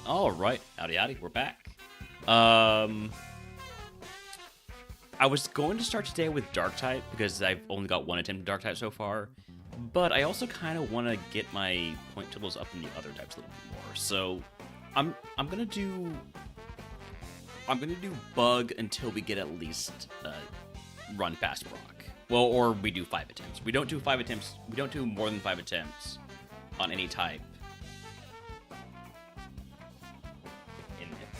All right, howdy howdy, we're back. I was going to start today with Dark type because I've only got one attempt at Dark type so far, but I also kind of want to get my point totals up in the other types a little bit more. So I'm gonna do Bug until we get at least run past Brock. Well, or we do 5 attempts. We don't do 5 attempts. We don't do more than 5 attempts on any type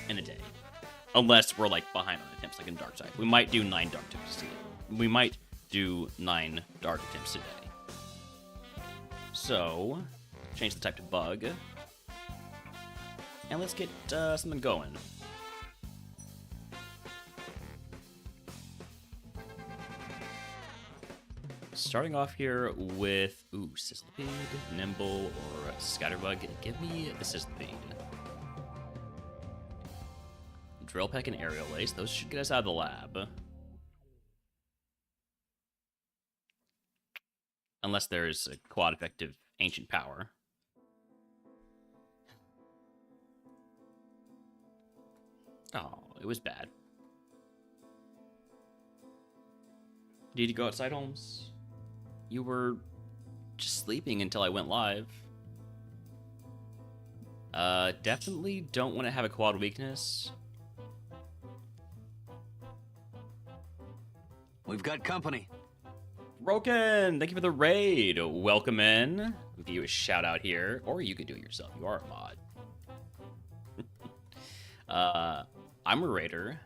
in a day, unless we're like behind on attempts, like in Dark side. We might do 9 Dark attempts today. We might do 9 Dark attempts today. So, change the type to Bug, and let's get something going. Starting off here with Sizzlepede, Nimble, or Scatterbug. Give me the Sizzlepede. Drill Peck and Aerial Ace. Those should get us out of the lab. Unless there's a quad effective Ancient Power. Oh, it was bad. Did you go outside, Holmes? You were just sleeping until I went live. Definitely don't want to have a quad weakness. We've got company. Broken, thank you for the raid. Welcome in. I'll give you a shout out here, or you could do it yourself. You are a mod. I'm a raider.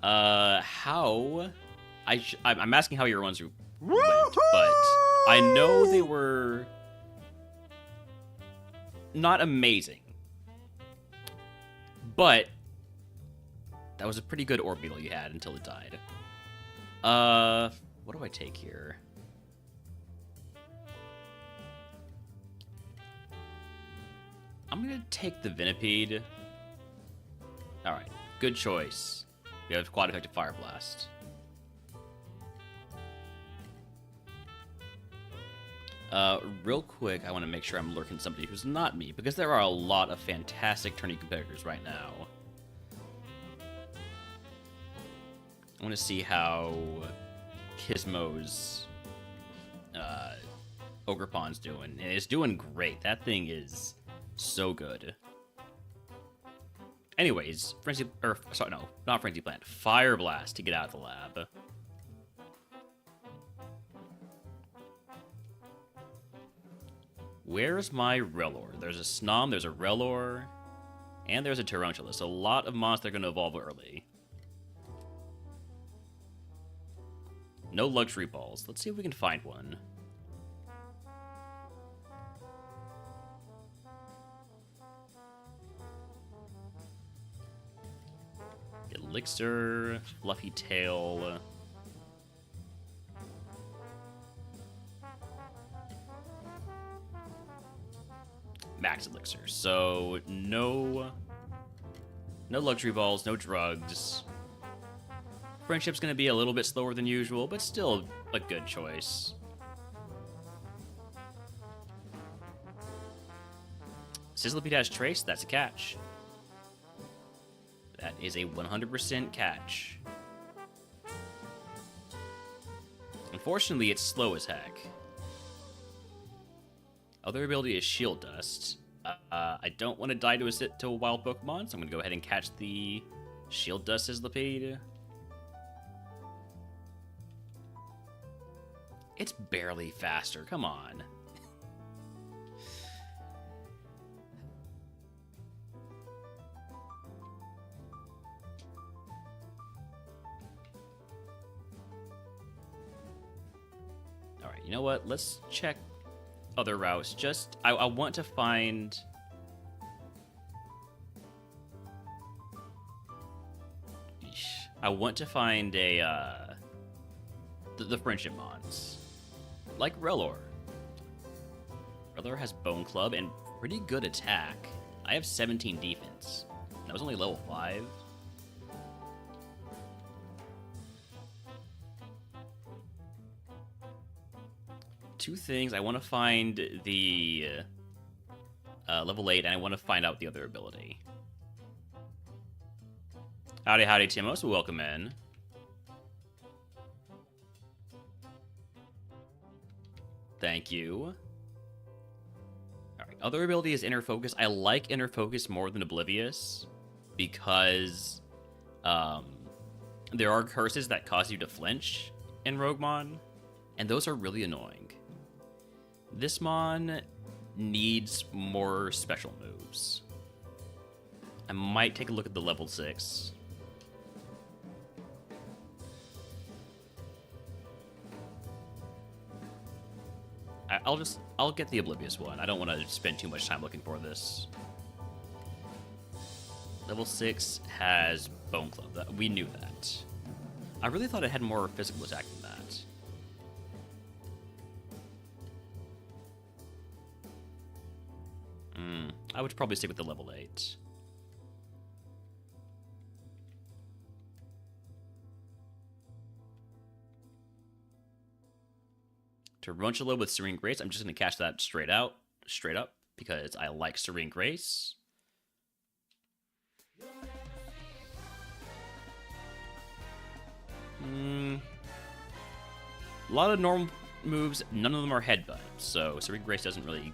I'm asking how your runs went, but I know they were not amazing, but that was a pretty good orbital you had until it died. What do I take here? I'm gonna take the Venipede. Alright, good choice. We have quad effective Fire Blast. Real quick, I want to make sure I'm lurking somebody who's not me, because there are a lot of fantastic Tourney competitors right now. I want to see how Gizmo's Ogerpon's doing. And it's doing great. That thing is so good. Anyways, not Frenzy Plant. Fire Blast to get out of the lab. Where's my Rellor? There's a Snom, there's a Rellor, and there's a Tarountulus. A lot of monsters that are going to evolve early. No luxury balls. Let's see if we can find one. Elixir, Fluffy Tail. Max Elixir. So no luxury balls, no drugs. Friendship's going to be a little bit slower than usual, but still a good choice. Sizzlepede has Trace, that's a catch. That is a 100% catch. Unfortunately, it's slow as heck. Other ability is Shield Dust. I don't want to die to a wild Pokemon, so I'm going to go ahead and catch the Shield Dust Sizzlepede. It's barely faster. Come on. All right, you know what? Let's check other routes. I want to find... I want to find a, the Friendship Mons. Like Rellor. Rellor has Bone Club and pretty good attack. I have 17 defense. That was only level 5. Two things. I want to find the level 8, and I want to find out the other ability. Howdy, howdy, Timos. Welcome in. Thank you. Alright, other ability is Inner Focus. I like Inner Focus more than Oblivious because there are curses that cause you to flinch in RogueMon, and those are really annoying. This Mon needs more special moves. I might take a look at the level 6. I'll get the Oblivious one. I don't want to spend too much time looking for this. Level 6 has Bone Club. We knew that. I really thought it had more physical attack than that. I would probably stick with the level 8. Tarantula with Serene Grace. I'm just going to cast that straight up, because I like Serene Grace. A lot of normal moves, none of them are headbutt, so Serene Grace doesn't really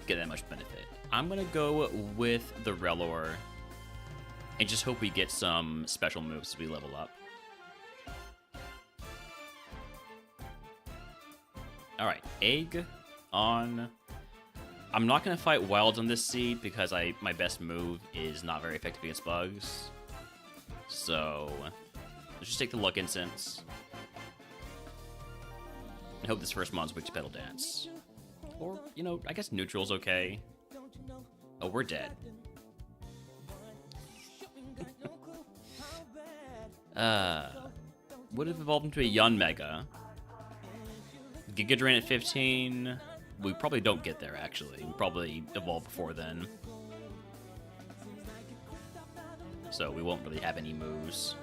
get that much benefit. I'm going to go with the Relor and just hope we get some special moves as we level up. Alright, Egg on... I'm not going to fight Wilds on this seed because my best move is not very effective against bugs. So, let's just take the Luck Incense. And hope this first mon's weak to Petal Dance. Or, you know, I guess Neutral's okay. Oh, we're dead. Would have evolved into a Yun Mega. Giga Drain at 15. We probably don't get there, actually. We probably evolve before then. So we won't really have any moves.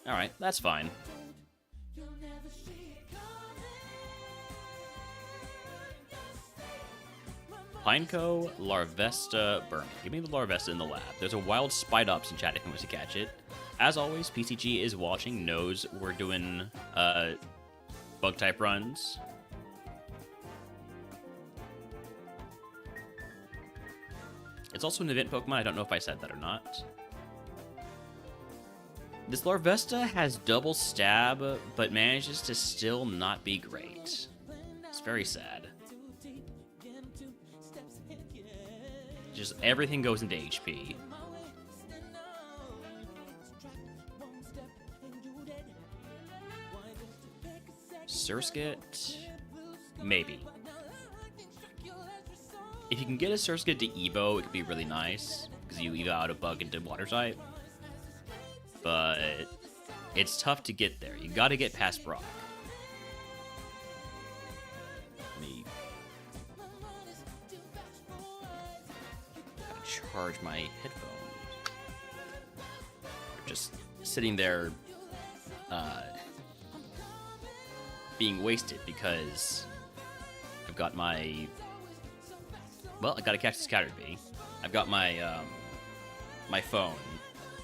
Alright, that's fine. Pineco, Larvesta, Burn. Give me the Larvesta in the lab. There's a wild Spidops in chat if you want to catch it. As always, PCG is watching, knows we're doing bug type runs. It's also an event Pokemon. I don't know if I said that or not. This Larvesta has double stab, but manages to still not be great. It's very sad. Just everything goes into HP. Surskit? Maybe. If you can get a Surskit to Evo, it could be really nice, because you Evo out a bug into Water type. But it's tough to get there. You gotta get past Brock. Let me charge my headphones. They're just sitting there being wasted because I've got my... Well, I gotta catch this Caterpie. I've got my my phone,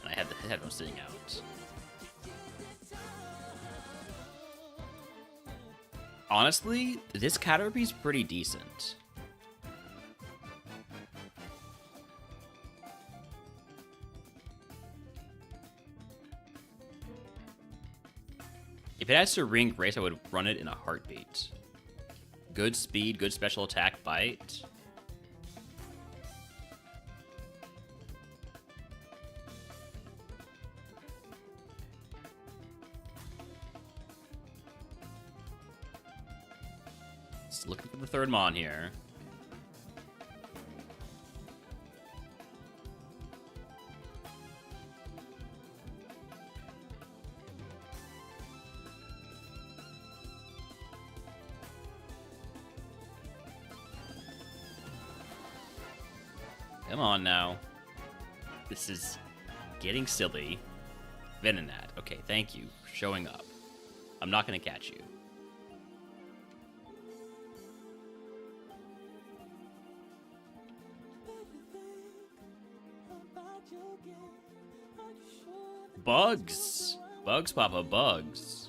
and I had the headphones sitting out. Honestly, this Caterpie's pretty decent. If it had Serene Grace, I would run it in a heartbeat. Good speed, good special attack, bite. Just looking for the third Mon here. Come on now. This is getting silly. Venonat. Okay, thank you for showing up. I'm not going to catch you. Bugs! Bugs, Papa, bugs.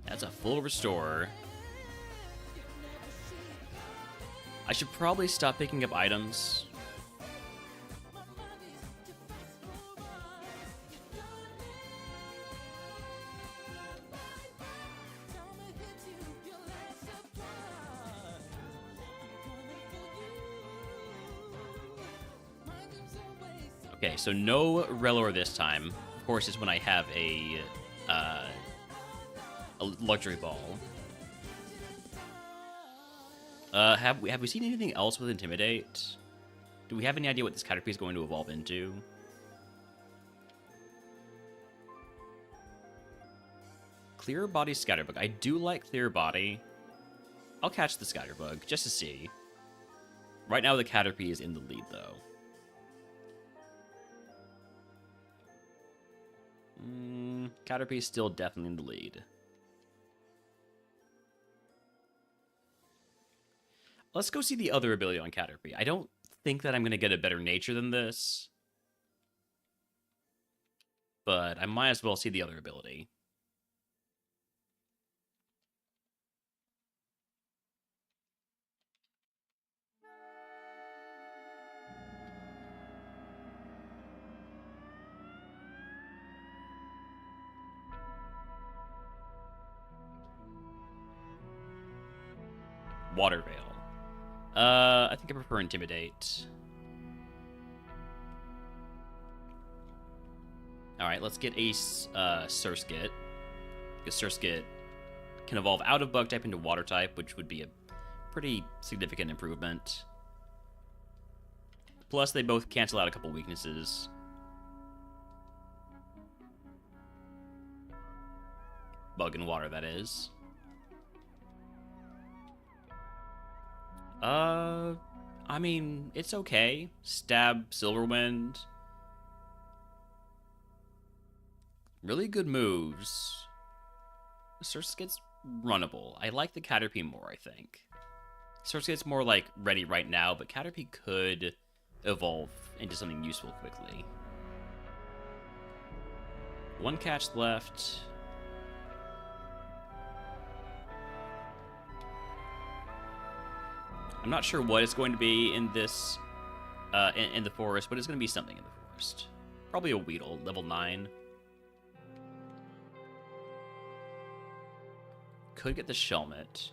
That's a full restore. I should probably stop picking up items. Okay, so no Relor this time. Of course, it's when I have a luxury ball. Have we seen anything else with Intimidate? Do we have any idea what this Caterpie is going to evolve into? Clear Body Scatterbug. I do like Clear Body. I'll catch the Scatterbug just to see. Right now, the Caterpie is in the lead, though. Caterpie is still definitely in the lead. Let's go see the other ability on Caterpie. I don't think that I'm going to get a better nature than this. But I might as well see the other ability. Water Veil. I think I prefer Intimidate. Alright, let's get a Surskit. Because Surskit can evolve out of Bug type into Water type, which would be a pretty significant improvement. Plus, they both cancel out a couple weaknesses. Bug and Water, that is. I mean, it's okay. Stab, Silverwind. Really good moves. Surskit's runnable. I like the Caterpie more, I think. Surskit's more like ready right now, but Caterpie could evolve into something useful quickly. One catch left. I'm not sure what it's going to be in this, in the forest, but it's going to be something in the forest. Probably a Weedle, level 9. Could get the Shelmet.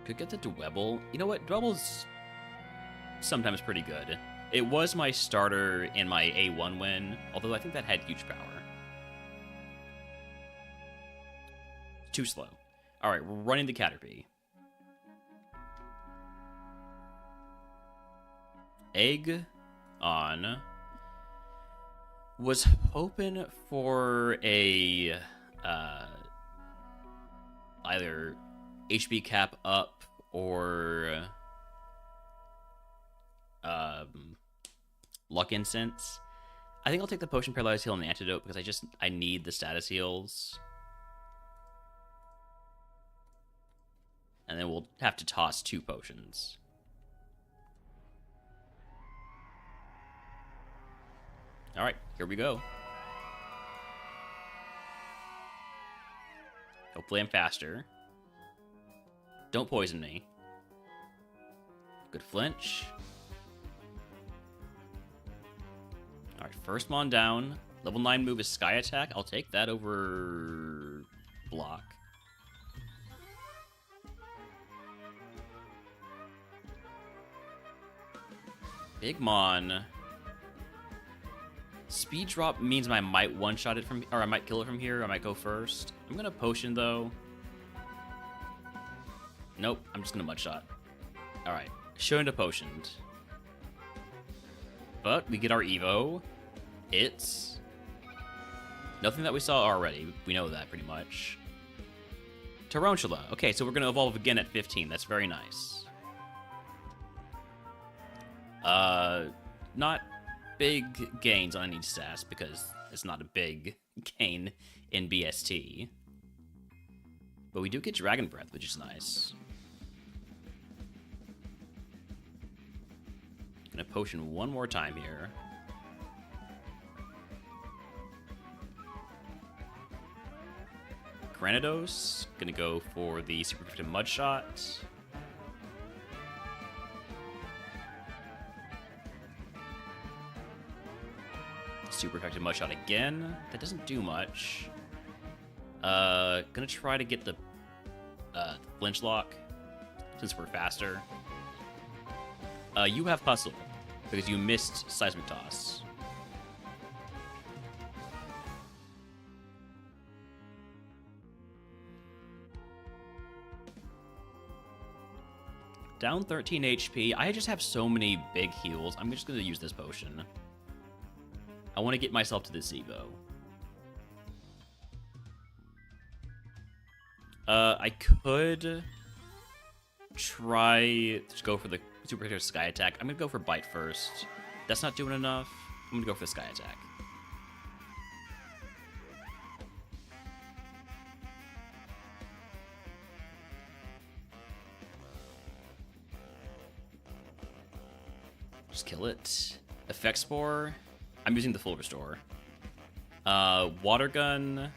Could get the Dwebble. You know what? Dwebble's sometimes pretty good. It was my starter in my A1 win, although I think that had huge power. Too slow. Alright, we're running the Caterpie. Egg on. Was hoping for a either HP cap up or Luck Incense. I think I'll take the Potion Paralyzed Heal and the Antidote because I need the status heals. And then we'll have to toss 2 potions. Alright, here we go. Hopefully I'm faster. Don't poison me. Good flinch. Alright, first mon down. Level 9 move is Sky Attack. I'll take that over block. Big Mon. Speed drop means I might one-shot it from, or I might kill it from here. I might go first. I'm gonna potion though. Nope, I'm just gonna mudshot. Alright, showing to potioned. But we get our Evo. It's nothing that we saw already. We know that pretty much. Tarantula. Okay, so we're gonna evolve again at 15. That's very nice. Not big gains on any stats because it's not a big gain in BST. But we do get Dragon Breath, which is nice. Gonna potion one more time here. Granados, gonna go for the super effective mud shot. Super effective mud shot again. That doesn't do much. Gonna try to get the flinch lock since we're faster. You have hustle because you missed seismic toss. Down 13 HP. I just have so many big heals. I'm just going to use this potion. I want to get myself to this Evo. I could try to go for the super effective sky attack. I'm going to go for bite first. That's not doing enough. I'm going to go for the sky attack. Just kill it. Effect Spore. I'm using the full restore. Water gun.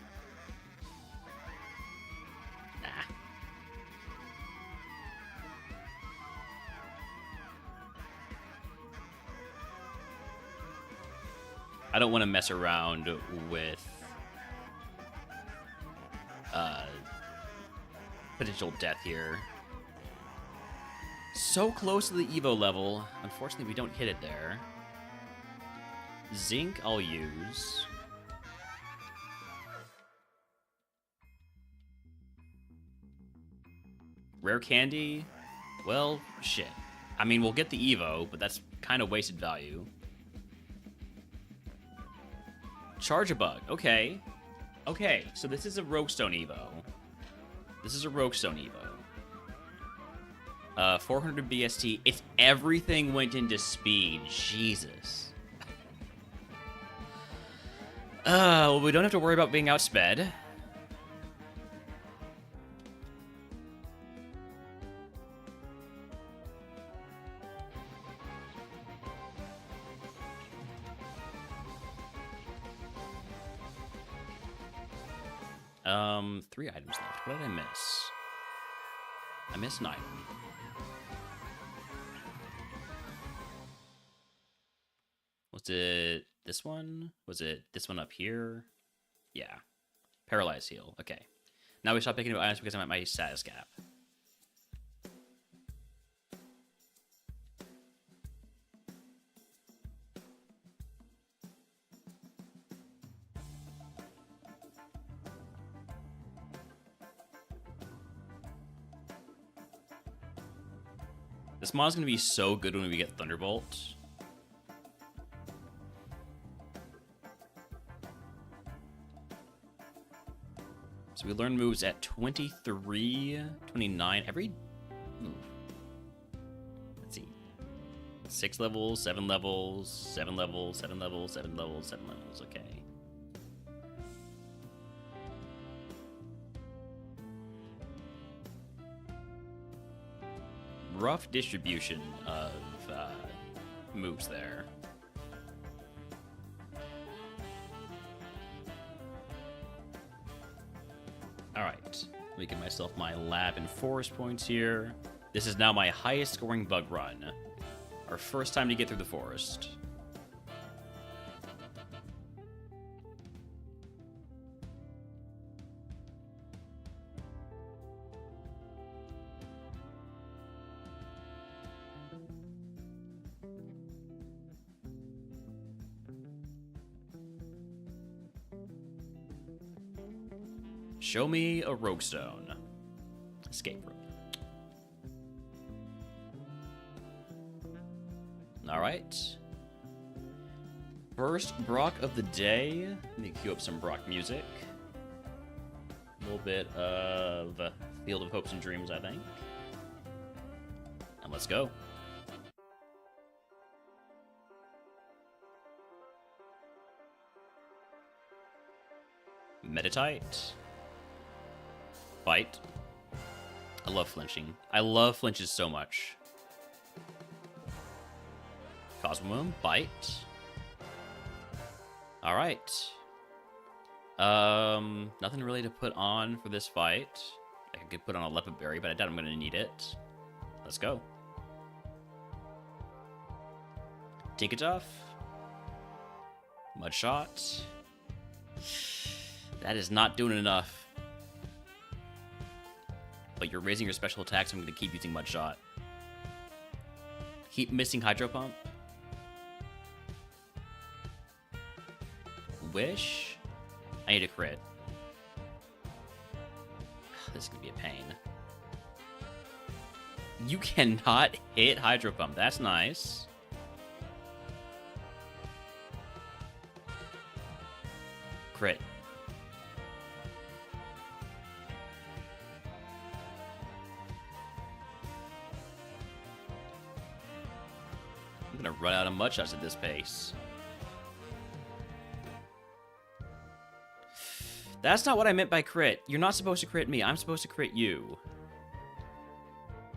Nah. I don't want to mess around with potential death here. So close to the Evo level. Unfortunately, we don't hit it there. Zinc, I'll use. Rare candy? Well, shit. I mean, we'll get the Evo, but that's kind of wasted value. Charge a bug. Okay. Okay, so this is a Roguestone Evo. This is a Roguestone Evo. 400 BST. If everything went into speed, Jesus. Well, we don't have to worry about being outsped. Three items left. What did I miss? I missed an item. Was it this one? Was it this one up here? Yeah. Paralyzed heal. Okay. Now we stop picking up items because I'm at my status cap. This mod's gonna be so good when we get Thunderbolt. So we learn moves at 23, 29, every move. Let's see. 6 levels, 7 levels, 7 levels, 7 levels, 7 levels, 7 levels, okay. Rough distribution of moves there. Alright, let me give myself my lab and forest points here. This is now my highest scoring bug run. Our first time to get through the forest. Show me a Roguestone. Escape room. Alright. First Brock of the day. Let me cue up some Brock music. A little bit of Field of Hopes and Dreams, I think. And let's go. Meditite. Bite. I love flinching. I love flinches so much. Cosmoem. Bite. Alright. Nothing really to put on for this fight. I could put on a Leopard Berry, but I doubt I'm going to need it. Let's go. Tinkatuff. Mudshot. That is not doing enough. But you're raising your special attacks, so I'm going to keep using Mudshot. Keep missing Hydro Pump. Wish. I need a crit. This is going to be a pain. You cannot hit Hydro Pump. That's nice. Crit. I'm going to run out of Mudshots at this pace. That's not what I meant by crit. You're not supposed to crit me. I'm supposed to crit you.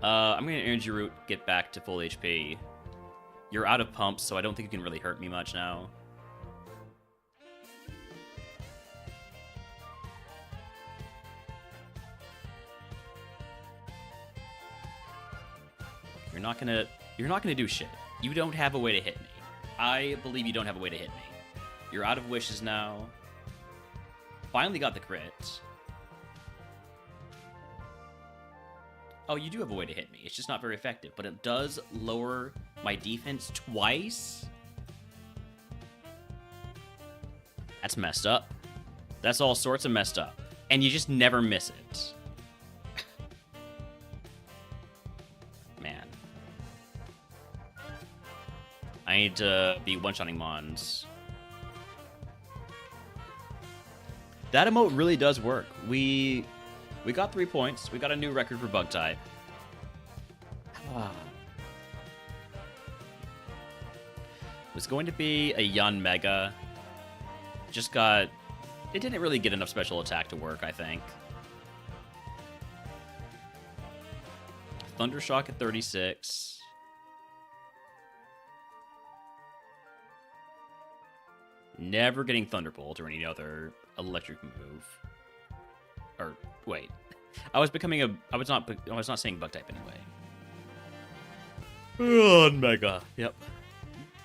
I'm going to Energy Root, get back to full HP. You're out of pumps, so I don't think you can really hurt me much now. You're not gonna do shit. You don't have a way to hit me. I believe you don't have a way to hit me. You're out of wishes now. Finally got the crit. Oh, you do have a way to hit me. It's just not very effective, but it does lower my defense twice. That's messed up. That's all sorts of messed up. And you just never miss it. Man. I need to be one-shotting Mons. That emote really does work. We got 3 points. We got a new record for bug type. Was going to be a Yanmega. Just got... It didn't really get enough special attack to work, I think. Thundershock at 36. Never getting Thunderbolt or any other electric move. Or wait, I was not saying bug type anyway. Mega. Yep.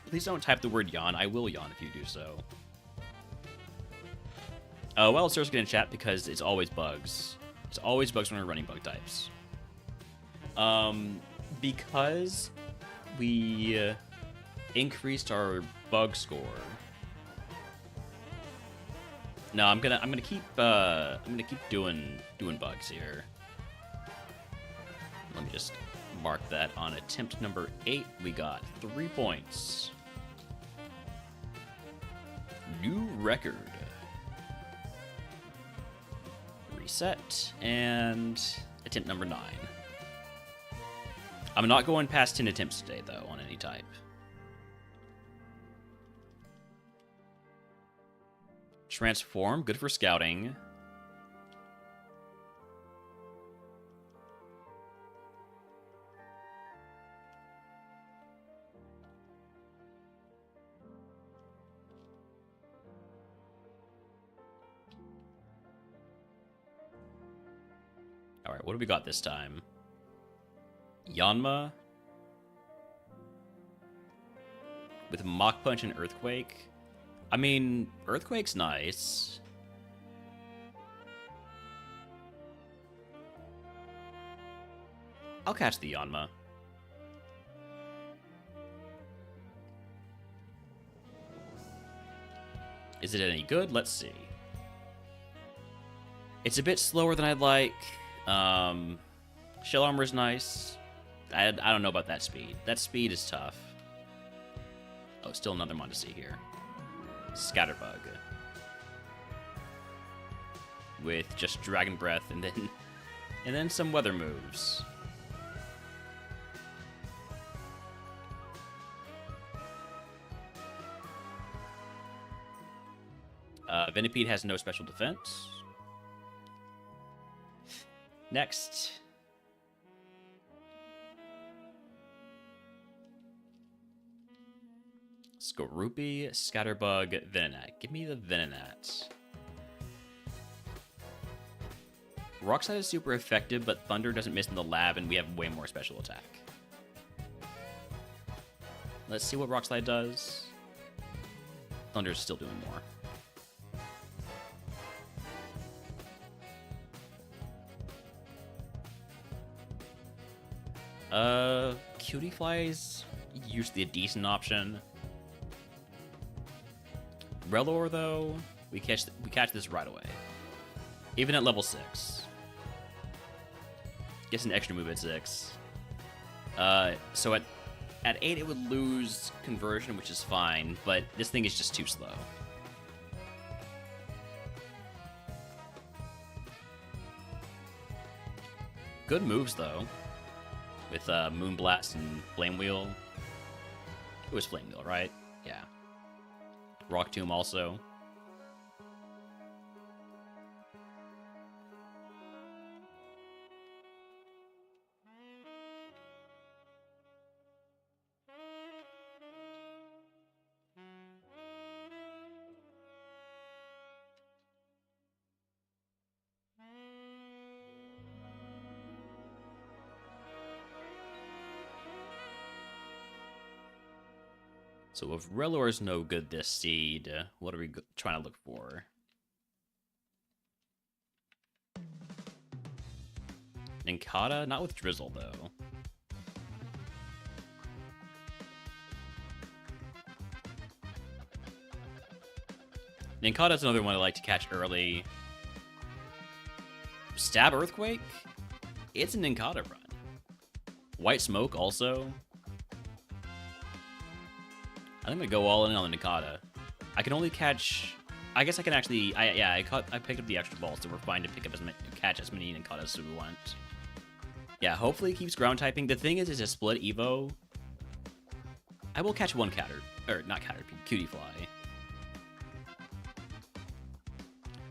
Please don't type the word yawn. I will yawn if you do so. Well, it's first get in chat because it's always bugs. It's always bugs when we're running bug types. Because we increased our bug score. No, I'm gonna keep doing bugs here. Let me just mark that on attempt number 8. We got 3 points. New record. Reset and attempt number 9. I'm not going past 10 attempts today though on any type. Transform, good for scouting. Alright, what do we got this time? Yanma. With Mach Punch and Earthquake. I mean, Earthquake's nice. I'll catch the Yanma. Is it any good? Let's see. It's a bit slower than I'd like. Shell Armor's nice. I don't know about that speed. That speed is tough. Oh, still another mon to see here. Scatterbug. With just Dragon Breath and then some weather moves. Venipede has no special defense. Next. Skorupi, Scatterbug, Venonat. Give me the Venonat. Rock Slide is super effective, but Thunder doesn't miss in the lab, and we have way more special attack. Let's see what Rock Slide does. Thunder's still doing more. Cutie Fly's usually a decent option. Relor, though, we catch this right away. Even at level 6. Gets an extra move at 6. So at 8 it would lose conversion, which is fine, but this thing is just too slow. Good moves, though. With Moonblast and Flame Wheel. It was Flame Wheel, right? Yeah. Rock Tomb also. So if Relor is no good this seed, what are we trying to look for? Ninkata? Not with Drizzle, though. Ninkata's another one I like to catch early. Stab Earthquake? It's a Ninkata run. White Smoke also. I think I'm gonna go all in on the Ninkata. I can only catch. I guess I can actually. I picked up the extra balls, so we're fine to pick up catch as many Ninkatas as we want. Yeah, hopefully it keeps ground typing. The thing is a split Evo. I will catch one not Caterpie, Cutie Fly.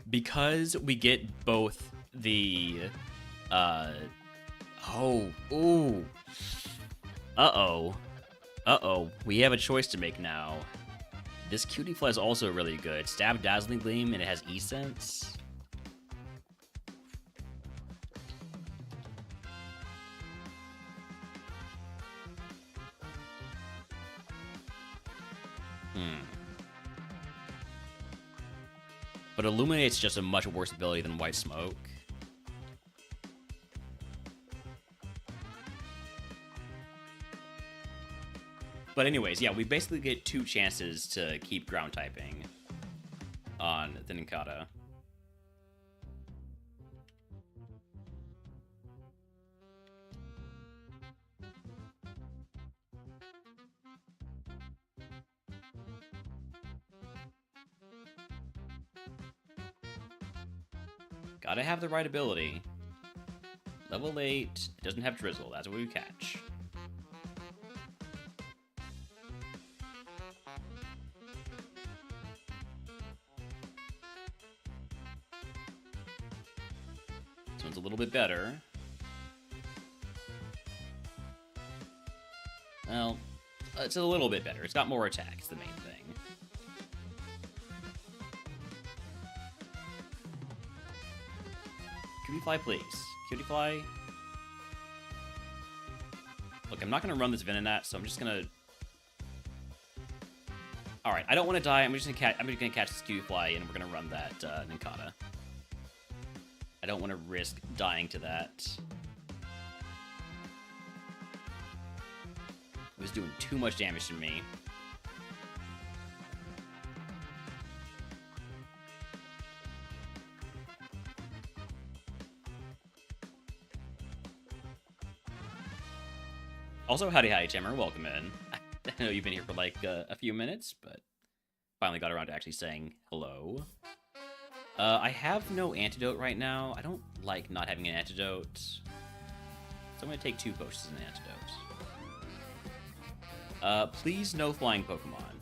Because we get both the Uh-oh, we have a choice to make now. This Cutie Fly is also really good. Stab Dazzling Gleam, and it has E-Sense. But Illuminate's just a much worse ability than White Smoke. But anyways, yeah, we basically get 2 chances to keep ground typing on the Ninkata. Gotta have the right ability. Level 8, it doesn't have Drizzle, that's what we catch. This one's a little bit better. Well, it's a little bit better. It's got more attack, it's the main thing. Cutie Fly, please. Cutie Fly. Look, I'm not going to run this Venonat, so I'm just going to... Alright, I don't want to die. I'm just going to catch this Cutie Fly, and we're going to run that Ninkata. I don't want to risk dying to that. It was doing too much damage to me. Also, howdy, Timmer. Welcome in. I know you've been here for like a few minutes, but finally got around to actually saying hello. I have no antidote right now. I don't like not having an antidote. So I'm going to take 2 potions as an antidote. Please no flying Pokemon.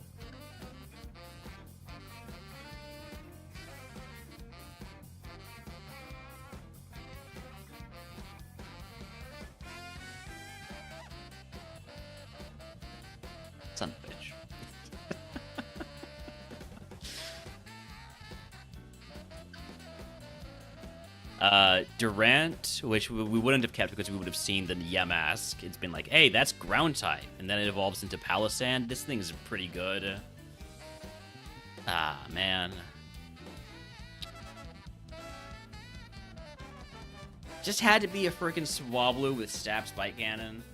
Son of a bitch. Durant, which we wouldn't have kept because we would have seen the Yamask. It's been like, hey, that's ground type. And then it evolves into Palisand. This thing's pretty good. Ah, man. Just had to be a freaking Swablu with Stab Spike Cannon.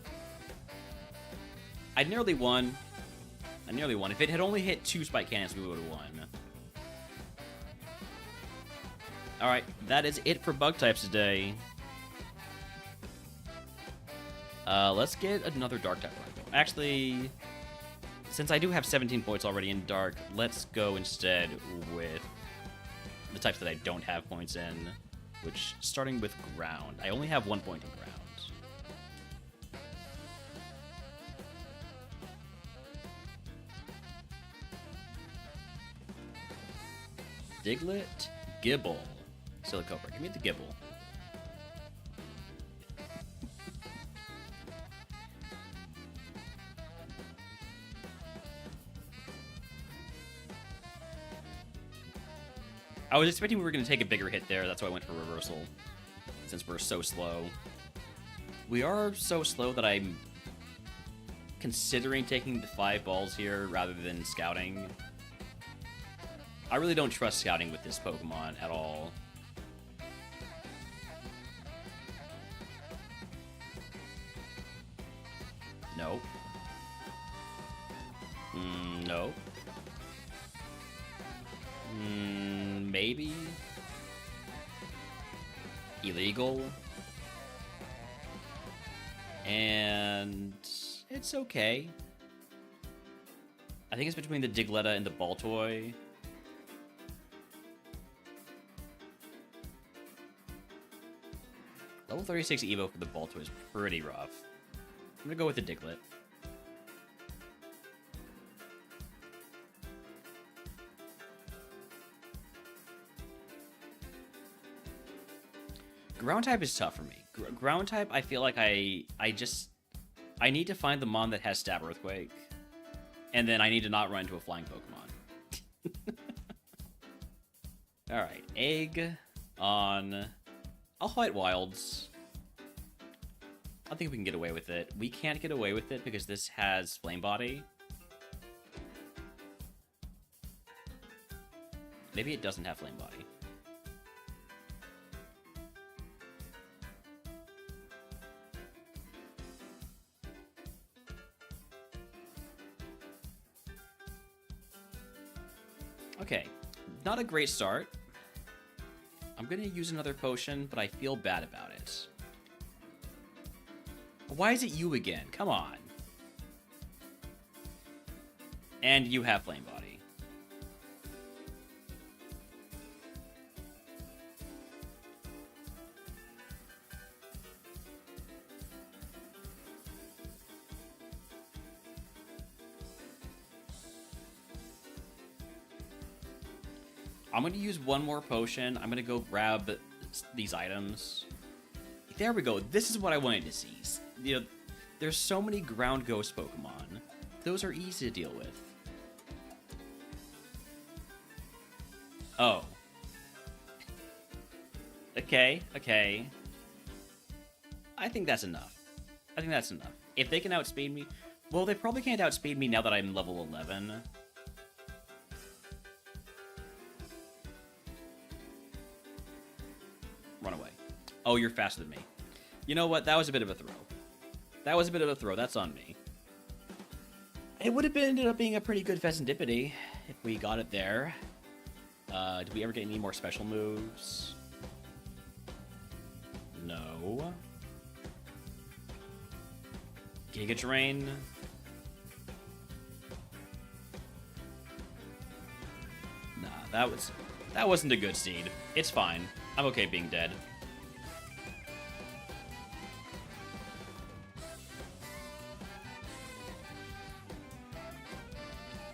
I nearly won. If it had only hit 2 Spike Cannons, we would have won. Alright, that is it for bug types today. Let's get another dark type one. Actually, since I do have 17 points already in dark, let's go instead with the types that I don't have points in, which, starting with ground. I only have 1 point in ground. Diglett, Gibble. Silicobra, give me the Gibble. I was expecting we were going to take a bigger hit there. That's why I went for reversal, since we're so slow. We are so slow that I'm considering taking the 5 balls here rather than scouting. I really don't trust scouting with this Pokemon at all. No. No. Maybe. Illegal. And it's okay. I think it's between the Digletta and the Baltoy. Level 36 Evo for the Baltoy is pretty rough. I'm gonna go with the Diglett. Ground type is tough for me. Ground type, I feel like I need to find the Mon that has Stab Earthquake, and then I need to not run into a flying Pokemon. Alright, Egg on... I'll fight Wilds. I think we can get away with it. We can't get away with it because this has Flame Body. Maybe it doesn't have Flame Body. Okay, not a great start. I'm gonna use another potion, but I feel bad about it. Why is it you again? Come on. And you have Flame Body. I'm going to use one more potion. I'm going to go grab these items. There we go. This is what I wanted to see. You know, there's so many ground ghost Pokemon. Those are easy to deal with. Oh. Okay, okay. I think that's enough. I think that's enough. If they can outspeed me... Well, they probably can't outspeed me now that I'm level 11. Run away. Oh, you're faster than me. You know what? That was a bit of a throw. That was a bit of a throw. That's on me. It would have ended up being a pretty good Pheasantipity if we got it there. Did we ever get any more special moves? No. Giga Drain. Nah, that wasn't a good seed. It's fine. I'm okay being dead.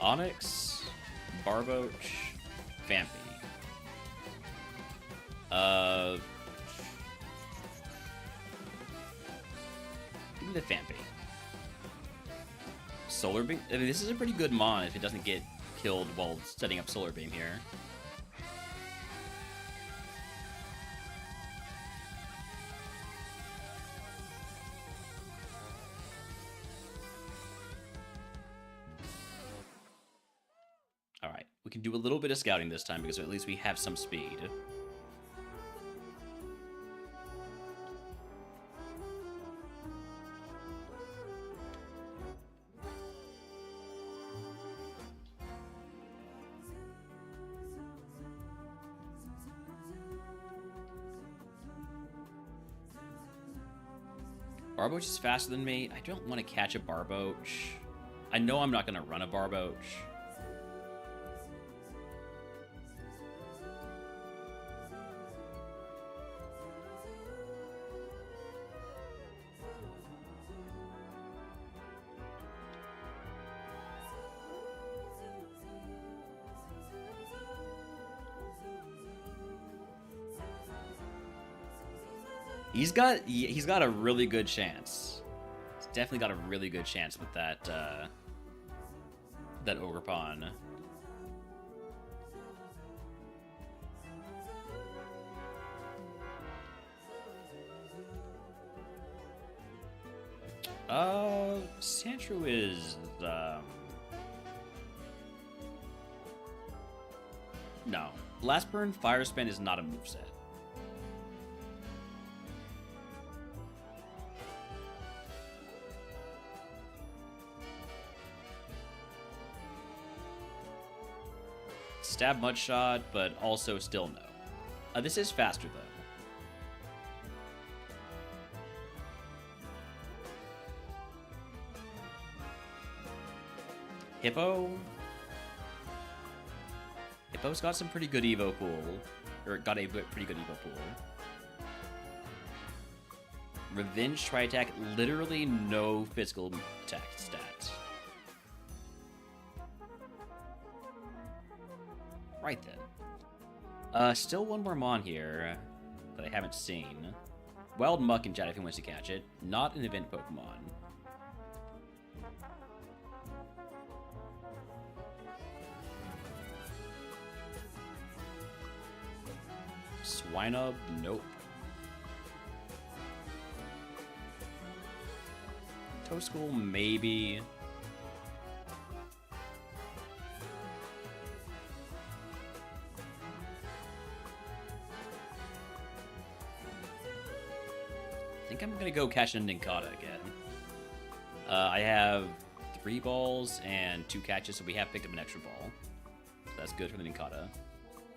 Onyx, Barboach, Vampy. Give me the Vampy. Solar Beam? I mean, this is a pretty good mon if it doesn't get killed while setting up Solar Beam here. Alright, we can do a little bit of scouting this time because at least we have some speed. Barboach is faster than me. I don't want to catch a Barboach. I know I'm not going to run a Barboach. He's got a really good chance. He's definitely got a really good chance with that that Ogre Pawn. Sandshrew is no. Blast Burn Fire Spin is not a moveset. Stab Mudshot, but also still no. This is faster, though. Hippo's got some pretty good Evo pool. Or got a pretty good Evo pool. Revenge Tri-Attack, literally no physical attack stats. Right then. Still one more Mon here that I haven't seen. Wild Muck in chat if he wants to catch it. Not an event Pokemon. Swinub? Nope. Toedschool? Maybe. I think I'm gonna go catch a Nincada again. I have 3 balls and 2 catches, so we have picked up an extra ball. So that's good for the Nincada.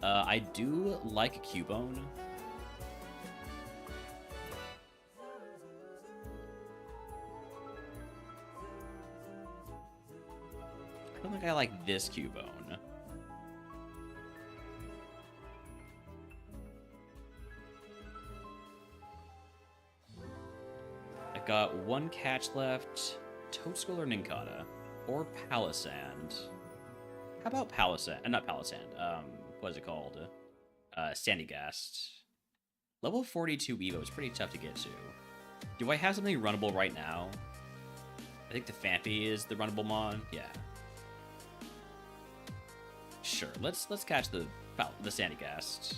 I do like a Cubone. I don't think I like this Cubone. Got 1 catch left. Toedschool or Nincada? Or Palisand? How about Palisand? Not Palisand. What is it called? Sandygast. Level 42 Evo is pretty tough to get to. Do I have something runnable right now? I think the Phanpy is the runnable Mon. Yeah. Sure. Let's catch the Sandygast.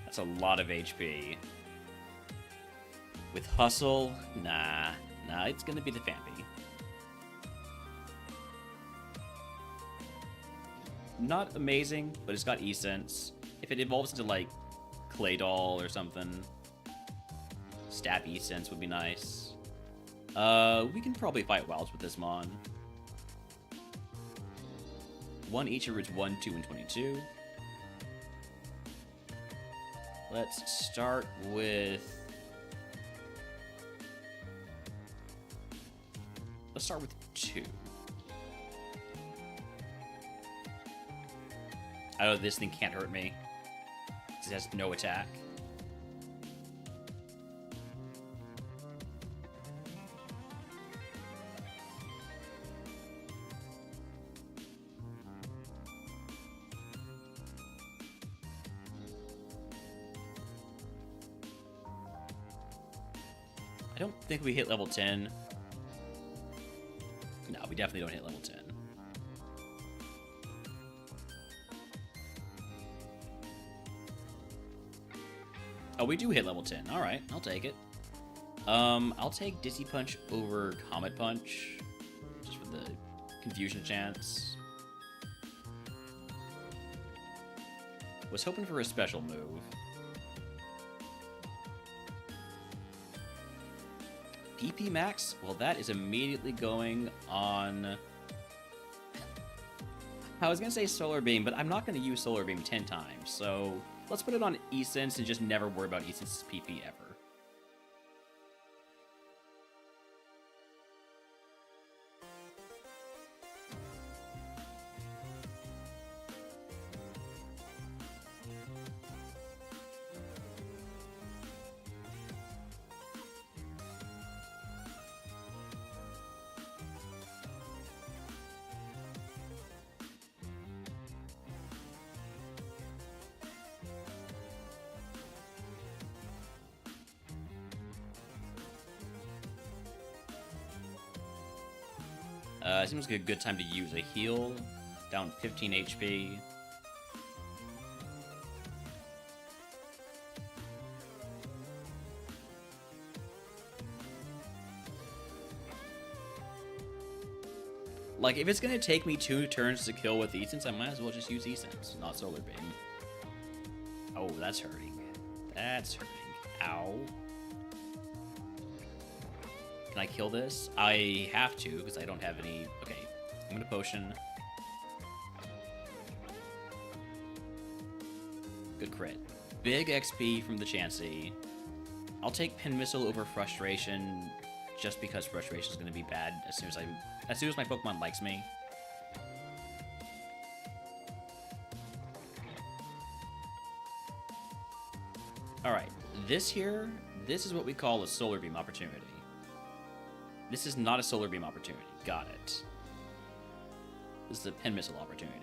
That's a lot of HP. With Hustle, nah, it's gonna be the Phanpy. Not amazing, but it's got E-Sense. If it evolves into, like, Claydol or something, Stab E-Sense would be nice. We can probably fight Wilds with this Mon. 1 each of routes 1, 2, and 22. Let's start with... Let's start with 2. I know this thing can't hurt me. because it has no attack. I don't think we hit level 10. No, we definitely don't hit level 10. Oh, we do hit level 10. All right, I'll take it. I'll take Dizzy Punch over Comet Punch, just for the confusion chance. Was hoping for a special move. PP Max? Well, that is immediately going on... I was going to say Solar Beam, but I'm not going to use Solar Beam 10 times, so let's put it on Esense and just never worry about Esense's PP ever. Seems like a good time to use a heal. Down 15 HP. Like, if it's gonna take me 2 turns to kill with Essence, I might as well just use Essence, not Solar Beam. Oh, that's hurting. That's hurting. Ow. Can I kill this? I have to, because I don't have any... Okay, I'm gonna potion. Good crit. Big XP from the Chansey. I'll take Pin Missile over Frustration, just because Frustration is gonna be bad as soon as my Pokemon likes me. Alright, this is what we call a Solar Beam opportunity. This is not a Solar Beam opportunity. Got it. This is a Pin Missile opportunity.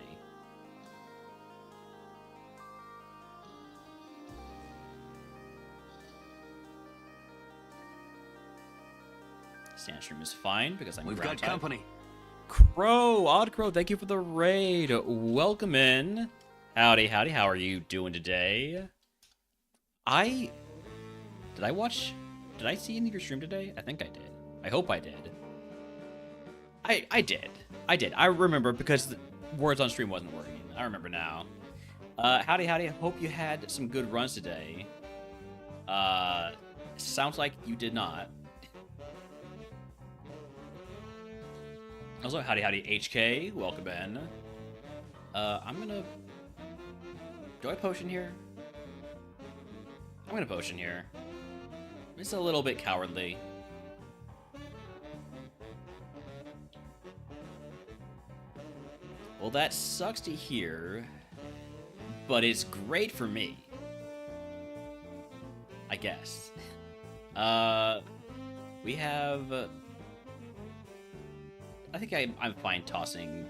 Sandstream is fine because I'm We've got type. company. Crow, Odd Crow, thank you for the raid. Welcome in. Howdy, howdy. How are you doing today? Did I see any of your stream today? I think I did. I hope I did. I did. I remember because the words on stream wasn't working. I remember now. Howdy, howdy. I hope you had some good runs today. Sounds like you did not. Also, howdy, howdy, HK. Welcome in. I'm gonna... Do I potion here? I'm gonna potion here. It's a little bit cowardly. Well, that sucks to hear, but it's great for me. I guess. We have... I think I'm fine tossing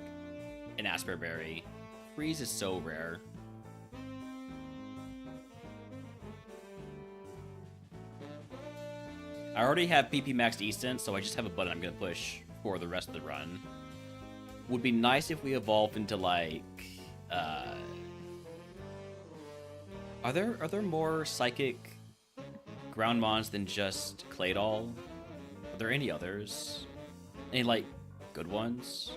an Asperberry. Freeze is so rare. I already have PP maxed Easton, so I just have a button I'm gonna push for the rest of the run. Would be nice if we evolved into like Are there more psychic ground mons than just Claydol? Are there any others? Any like good ones?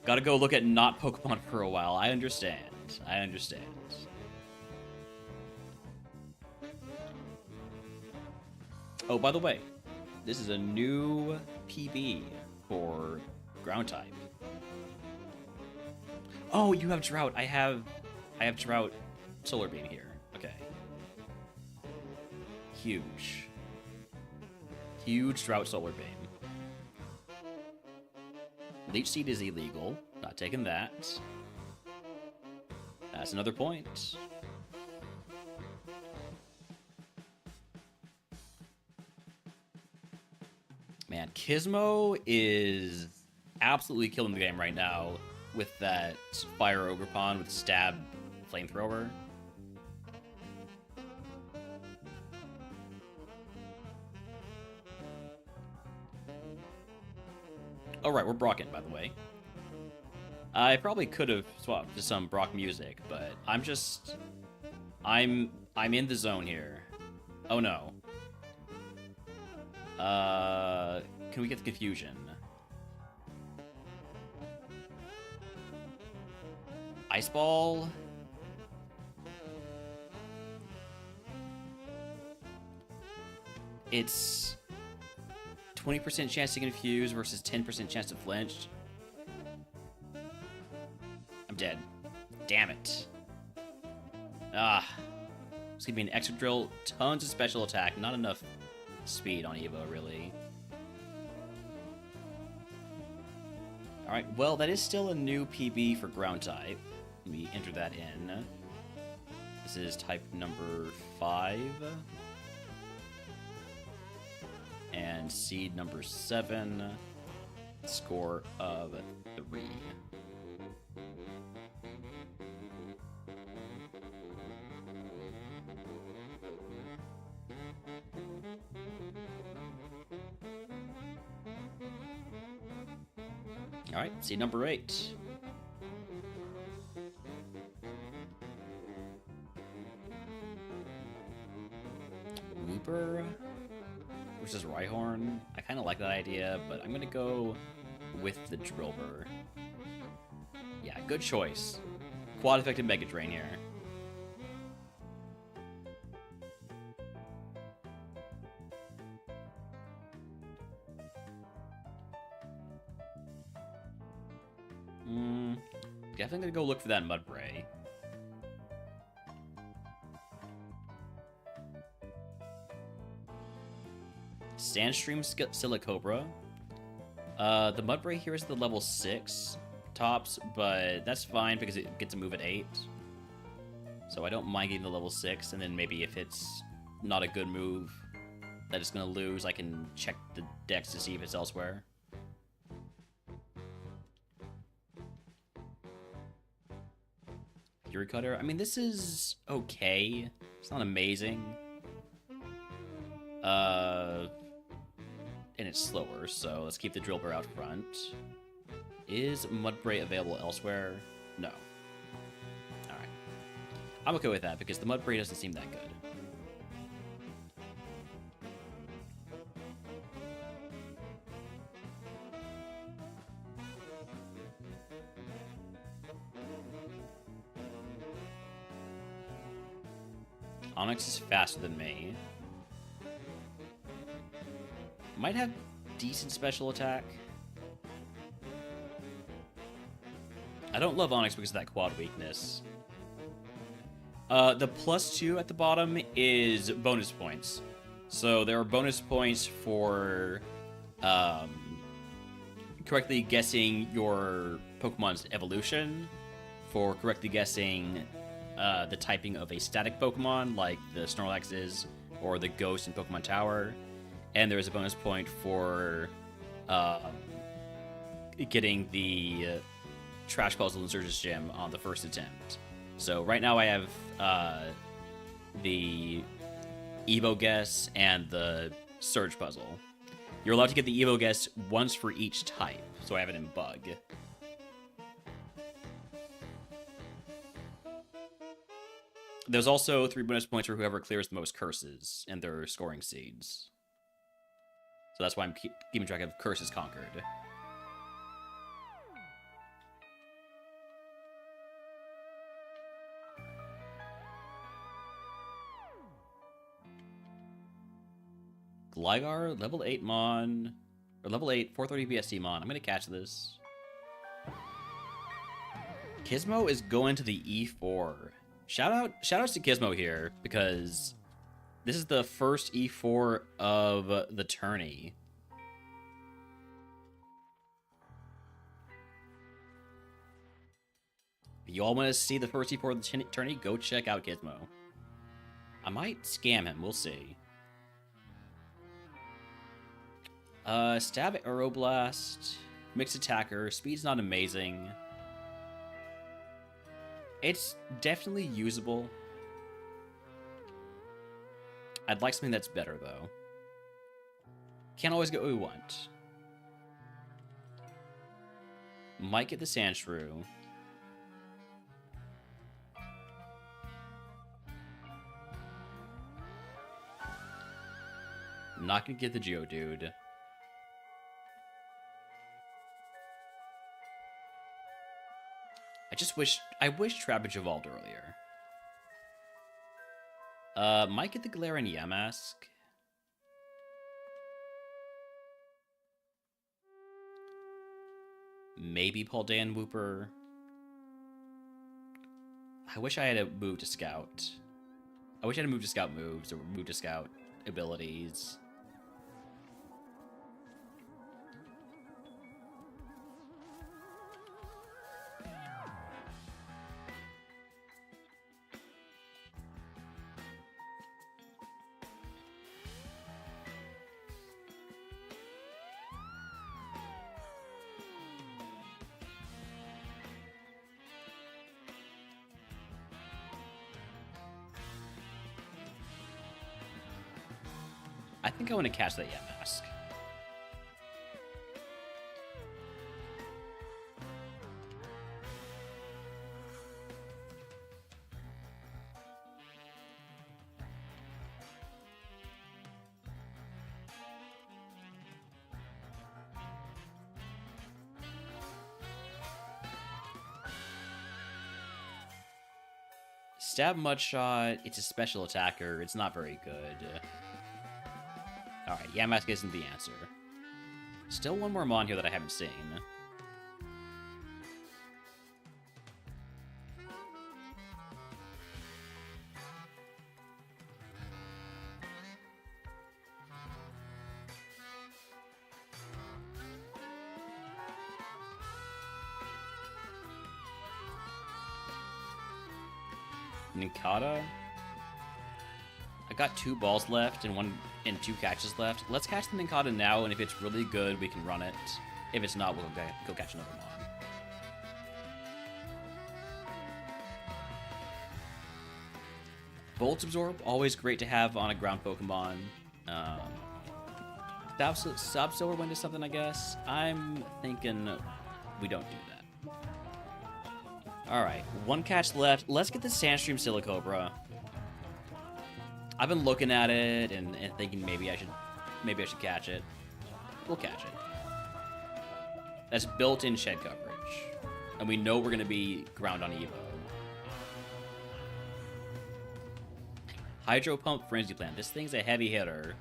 Gotta go look at not Pokemon for a while. I understand. I understand. Oh, by the way, this is a new PB for ground type. Oh, you have Drought. I have Drought Solar Beam here. Okay. Huge. Huge Drought Solar Beam. Leech Seed is illegal. Not taking that. That's another point. Man, Gizmo is absolutely killing the game right now with that Fire Ogre Pawn with Stab Flamethrower. Oh, right, we're Brocken, by the way. I probably could have swapped to some Brock music, but I'm in the zone here. Oh no. Can we get the confusion? Ice Ball? It's 20% chance to confuse versus 10% chance to flinch. I'm dead. Damn it. Ah. It's gonna be an extra drill, tons of special attack, not enough speed on Evo, really. Alright, well, that is still a new PB for ground type. Let me enter that in. This is type number 5. And seed number 7. Score of 3. Alright, seed number 8. Looper versus Rhyhorn. I kind of like that idea, but I'm going to go with the Drillbur. Yeah, good choice. Quad effective Mega Drain here. Definitely gonna go look for that Mudbray. Sandstream Silicobra. The Mudbray here is the level 6 tops, but that's fine because it gets a move at 8. So I don't mind getting the level 6, and then maybe if it's not a good move that it's gonna lose, I can check the dex to see if it's elsewhere. Fury Cutter. I mean, this is okay. It's not amazing. And it's slower, so let's keep the Drillbur out front. Is Mudbray available elsewhere? No. Alright. I'm okay with that, because the Mudbray doesn't seem that good. Onyx is faster than me. Might have decent special attack. I don't love Onyx because of that quad weakness. The +2 at the bottom is bonus points. So there are bonus points for correctly guessing your Pokemon's evolution, for correctly guessing the typing of a static Pokemon, like the Snorlax is, or the Ghost in Pokemon Tower. And there is a bonus point for getting the Trash Puzzle in Surge's Gym on the first attempt. So right now I have the Evo Guess and the Surge Puzzle. You're allowed to get the Evo Guess once for each type, so I have it in Bug. There's also 3 bonus points for whoever clears the most curses in their scoring seeds. So that's why I'm keeping track of curses conquered. Gligar, level 8 Mon, or level 8, 430 BSC Mon. I'm gonna catch this. Gizmo is going to the E4. Shoutouts to Gizmo here, because this is the first E4 of the tourney. You all want to see the first before the tourney? Go check out Gizmo. I might scam him. We'll see. Stab Aeroblast. Mixed attacker. Speed's not amazing. It's definitely usable. I'd like something that's better, though. Can't always get what we want. Might get the Sandshrew. Not gonna get the Geodude. I wish Trapinch evolved earlier. Might get the Galarian Yamask. Maybe Paldean Wooper. I wish I had a move to Scout. I wish I had a move to Scout moves or move to Scout abilities. I think I want to catch that Yamask. Stab Mudshot, it's a special attacker. It's not very good. Alright, Yamask isn't the answer. Still one more Mon here that I haven't seen. Nincada? I got 2 balls left and 2 catches left. Let's catch the Nincada now, and if it's really good, we can run it. If it's not, we'll go catch another Mon. Bolt Absorb, always great to have on a ground Pokemon. Sub-Silver Wind is something, I guess. I'm thinking we don't do that. Alright, 1 catch left. Let's get the Sandstream Silicobra. I've been looking at it and thinking maybe I should catch it. We'll catch it. That's built-in shed coverage. And we know we're going to be ground on Evo. Hydro Pump Frenzy Plant. This thing's a heavy hitter.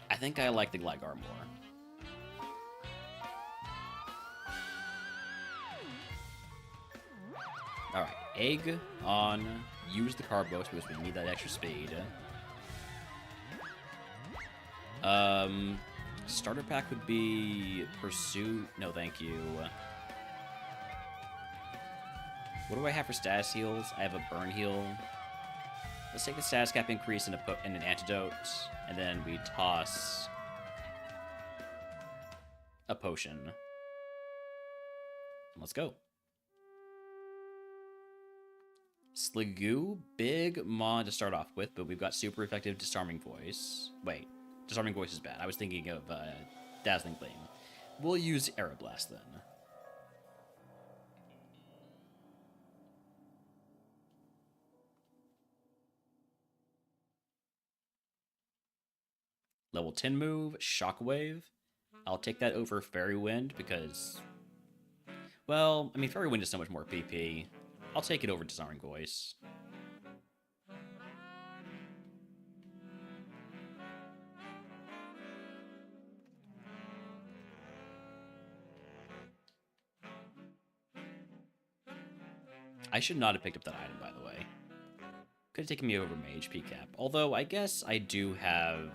I think I like the Gligar more. Alright, Egg on. Use the Carbos because we need that extra speed. Starter pack would be Pursuit. No, thank you. What do I have for status heals? I have a Burn Heal. Let's take the status cap increase in an antidote, and then we toss a potion. Let's go. Sliggoo, big Mon to start off with, but we've got super effective Disarming Voice. Wait, Disarming Voice is bad. I was thinking of Dazzling Gleam. We'll use Aeroblast then. Level 10 move, Shockwave. I'll take that over Fairy Wind because, well, I mean, Fairy Wind is so much more PP. I'll take it over Disarming Voice. I should not have picked up that item, by the way. Could have taken me over my HP cap. Although, I guess I do have...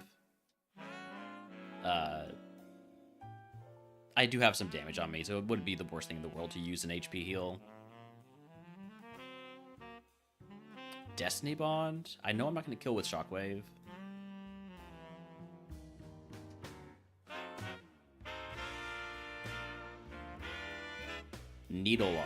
I do have some damage on me, so it wouldn't be the worst thing in the world to use an HP heal. Destiny Bond? I know I'm not going to kill with Shockwave. Needle Arm.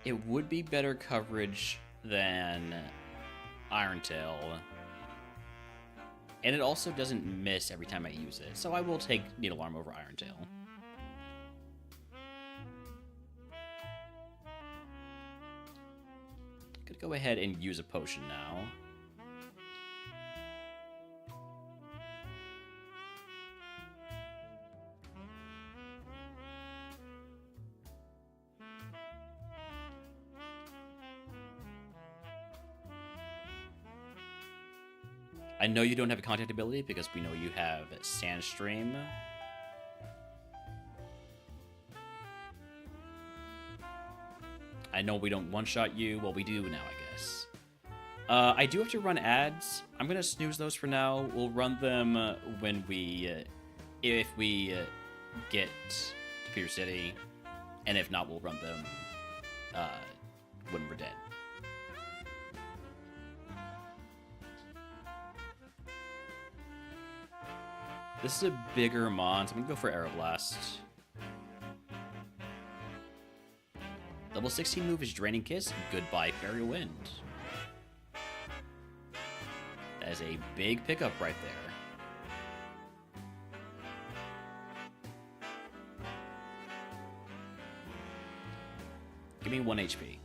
It would be better coverage than Iron Tail. And it also doesn't miss every time I use it, so I will take Needle Arm over Iron Tail. Could go ahead and use a potion now. I know you don't have a contact ability because we know you have Sandstream. I know we don't one-shot you. Well, we do now, I guess. I do have to run ads. I'm going to snooze those for now. We'll run them when we... if we get to Pier City. And if not, we'll run them when we're dead. This is a bigger mon, so I'm going to go for Aeroblast. Level 16 move is Draining Kiss. Goodbye, Fairy Wind. That is a big pickup right there. Give me 1 HP.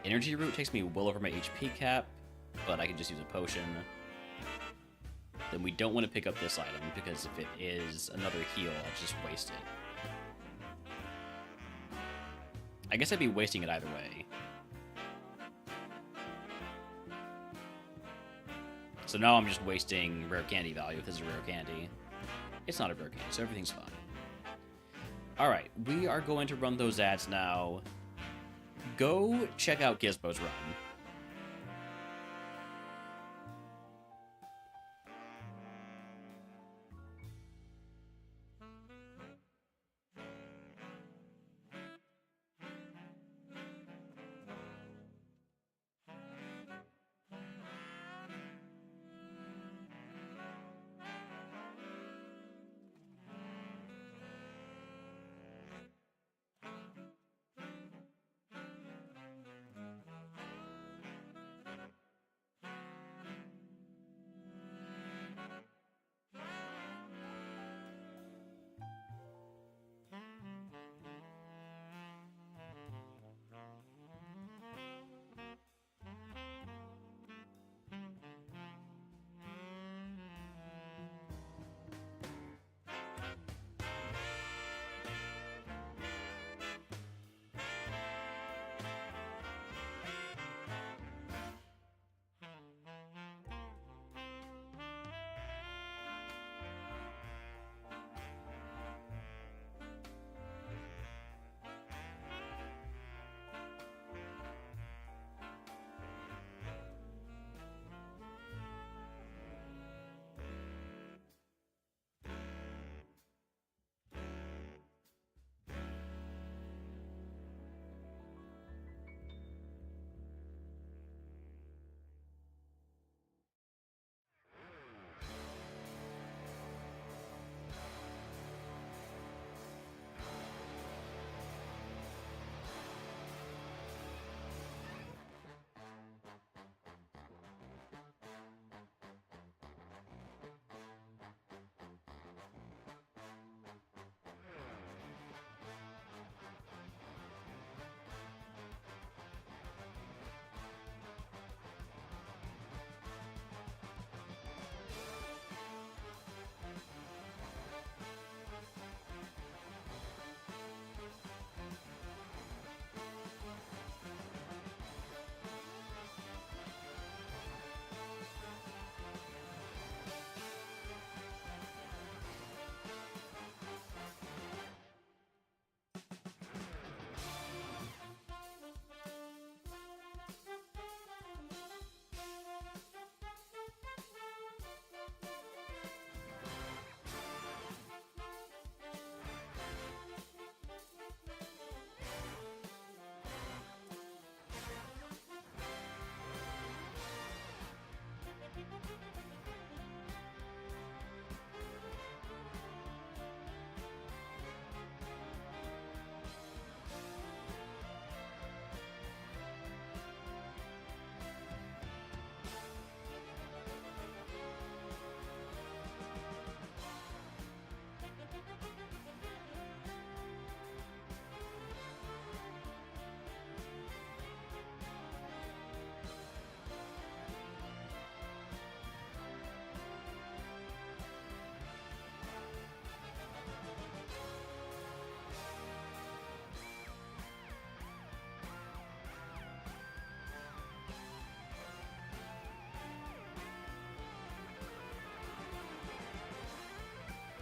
Energy Root takes me well over my HP cap, but I can just use a potion. Then we don't want to pick up this item, because if it is another heal, I'll just waste it. I guess I'd be wasting it either way. So now I'm just wasting rare candy value if this is a rare candy. It's not a rare candy, so everything's fine. Alright, we are going to run those ads now. Go check out Gizmo's run.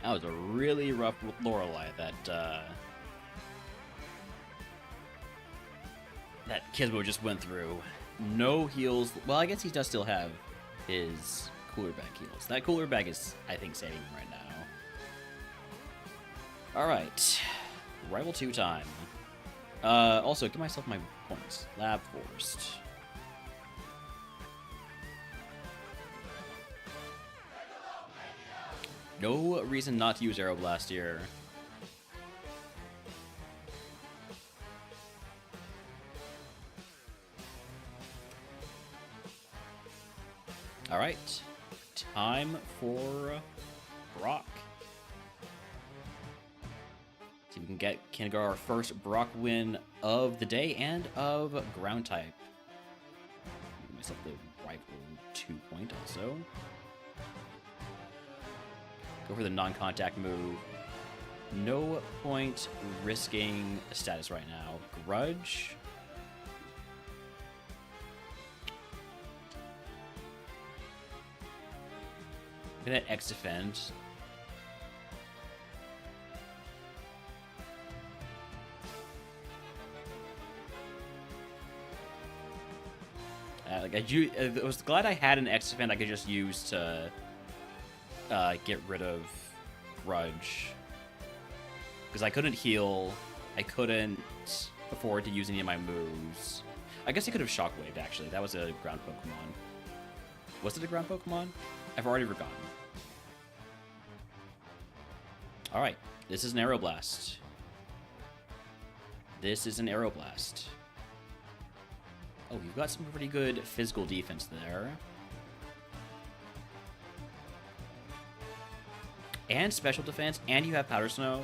That was a really rough Lorelei that Kisbo just went through. No heals. Well, I guess he does still have his cooler bag heals. That cooler bag is, I think, saving him right now. Alright. Rival 2 time. Also, give myself my points. Lab Forced. No reason not to use Aeroblast here. Alright. Time for Brock. See if we can get Kingar our first Brock win of the day and of ground type. Give myself the rival 2 point also. Go for the non-contact move. No point risking a status right now. Grudge. I'm gonna X defend. I was glad I had an X defend I could just use to get rid of Grudge. Because I couldn't heal. I couldn't afford to use any of my moves. I guess I could have Shockwaved, actually. That was a ground Pokemon. Was it a ground Pokemon? I've already forgotten. Alright, this is an Aeroblast. This is an Aeroblast. Oh, you've got some pretty good physical defense there. And special defense, and you have Powder Snow.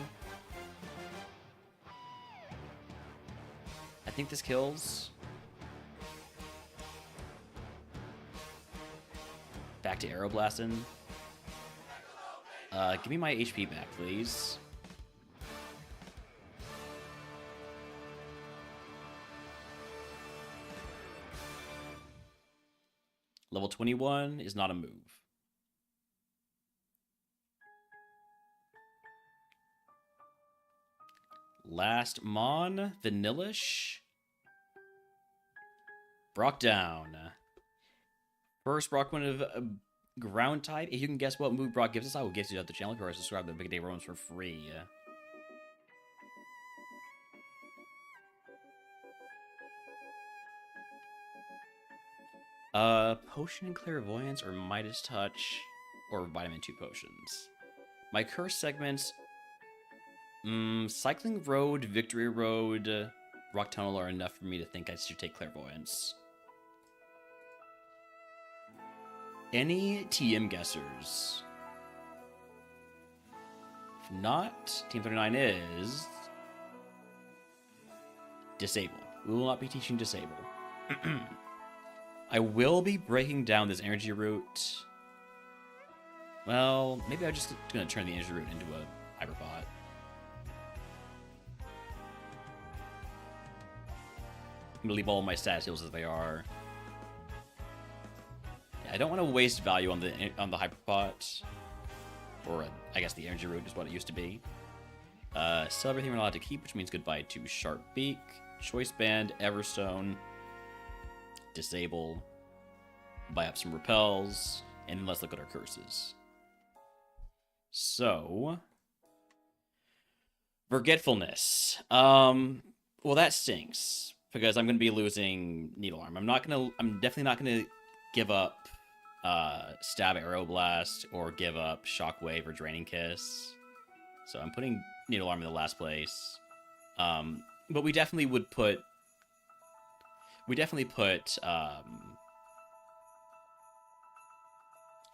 I think this kills. Back to Aeroblasting. Give me my HP back, please. Level 21 is not a move. Last Mon, Vanillish. Brock down. First Brock win of ground type. If you can guess what move Brock gives us, I will give you the channel or subscribe to Big Day Roams for free. Potion and Clairvoyance or Midas Touch or Vitamin 2 potions. My curse segments, Cycling Road, Victory Road, Rock Tunnel are enough for me to think I should take Clairvoyance. Any TM guessers? If not, Team 39 is Disable. We will not be teaching Disable. I will be breaking down this energy route. Well, maybe I'm just going to turn the energy route into a Hyperbot. I'm going to leave all my status heals as they are. Yeah, I don't want to waste value on the Hyperbot. Or, I guess the energy route is what it used to be. Sell everything we're allowed to keep, which means goodbye to Sharp Beak, Choice Band, Everstone, Disable, buy up some repels, and then let's look at our curses. So, Forgetfulness. Well, that stinks because I'm going to be losing Needle Arm. I'm definitely not going to give up Stab Aeroblast or give up Shockwave or Draining Kiss. So I'm putting Needle Arm in the last place. But we definitely would put.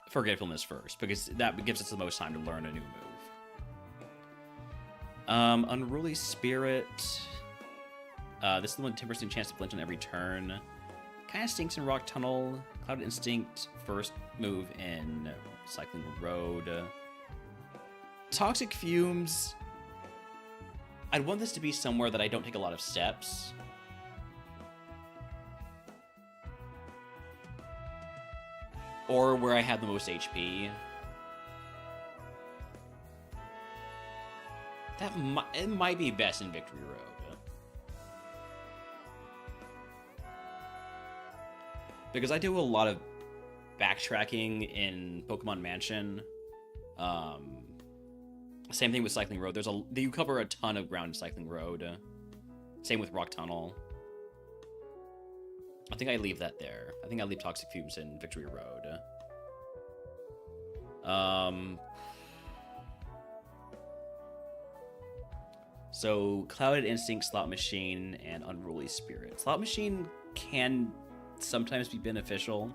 Forgetfulness first, because that gives us the most time to learn a new move. Unruly Spirit. This is the one 10% chance to flinch on every turn. Kind of stinks in Rock Tunnel. Cloud Instinct, first move in Cycling Road. Toxic Fumes. I'd want this to be somewhere that I don't take a lot of steps. Or where I have the most HP. It might be best in Victory Road. Because I do a lot of backtracking in Pokemon Mansion. Same thing with Cycling Road. You cover a ton of ground in Cycling Road. Same with Rock Tunnel. I think I leave that there. I think I leave Toxic Fumes in Victory Road. So, Clouded Instinct, Slot Machine, and Unruly Spirit. Slot Machine can sometimes be beneficial.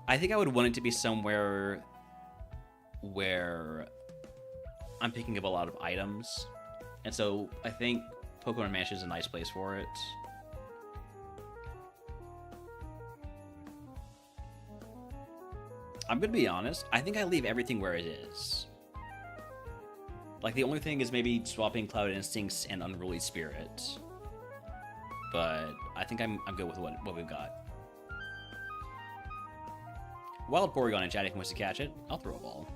I think I would want it to be somewhere where I'm picking up a lot of items. And so, I think Pokemon Mansion is a nice place for it. I'm gonna be honest, I think I leave everything where it is. Like, the only thing is maybe swapping Clouded Instincts and Unruly Spirit. But I think I'm good with what we've got. Wild Porygon in chat if he wants to catch it. I'll throw a ball.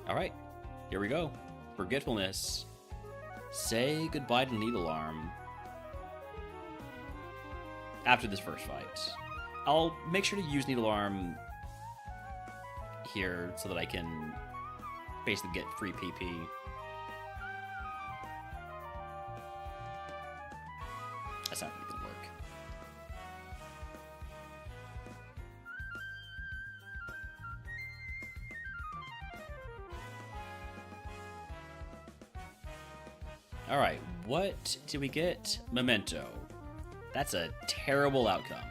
Alright, here we go. Forgetfulness. Say goodbye to Needlearm. After this first fight. I'll make sure to use Needlearm here so that I can basically get free PP. That's not really gonna work. Alright, what did we get? Memento. That's a terrible outcome.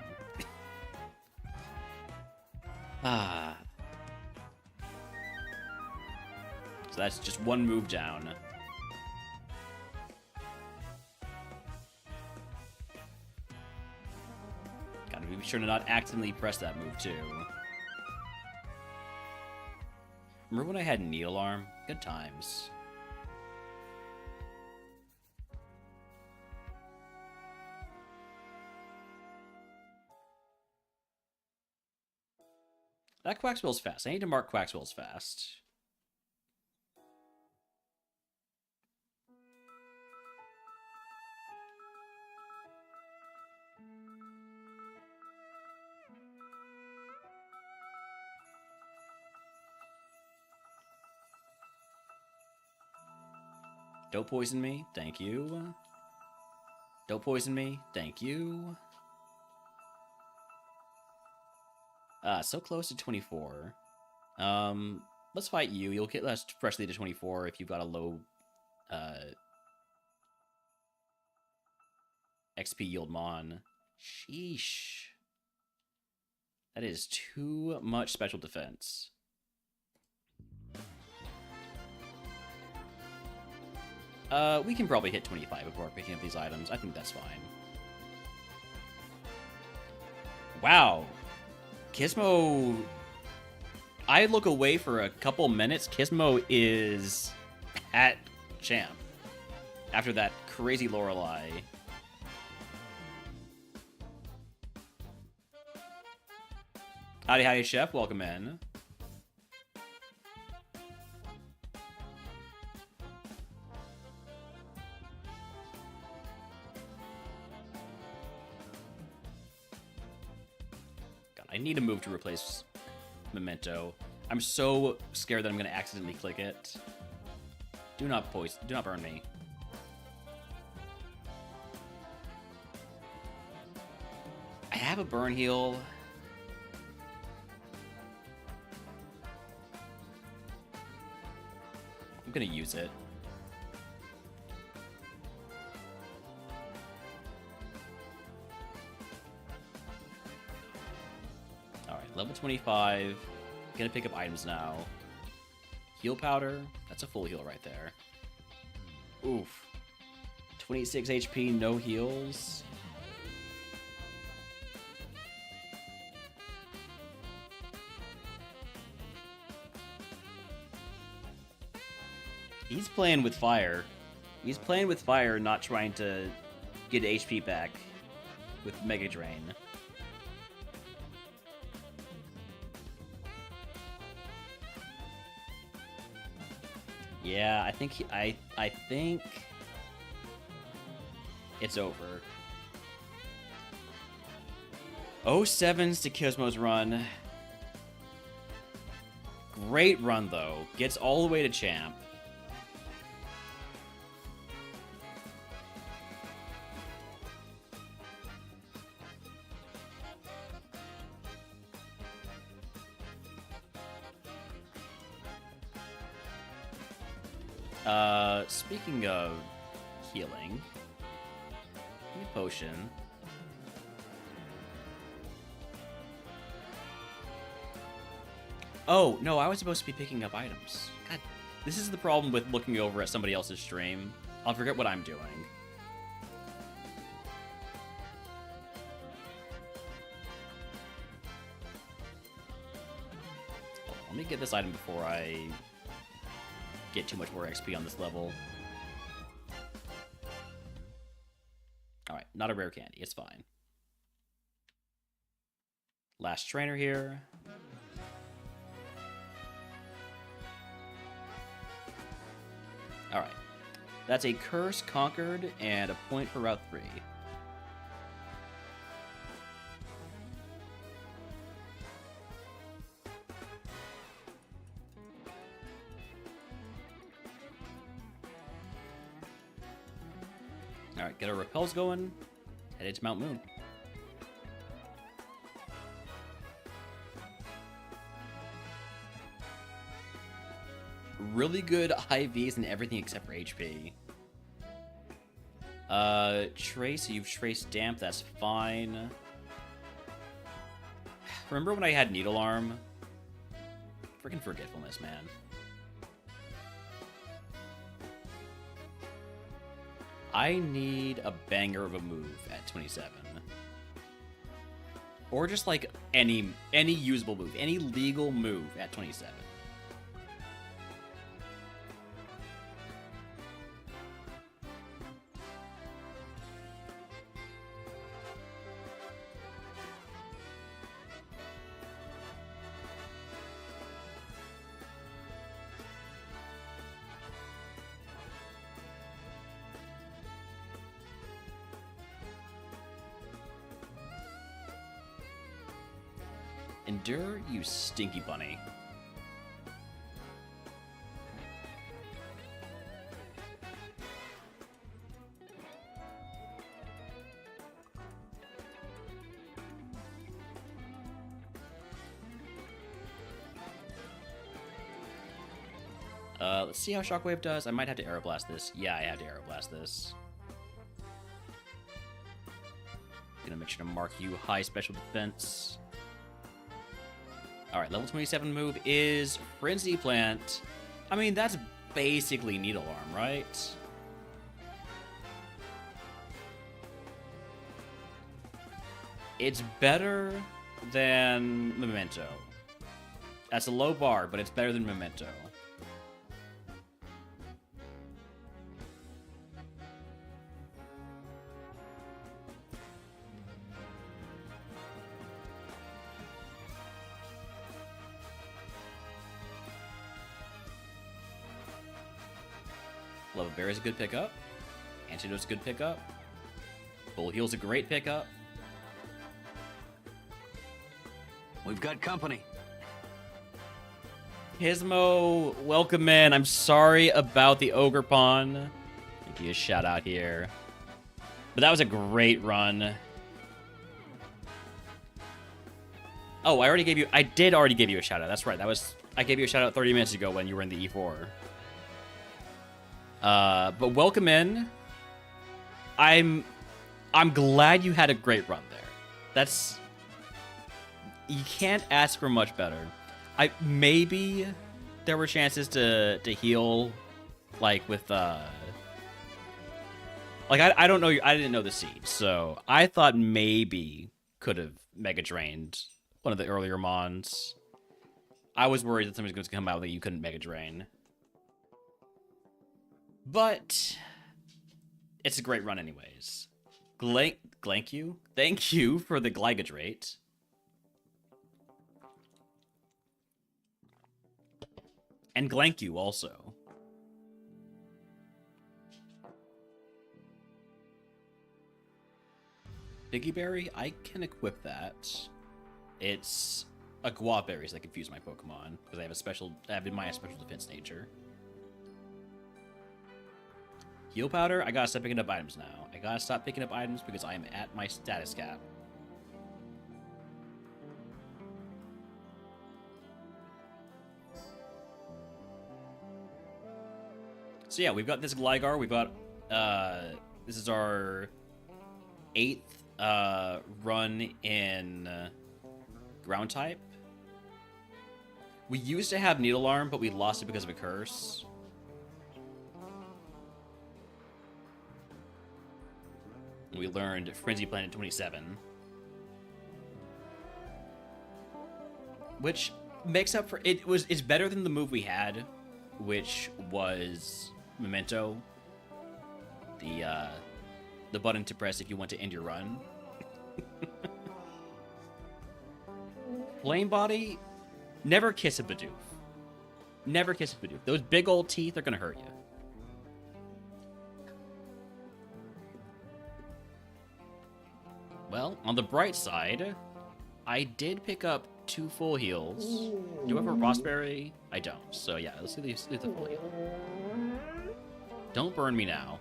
So that's just one move down. Gotta be sure to not accidentally press that move too. Remember when I had Needlearm? Good times. That Quaxwell's fast. I need to mark Quaxwell's fast. Don't poison me. Thank you. Don't poison me. Thank you. So close to 24. Let's fight you. You'll get less freshly to 24 if you've got a low XP yield Mon. Sheesh. That is too much special defense. We can probably hit 25 before picking up these items. I think that's fine. Wow. Gizmo... I look away for a couple minutes. Gizmo is at champ. After that crazy Lorelei. Howdy, howdy, Chef. Welcome in. I need a move to replace Memento. I'm so scared that I'm going to accidentally click it. Do not poison. Do not burn me. I have a burn heal. I'm going to use it. Level 25. Gonna pick up items now. Heal powder. That's a full heal right there. Oof. 26 HP, no heals. He's playing with fire. He's playing with fire, not trying to get HP back with Mega Drain. Yeah, I think I think it's over. 07's to Gizmo's run. Great run though. Gets all the way to champ. Speaking of healing, give me a potion. Oh, no, I was supposed to be picking up items. God, this is the problem with looking over at somebody else's stream. I'll forget what I'm doing. Let me get this item before I get too much more XP on this level. Alright, not a rare candy. It's fine. Last trainer here. Alright. That's a curse conquered and a point for Route 3. Alright, get our repels going. Headed to Mount Moon. Really good IVs and everything except for HP. Trace, you've traced damp, that's fine. Remember when I had Needle Arm? Freaking forgetfulness, man. I need a banger of a move at 27. Or just like any usable move, any legal move at 27. Endure, you stinky bunny. Let's see how Shockwave does. I might have to Aeroblast this. Yeah, I have to Aeroblast this. Gonna make sure to mark you high special defense. Alright, level 27 move is Frenzy Plant. I mean, that's basically Needle Arm, right? It's better than Memento. That's a low bar, but it's better than Memento. Love Bear is a good pickup. Antidote's a good pickup. Bull Heal's a great pickup. We've got company. Gizmo, welcome in. I'm sorry about the Ogre Pawn. Give you a shout out here. But that was a great run. Oh, I did already give you a shout out. That's right. I gave you a shout out 30 minutes ago when you were in the E4. But welcome in. I'm glad you had a great run there. You can't ask for much better. Maybe there were chances to heal, like with I don't know. I didn't know the seed, so I thought maybe could have Mega Drained one of the earlier mons. I was worried that somebody's going to come out that you couldn't Mega Drain. But it's a great run anyways. Thank you for the Glygadrate. And Glank you also. Biggie Berry, I can equip that. It's a Guava Berry, so I confuse my Pokemon because I have in my special defense nature. Heal Powder, I gotta stop picking up items now. I gotta stop picking up items because I am at my status cap. So yeah, we've got this Gligar. We've got this is our 8th run in ground type. We used to have Needle Arm, but we lost it because of a curse. We learned Frenzy Planet 27, which makes up for it. It's better than the move we had, which was Memento, the button to press if you want to end your run. Flame Body, never kiss a Bidoof. Never kiss a Bidoof. Those big old teeth are gonna hurt you. Well, on the bright side, I did pick up 2 full heals. Do I have a Rossberry? I don't. So yeah, let's do the full heal. Don't burn me now.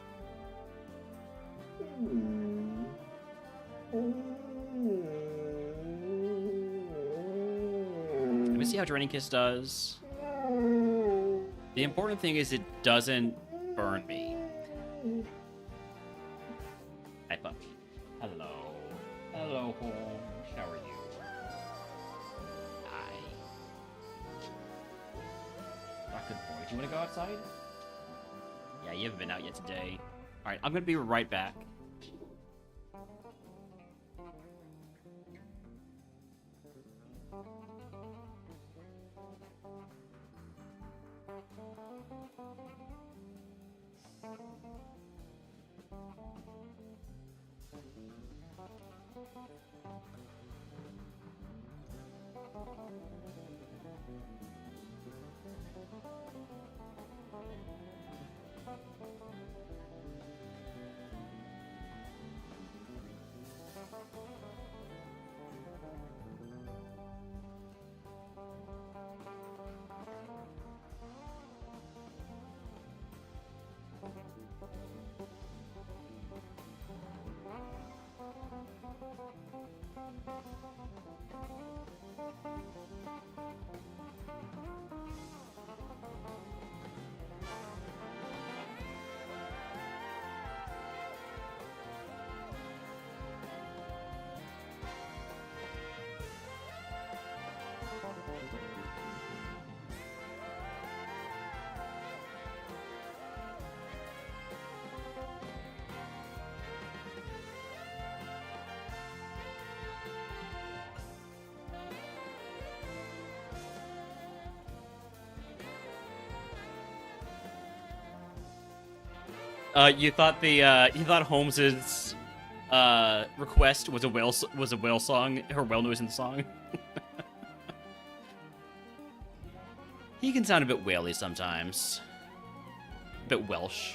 Let me see how Draining Kiss does. The important thing is it doesn't burn me. Hi, puppy. Hello. Hello, Holmes. How are you? Hi. Not good boy. Do you want to go outside? Yeah, you haven't been out yet today. Alright, I'm going to be right back. You thought Holmes's request was a whale song, or whale noise in the song. He can sound a bit whaley sometimes, a bit Welsh.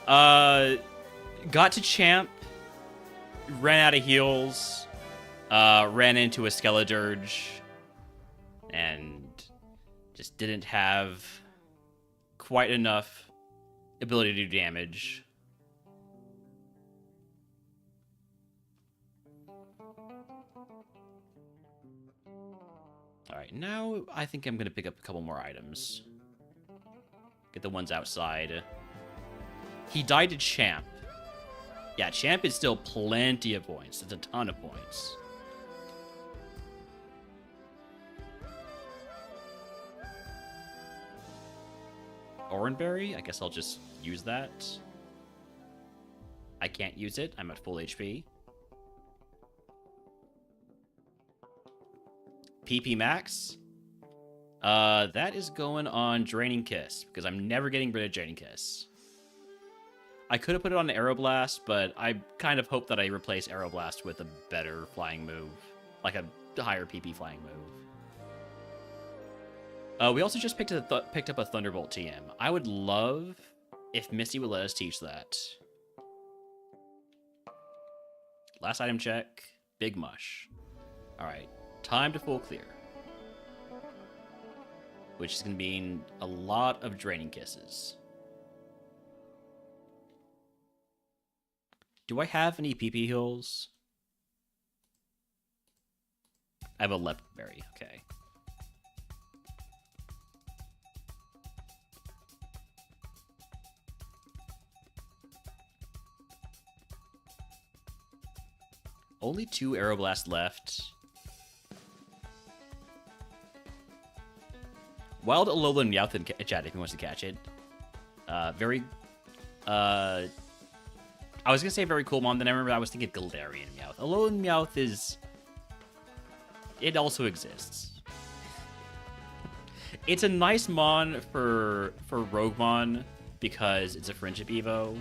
Got to champ, ran out of heals, ran into a Skeledirge, and just didn't have quite enough ability to do damage. Alright, now I think I'm going to pick up a couple more items. Get the ones outside. He died to Champ. Yeah, Champ is still plenty of points. That's a ton of points. Oranberry? I guess I'll just use that. I can't use it. I'm at full HP. PP Max? That is going on Draining Kiss, because I'm never getting rid of Draining Kiss. I could have put it on Aeroblast, but I kind of hope that I replace Aeroblast with a better flying move. Like a higher PP flying move. We also just picked up a Thunderbolt TM. I would love if Misty would let us teach that. Last item check. Big Mush. Alright. Time to full clear. Which is going to mean a lot of draining kisses. Do I have any PP heals? I have a Lep Berry. Okay. Only 2 Aeroblast left. Wild Alolan Meowth in chat if he wants to catch it. Very... I was going to say very cool Mon, then I remember I was thinking Galarian Meowth. Alolan Meowth is... It also exists. It's a nice Mon for RogueMon because it's a Friendship Evo.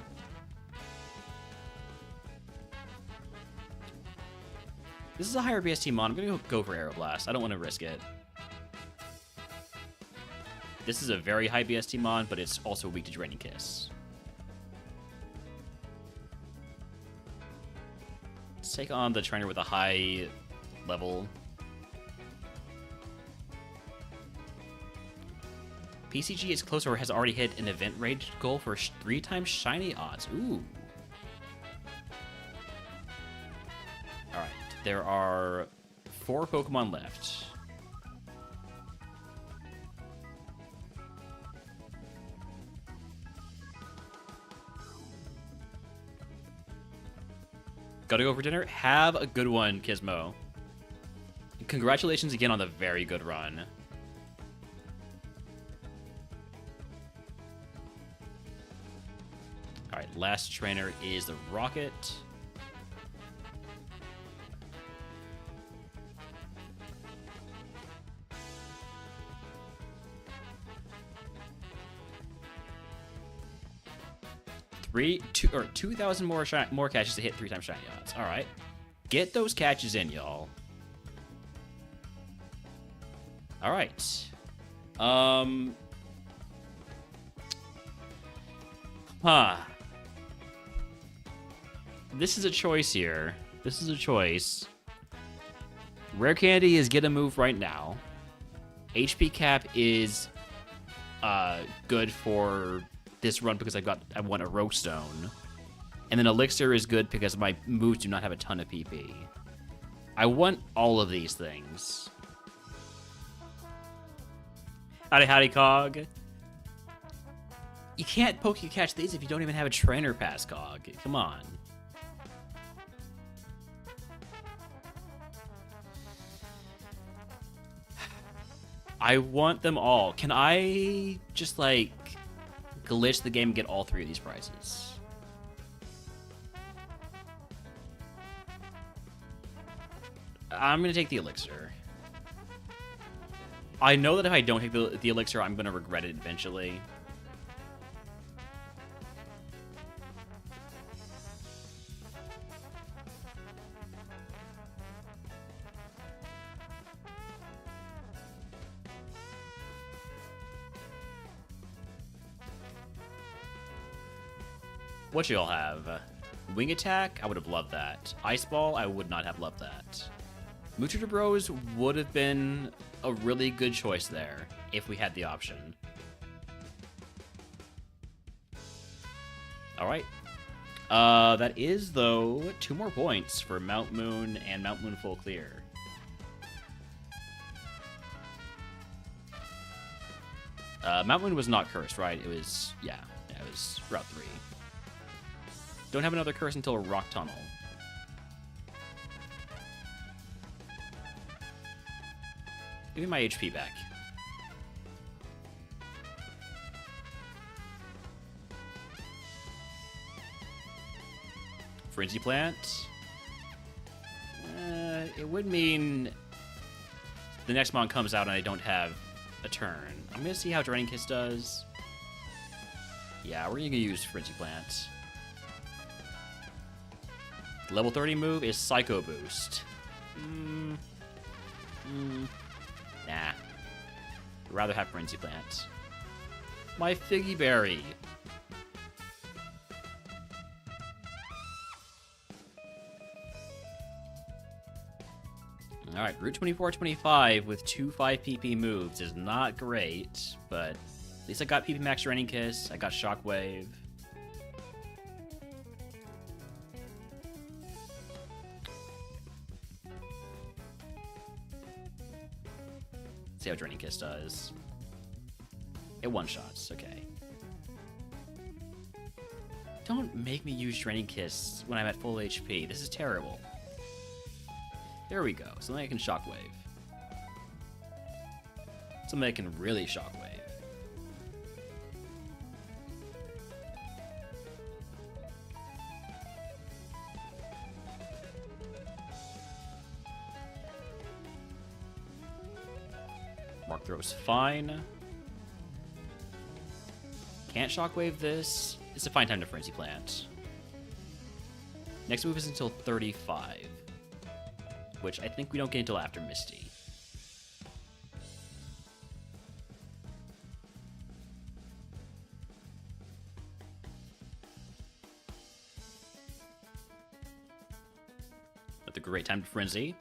This is a higher BST Mon. I'm going to go for Aeroblast. I don't want to risk it. This is a very high BST Mon, but it's also weak to Draining Kiss. Let's take on the trainer with a high level. PCG is close or has already hit an event rage goal for 3 times shiny odds. Ooh. Alright, there are 4 Pokemon left. Gotta go for dinner? Have a good one, Kismo. Congratulations again on the very good run. Alright, last trainer is the Rocket. Two 2,000 more catches to hit 3 times shiny odds. All right, get those catches in, y'all. All right. This is a choice here. This is a choice. Rare Candy is get a move right now. HP cap is good for this run because I want a Rogue Stone. And then Elixir is good because my moves do not have a ton of PP. I want all of these things. Howdy, Cog. You can't catch these if you don't even have a trainer pass, Cog. Come on. I want them all. Can I just, like, glitch the game and get all 3 of these prizes? I'm going to take the Elixir. I know that if I don't take the Elixir, I'm going to regret it eventually. What you all have? Wing Attack? I would have loved that. Ice Ball? I would not have loved that. Mutual Bros would have been a really good choice there if we had the option. Alright. That is, though, 2 more points for Mount Moon and Mount Moon Full Clear. Mount Moon was not cursed, right? It was, yeah, it was Route 3. Don't have another curse until Rock Tunnel. Give me my HP back. Frenzy Plant. It would mean the next mon comes out and I don't have a turn. I'm going to see how Draining Kiss does. Yeah, we're going to use Frenzy Plant. Level 30 move is Psycho Boost. Nah. I'd rather have Frenzy Plant. My Figgy Berry. Alright, Route 2425 with 2 5 PP moves is not great, but at least I got PP Max Draining Kiss, I got Shockwave. Let's see how Draining Kiss does. It one-shots, okay. Don't make me use Draining Kiss when I'm at full HP. This is terrible. There we go. Something I can Shockwave. Something I can really Shockwave. Mark Throw's fine. Can't Shockwave this. It's a fine time to Frenzy Plant. Next move is until 35. Which I think we don't get until after Misty. That's a great time to Frenzy.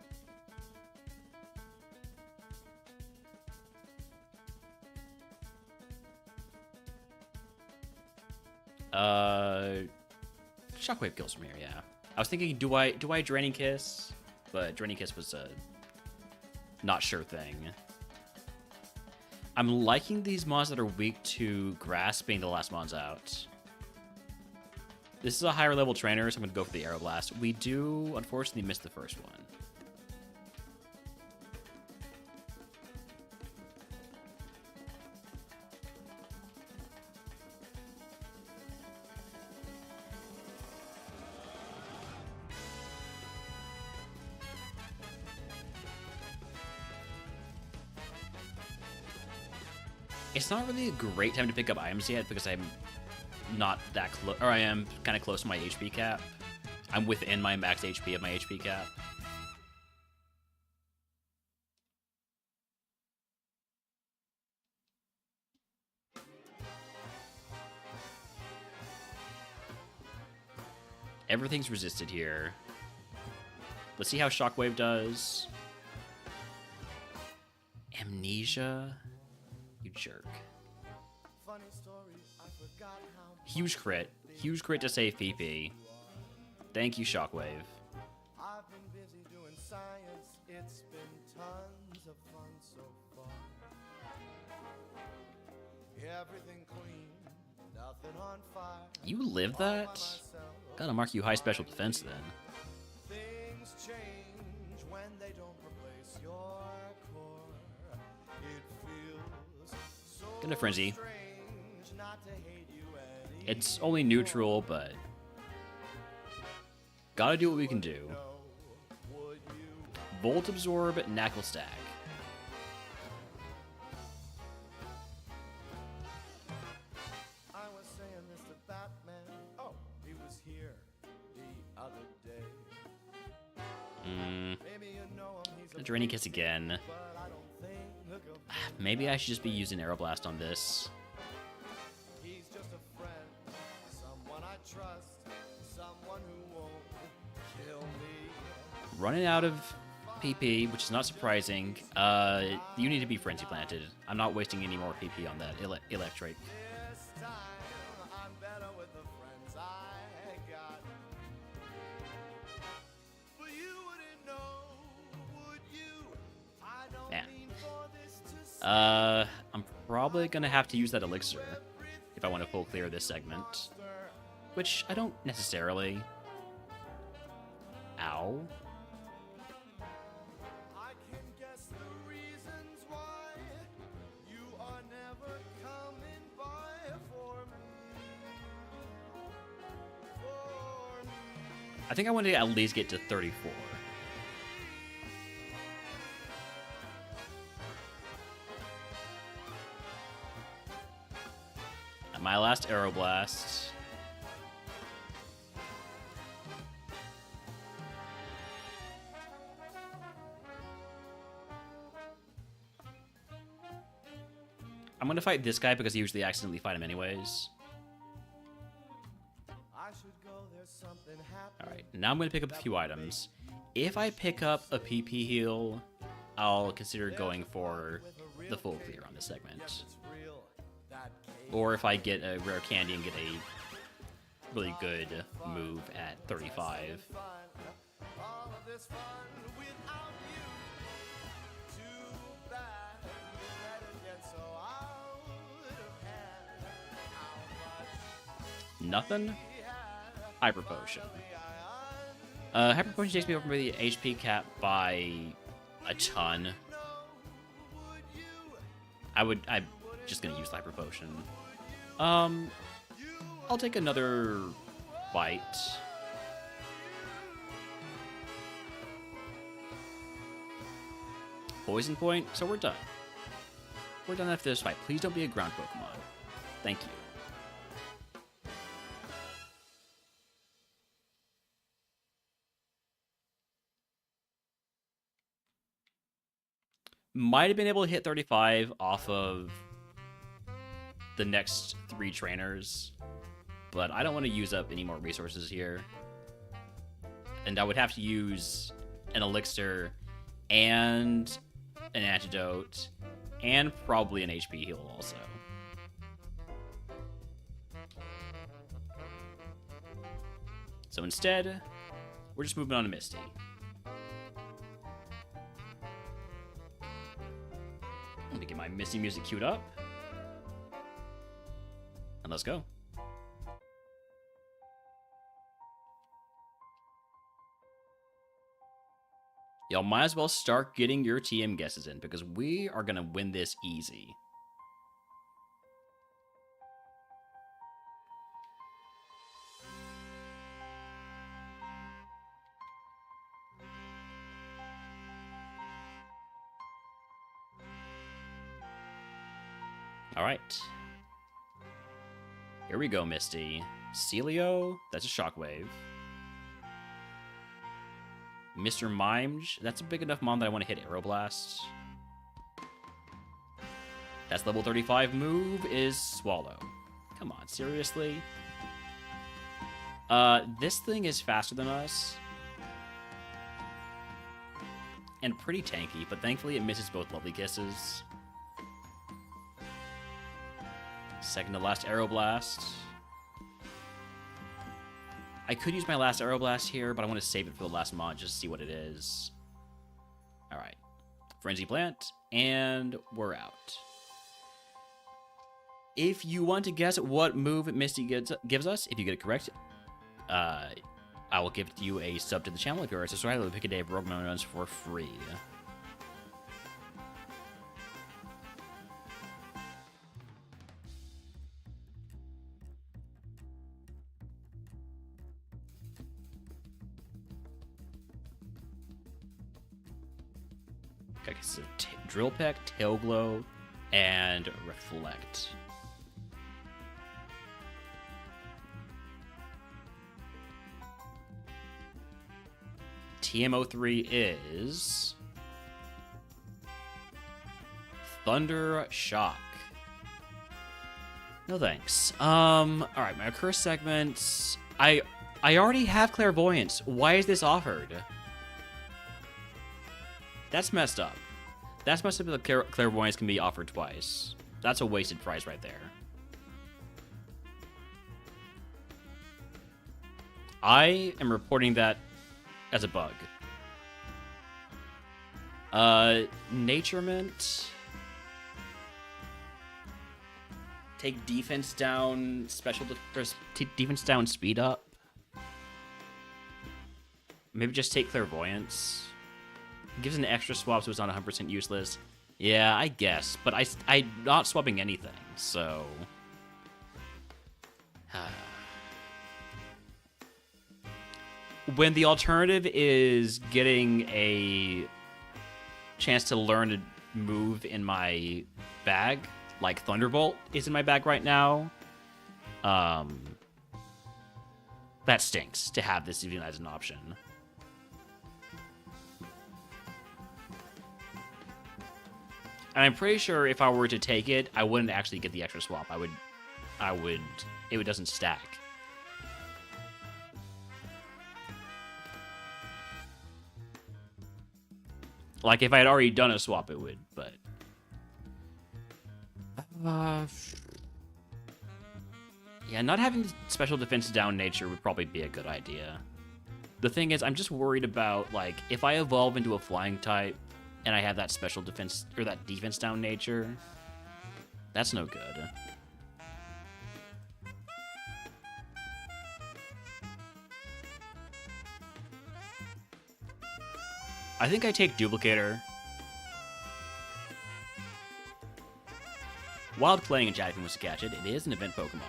Shockwave kills from here, yeah. I was thinking, do I Draining Kiss? But Draining Kiss was a not sure thing. I'm liking these mons that are weak to Grass being the last mons out. This is a higher level trainer, so I'm going to go for the Aeroblast. We do, unfortunately, miss the first one. It's not really a great time to pick up items yet because I'm not that close, or I am kind of close to my HP cap. I'm within my max HP of my HP cap. Everything's resisted here. Let's see how Shockwave does. Amnesia? You jerk. Huge crit. Huge crit to save PP. Thank you, Shockwave. I've been busy doing science. It's been tons of fun so far. Everything clean, nothing on fire. You live that? Gotta mark you high special defense then. Things change when they don't replace your core. It feels so Gonna Frenzy. strange not to hate you anymore. It's only neutral, but gotta do what we can do. Would you? Volt Absorb, Knackle Stack. I was saying Mr. Batman. Oh, he was here the other day. Maybe you know him, he's a Draining Kiss again. but I don't think look of Maybe I should just be using Aeroblast on this. he's just a friend, someone I trust, someone who won't kill me. Running out of PP, which is not surprising. You need to be Frenzy Planted. I'm not wasting any more PP on that Electric. This time I'm better with the friends I got. But you wouldn't know, would you? I don't Yeah. mean for this to say I'm probably gonna have to use that elixir if I want to full clear this segment, which I don't necessarily. Ow. I can guess the reasons why you are never coming by for me. For me. I think I want to at least get to 34. At my last Aeroblast. I'm gonna fight this guy because I usually accidentally fight him anyways. I should go, there's something happening. Alright, now I'm gonna pick up a few items. If I pick up a PP heal, I'll consider going for the full clear on this segment. It's real. That cave Or if I get a rare candy and get a really good move at 35. fun. All of this fun without you. Too bad you let it get so out of hand. How much Nothing? Hyper Potion. Hyper Potion takes me over the HP cap by a ton. I'm just gonna use Hyper Potion. I'll take another bite. Poison point, so we're done. We're done after this fight. Please don't be a ground Pokemon. Thank you. Might have been able to hit 35 off of the next 3 trainers, but I don't want to use up any more resources here. And I would have to use an elixir and an antidote and probably an HP heal also. So instead, we're just moving on to Misty. Let me get my Misty music queued up. And let's go. Y'all might as well start getting your TM guesses in because we are going to win this easy. All right. Here we go, Misty. Celio, that's a Shockwave. Mr. Mimej, that's a big enough mon that I want to hit Aeroblast. That's level 35 move is Swallow. Come on, seriously? This thing is faster than us. And pretty tanky, but thankfully it misses both Lovely Kisses. Second to last Aeroblast. I could use my last Aeroblast here, but I want to save it for the last mod just to see what it is. Alright. Frenzy Plant, and we're out. If you want to guess what move Misty gives us, if you get it correct, I will give you a sub to the channel. If you're a subscriber, we'll pick a day of RogueMon runs for free. Okay, so Drill Peck, Tail Glow, and Reflect. TM03 is Thunder Shock. No thanks. Alright, my curse segments. I already have Clairvoyance. Why is this offered? That's messed up. That's messed up that Clairvoyance can be offered twice. That's a wasted price right there. I am reporting that as a bug. Naturement. Take defense down, defense down, speed up. Maybe just take Clairvoyance. Gives an extra swap so it's not 100% useless. Yeah, I guess. But I'm not swapping anything, so... When the alternative is getting a chance to learn a move in my bag, like Thunderbolt is in my bag right now, that stinks to have this even as an option. And I'm pretty sure if I were to take it, I wouldn't actually get the extra swap. It doesn't stack. Like, if I had already done a swap, it would, but... yeah, not having special defense down nature would probably be a good idea. The thing is, I'm just worried about, like, if I evolve into a flying type, and I have that special defense, or that defense down nature, that's no good. I think I take Duplicator. Wild playing in chat if you want to catch it. It is an event Pokemon.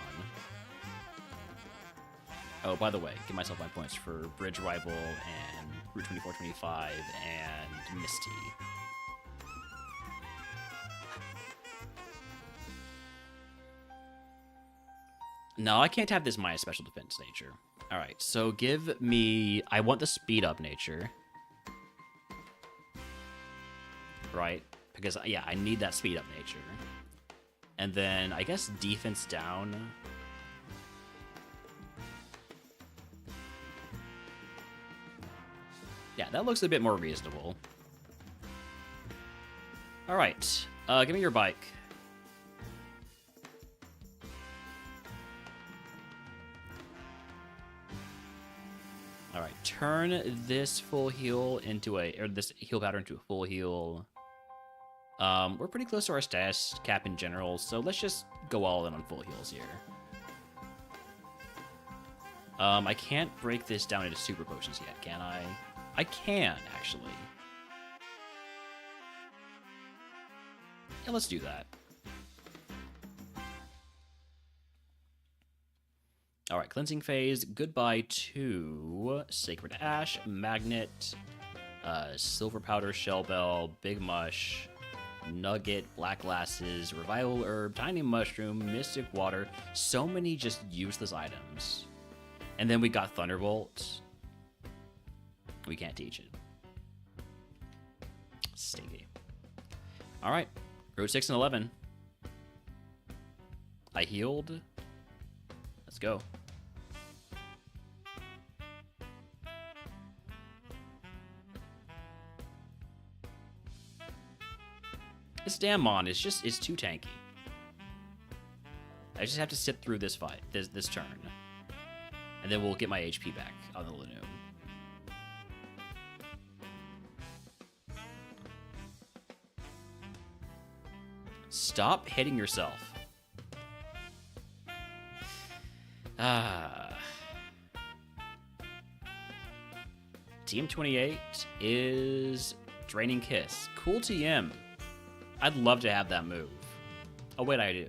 Oh, by the way, give myself my points for Bridge Rival and Route 2425 and Misty. No, I can't have this minus special defense nature. Alright, so give me... I want the speed up nature. Right? Because, yeah, I need that speed up nature. And then, I guess defense down. Yeah, that looks a bit more reasonable. Alright, give me your bike. Alright, turn this full heal into a... or this heal pattern into a full heal. We're pretty close to our status cap in general, so let's just go all in on full heals here. I can't break this down into super potions yet, can I? I can, actually. Yeah, let's do that. Alright, cleansing phase. Goodbye to Sacred Ash, Magnet, Silver Powder, Shell Bell, Big Mush, Nugget, Black Glasses, Revival Herb, Tiny Mushroom, Mystic Water. So many just useless items. And then we got Thunderbolt. We can't teach it. Stinky. Alright. Road 6 and 11. I healed. Let's go. This damn Mon is too tanky. I just have to sit through this fight, this turn. And then we'll get my HP back on the Linoon. Stop hitting yourself. TM28 is Draining Kiss. Cool TM. I'd love to have that move. Oh, wait, I do.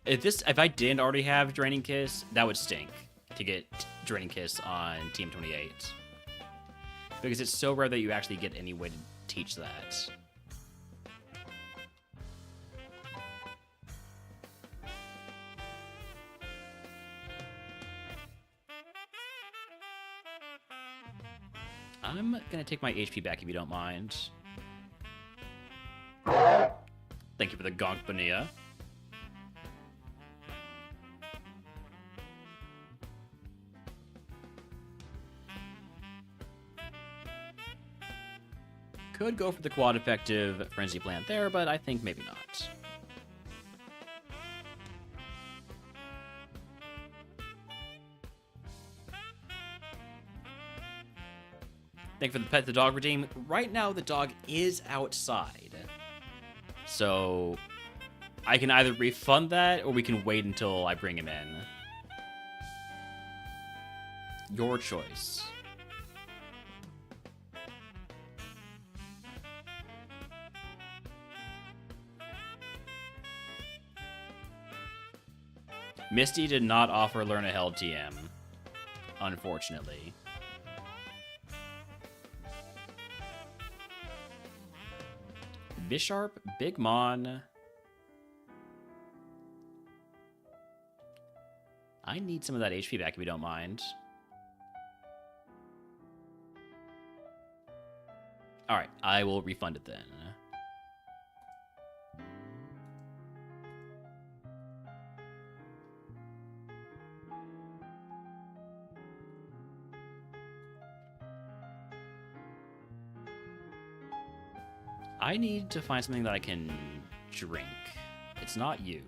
If I didn't already have Draining Kiss, that would stink to get Draining Kiss on Team 28. Because it's so rare that you actually get any way to teach that. I'm gonna take my HP back if you don't mind. Thank you for the Gonk Bonilla. Could go for the quad effective Frenzy Plant there, but I think maybe not. Thank you for the pet the dog redeem. Right now, the dog is outside. So I can either refund that or we can wait until I bring him in. Your choice. Misty did not offer Learn a Held TM, unfortunately. Bisharp, Big Mon. I need some of that HP back if you don't mind. All right, I will refund it then. I need to find something that I can drink. It's not you.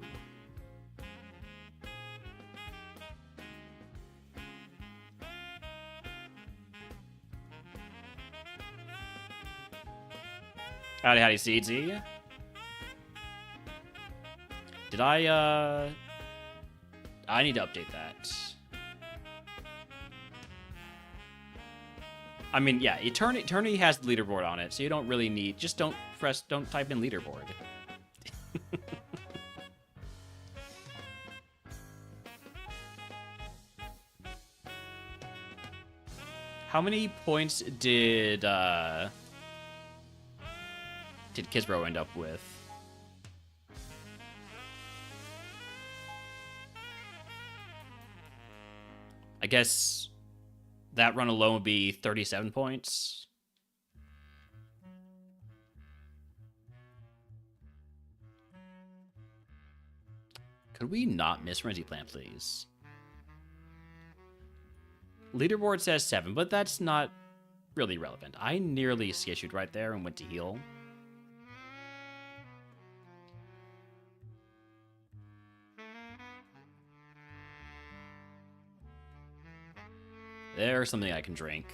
Howdy, Seedsy. Did I need to update that. I mean, yeah, Tourney has the leaderboard on it, so you don't really need... Just don't type in leaderboard. How many points did Kisbro end up with? I guess that run alone would be 37 points. Could we not miss Frenzy Plant, please? Leaderboard says 7, but that's not really relevant. I nearly skissued right there and went to heal. There's something I can drink.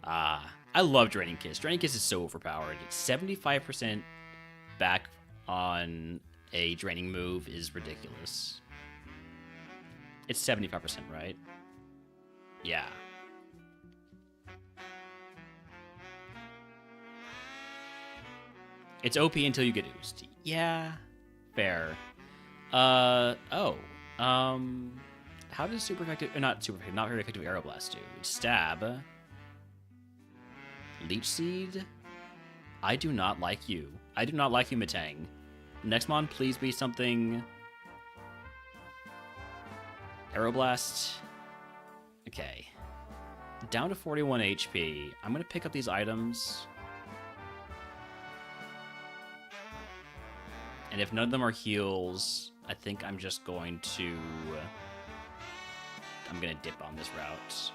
I love Draining Kiss. Draining Kiss is so overpowered. 75% back on a draining move is ridiculous. It's 75%, right? Yeah. It's OP until you get oozed. Yeah, fair. How does super effective, not very effective Aeroblast do? Stab. Leech Seed. I do not like you. I do not like you, Matang. Nextmon, please be something. Aeroblast. Okay. Down to 41 HP. I'm gonna pick up these items. And if none of them are heals, I think I'm just going to... I'm gonna dip on this route.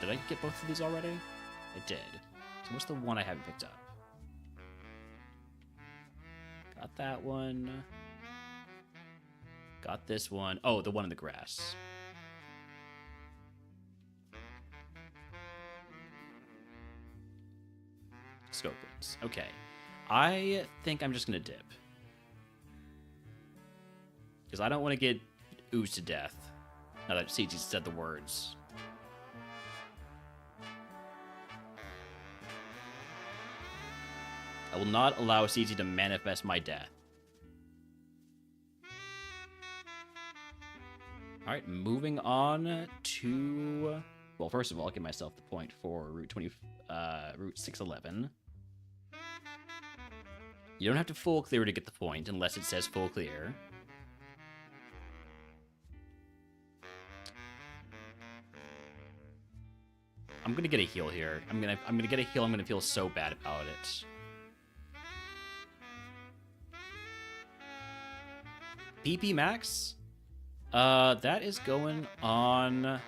Did I get both of these already? I did. So what's the one I haven't picked up? Got that one. Got this one. Oh, the one in the grass. Scorpions. Okay. I think I'm just going to dip. Because I don't want to get oozed to death. Now that CG said the words. I will not allow CG to manifest my death. Alright, moving on to... Well, first of all, I'll give myself the point for Route 611. You don't have to full clear to get the point, unless it says full clear. I'm gonna get a heal here. I'm gonna get a heal. I'm gonna feel so bad about it. PP max? That is going on...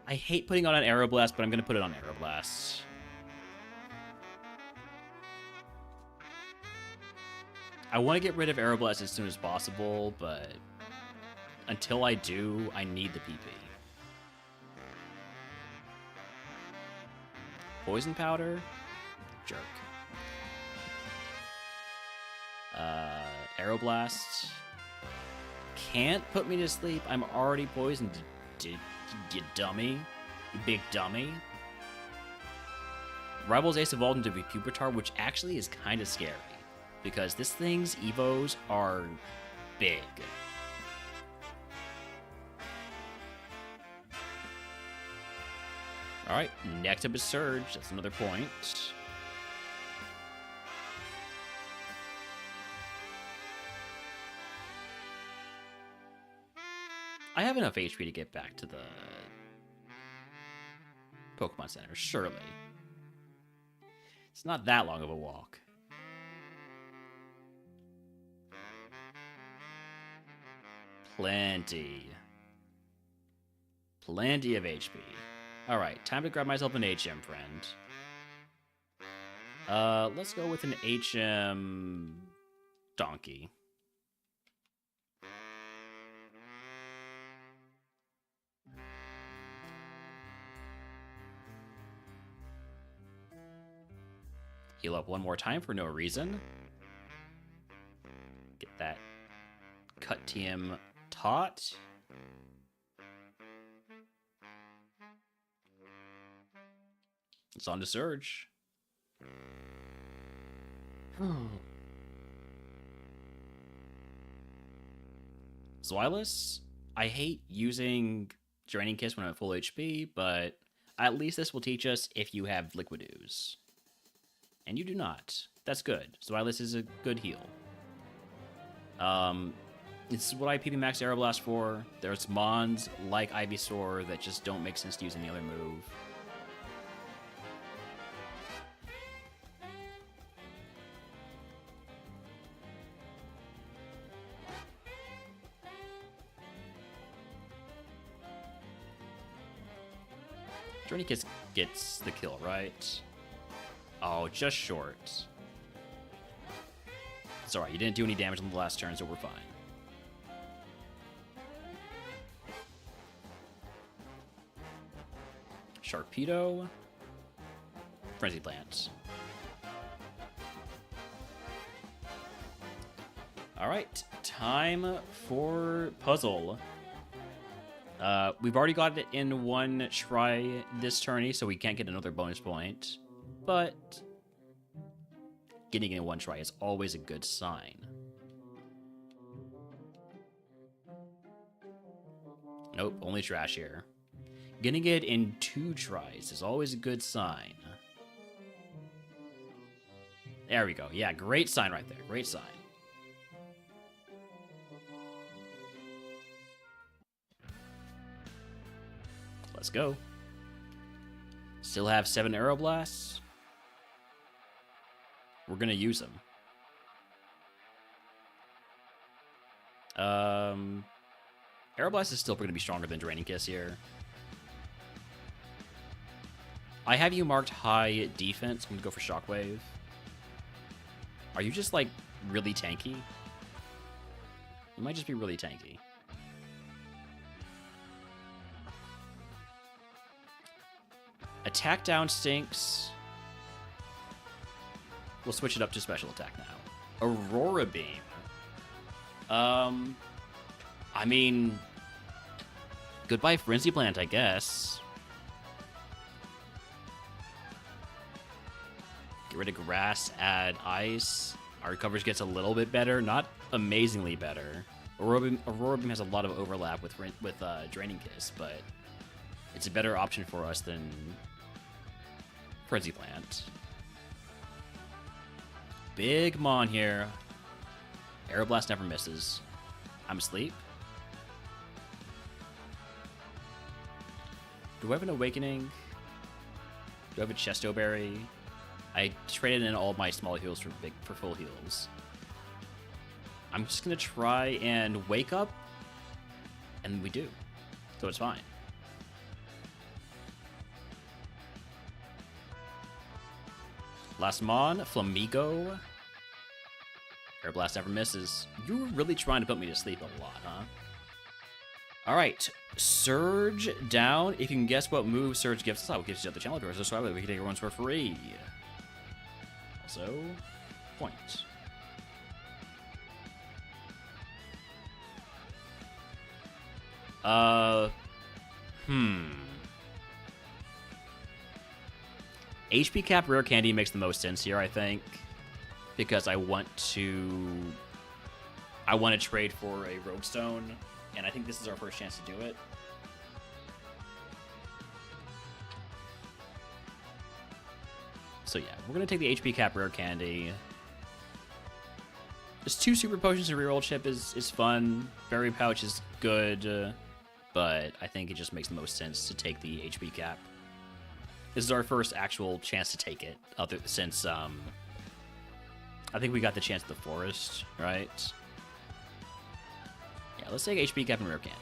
I hate putting on an Aeroblast, but I'm gonna put it on Aeroblast. I want to get rid of Aeroblast as soon as possible, but until I do, I need the PP. Poison Powder? Jerk. Aeroblast. Can't put me to sleep. I'm already poisoned, you dummy. You big dummy. Rival's Ace evolved into Pupitar, which actually is kind of scary. Because this thing's Evos are big. Alright, next up is Surge. That's another point. I have enough HP to get back to the Pokemon Center, surely. It's not that long of a walk. Plenty. Plenty of HP. Alright, time to grab myself an HM friend. Let's go with an HM Donkey. Heal up one more time for no reason. Get that Cut TM Tot. It's on to Surge. Zweilous? I hate using Draining Kiss when I'm at full HP, but at least this will teach us if you have Liquid Ooze. And you do not. That's good. Zweilous is a good heal. It's what I PP Max Aeroblast for. There's Mons like Ivysaur that just don't make sense to use any other move. Tourney gets the kill, right? Oh, just short. It's alright, you didn't do any damage on the last turn, so we're fine. Sharpedo. Frenzy Plant. Alright, time for Puzzle. We've already got it in one try this tourney, so we can't get another bonus point. But getting it in one try is always a good sign. Nope, only trash here. Getting it in 2 tries is always a good sign. There we go. Yeah, great sign right there. Great sign. Let's go. Still have 7 Aeroblasts. We're gonna use them. Aeroblast is still gonna be stronger than Draining Kiss here. I have you marked high defense. I'm gonna go for Shockwave. Are you just like really tanky? You might just be really tanky. Attack down stinks. We'll switch it up to special attack now. Aurora Beam. I mean, goodbye Frenzy Plant, I guess. Get rid of grass, add ice. Our coverage gets a little bit better, not amazingly better. Aurora Beam has a lot of overlap with Draining Kiss, but it's a better option for us than Frenzy Plant. Big Mon here. Aeroblast never misses. I'm asleep. Do I have an Awakening? Do I have a Chesto Berry? I traded in all my small heals for full heals. I'm just gonna try and wake up, and we do. So it's fine. Last Mon, Flamigo. Airblast never misses. You were really trying to put me to sleep a lot, huh? Alright, Surge down. If you can guess what move Surge gives us, I will give you the channel viewers, so we can take everyone's for free. Also, point. HP cap rare candy makes the most sense here, I think, because I want to trade for a Rogue Stone, and I think this is our first chance to do it. So yeah, we're gonna take the HP cap rare candy. Just 2 super potions and reroll chip is fun. Berry pouch is good, but I think it just makes the most sense to take the HP cap. This is our first actual chance to take it, since I think we got the chance at the forest, right? Yeah, let's take HP cap and rare candy.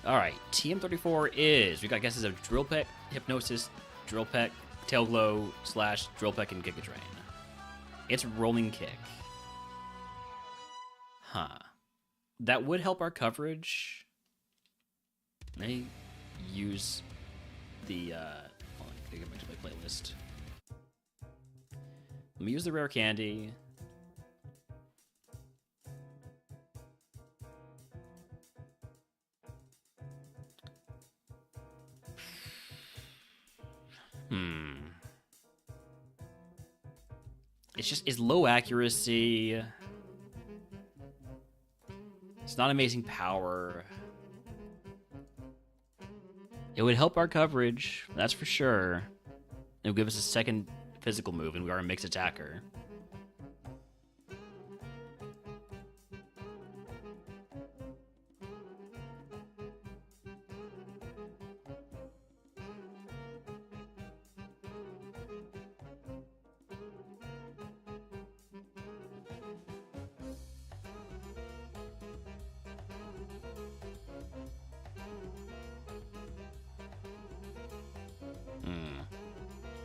Alright, TM34 is, we got guesses of Drill Peck, Hypnosis, Drill Peck, Tail Glow, Slash, Drill Peck, and Giga Drain. It's Rolling Kick. Huh. That would help our coverage. May use the, hold on, I gotta get back to my playlist. Let me use the rare candy. It's low accuracy. It's not amazing power. It would help our coverage, that's for sure. It would give us a second physical move, and we are a mixed attacker.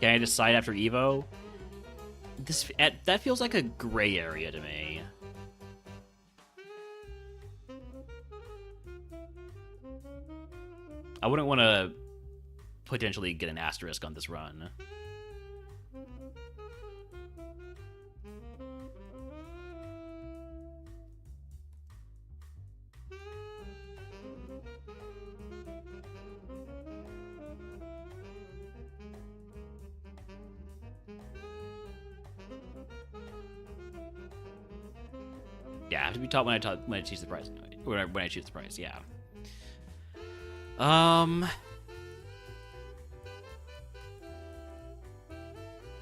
Can I decide after Evo? That feels like a gray area to me. I wouldn't want to potentially get an asterisk on this run. Yeah, I have to be taught when I choose the price. When I choose the price, yeah.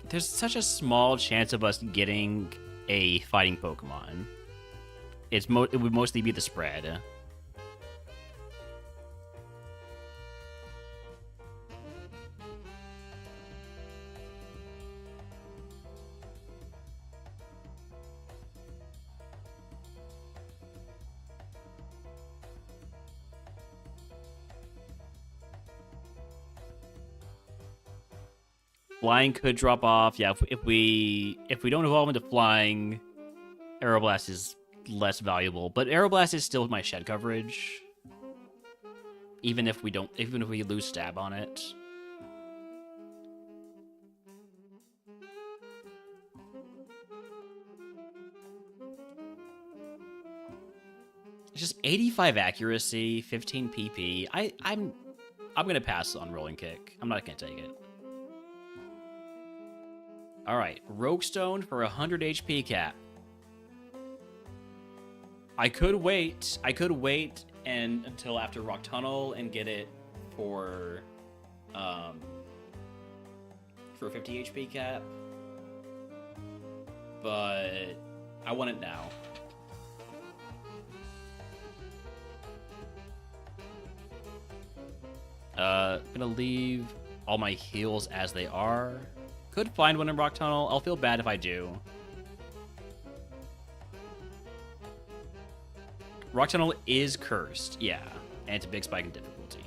There's such a small chance of us getting a fighting Pokemon. It would mostly be the spread. Flying could drop off. Yeah, if we don't evolve into flying, Aeroblast is less valuable. But Aeroblast is still my shed coverage. Even if we lose stab on it. It's just 85 accuracy, 15 PP. I'm gonna pass on Rolling Kick. I'm not gonna take it. Alright, Rogue Stone for 100 HP cap. I could wait until after Rock Tunnel and get it for 50 HP cap. But I want it now. Gonna leave all my heals as they are. Could find one in Rock Tunnel. I'll feel bad if I do. Rock Tunnel is cursed, yeah. And it's a big spike in difficulty.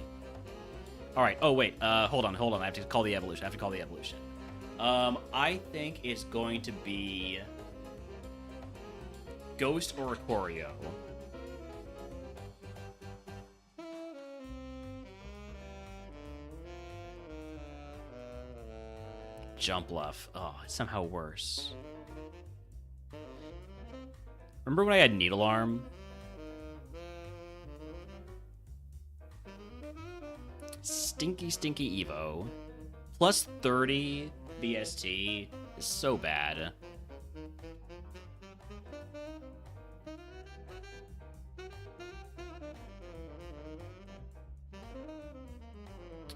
Alright, oh wait, hold on. I have to call the evolution. I think it's going to be Ghost or Aquario. Jump Bluff. Oh, it's somehow worse. Remember when I had Needle Arm? Stinky Evo. Plus 30 BST is so bad.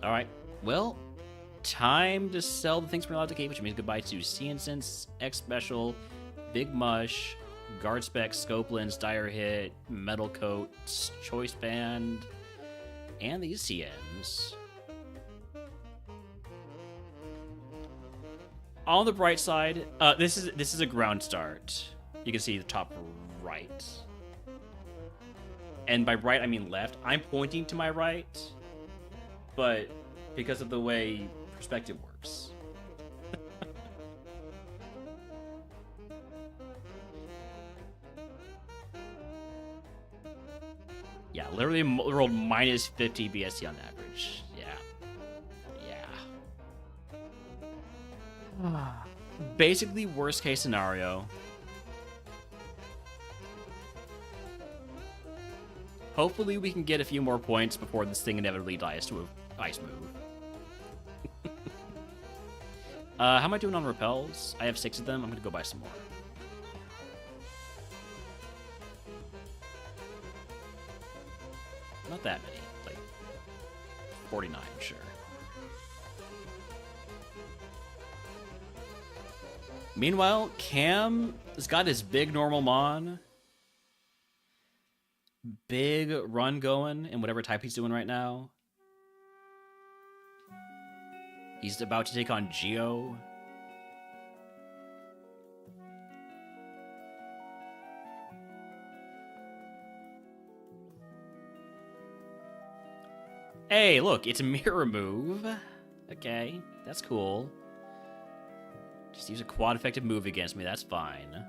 All right. Well, time to sell the things we're allowed to keep, which means goodbye to Sea Incense, X Special, Big Mush, Guard Spec, Scope Lens, Dire Hit, Metal Coat, Choice Band, and these CMs. On the bright side, this is a ground start. You can see the top right. And by right, I mean left. I'm pointing to my right, but because of the way perspective works. Yeah, literally rolled minus 50 BSC on average. Yeah. Basically, worst case scenario. Hopefully we can get a few more points before this thing inevitably dies to a ice move. How am I doing on repels? I have 6 of them. I'm going to go buy some more. Not that many. Like 49, sure. Meanwhile, Cam has got his big normal Mon. Big run going in whatever type he's doing right now. He's about to take on Geo. Hey, look, it's a mirror move. Okay, that's cool. Just use a quad effective move against me, that's fine.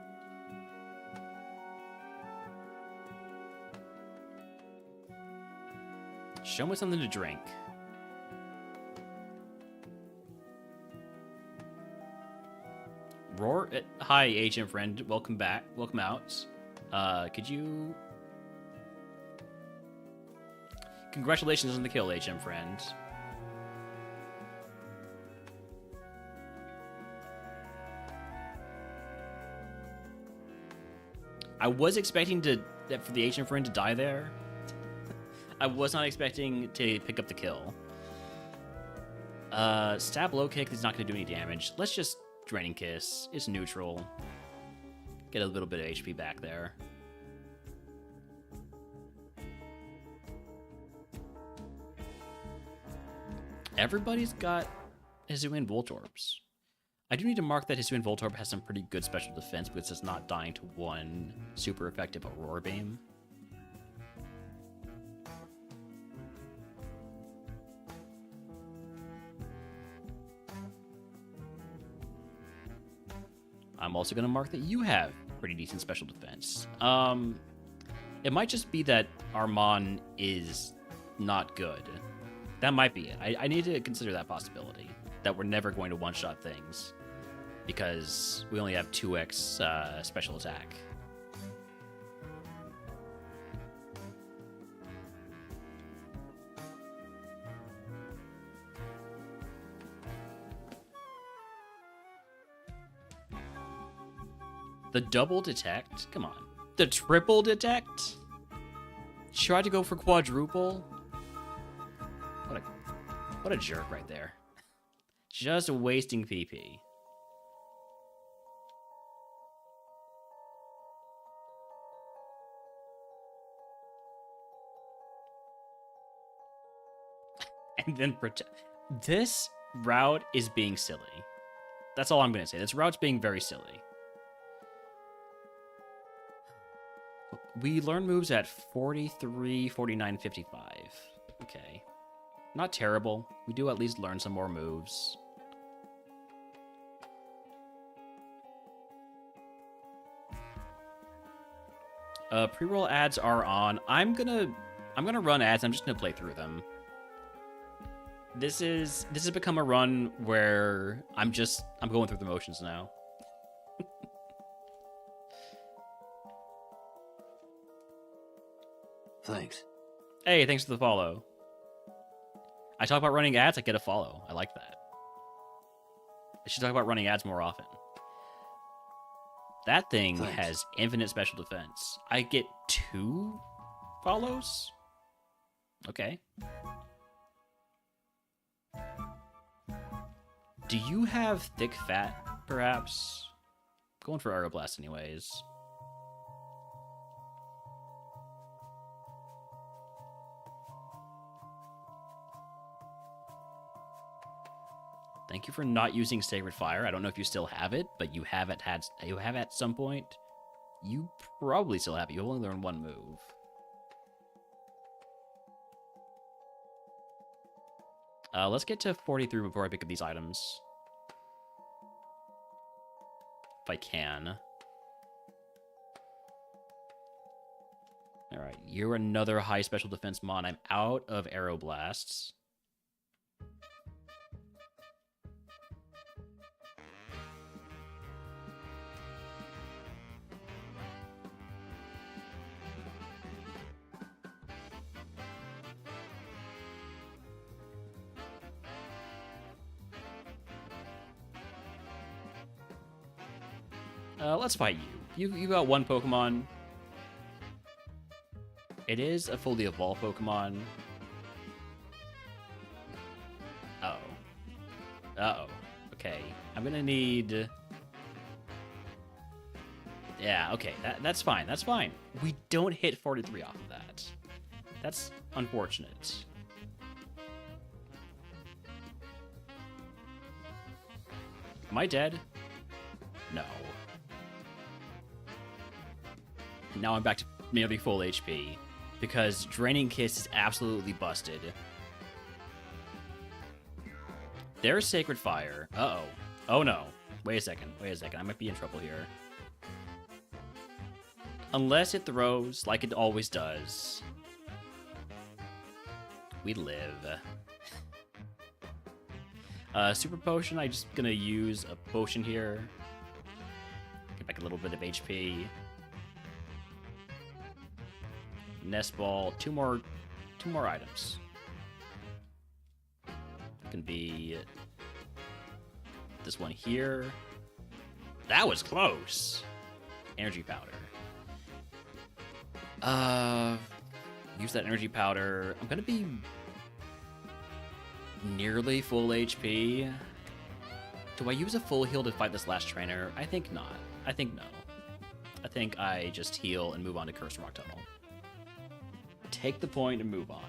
Show me something to drink. Roar? Hi, agent friend. Welcome back. Welcome out. Could you... Congratulations on the kill, agent friend. I was expecting for the agent friend to die there. I was not expecting to pick up the kill. Stab low kick is not going to do any damage. Let's just Draining Kiss. It's neutral. Get a little bit of HP back there. Everybody's got Hisuian Voltorbs. I do need to mark that Hisuian Voltorb has some pretty good special defense because it's not dying to one super effective Aurora Beam. I'm also going to mark that you have pretty decent special defense. It might just be that Armon is not good. That might be it. I need to consider that possibility, that we're never going to one-shot things because we only have 2x special attack. The double detect? Come on. The triple detect? Tried to go for quadruple? What a jerk right there. Just wasting PP. And then protect. This route is being silly. That's all I'm going to say. This route's being very silly. We learn moves at 43, 49, 55. Okay. Not terrible. We do at least learn some more moves. Pre-roll ads are on. I'm gonna run ads. I'm just gonna play through them. This has become a run where I'm going through the motions now. Thanks. Hey, thanks for the follow. I talk about running ads, I get a follow. I like that. I should talk about running ads more often. That thing has infinite special defense. I get 2 follows? Okay. Do you have thick fat, perhaps? Going for Aeroblast anyways. Thank you for not using Sacred Fire. I don't know if you still have it, but you have at some point. You probably still have it. You only learned one move. Let's get to 43 before I pick up these items. If I can. Alright, you're another high special defense mon. I'm out of Aeroblasts. Let's fight you. You got one Pokemon. It is a fully evolved Pokemon. Uh-oh. Uh-oh. Okay. I'm gonna need... Yeah, okay. That's fine. That's fine. We don't hit 43 off of that. That's unfortunate. Am I dead? No. Now I'm back to nearly full HP, because Draining Kiss is absolutely busted. There's Sacred Fire. Uh-oh. Oh no. Wait a second. Wait a second. I might be in trouble here. Unless it throws like it always does. We live. Super Potion, I'm just gonna use a potion here. Get back a little bit of HP. Nest Ball, two more items. Can be this one here. That was close. Energy Powder. Use that Energy Powder. I'm gonna be nearly full HP. Do I use a full heal to fight this last trainer? I think not. I think no. I think I just heal and move on to Curse Rock Tunnel. Take the point and move on.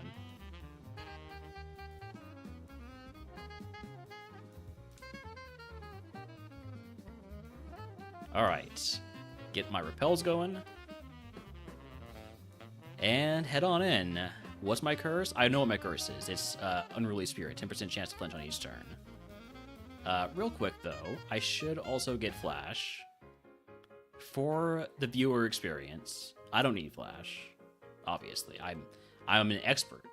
Alright. Get my repels going. And head on in. What's my curse? I know what my curse is. It's Unruly Spirit. 10% chance to flinch on each turn. Real quick, though, I should also get Flash. For the viewer experience, I don't need Flash. Obviously, I'm an expert.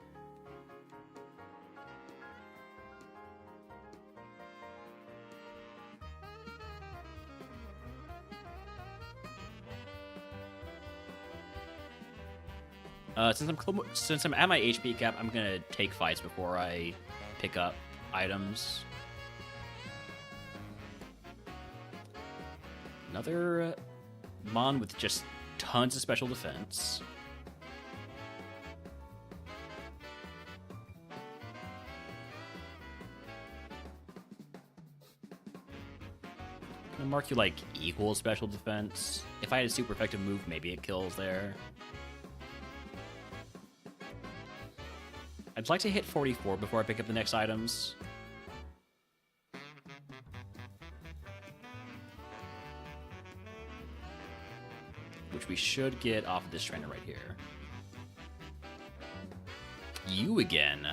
Since I'm at my HP cap, I'm gonna take fights before I pick up items. Another Mon with just tons of special defense. I'm gonna mark you like equal special defense. If I had a super effective move, maybe it kills there. I'd like to hit 44 before I pick up the next items. Which we should get off of this trainer right here. You again.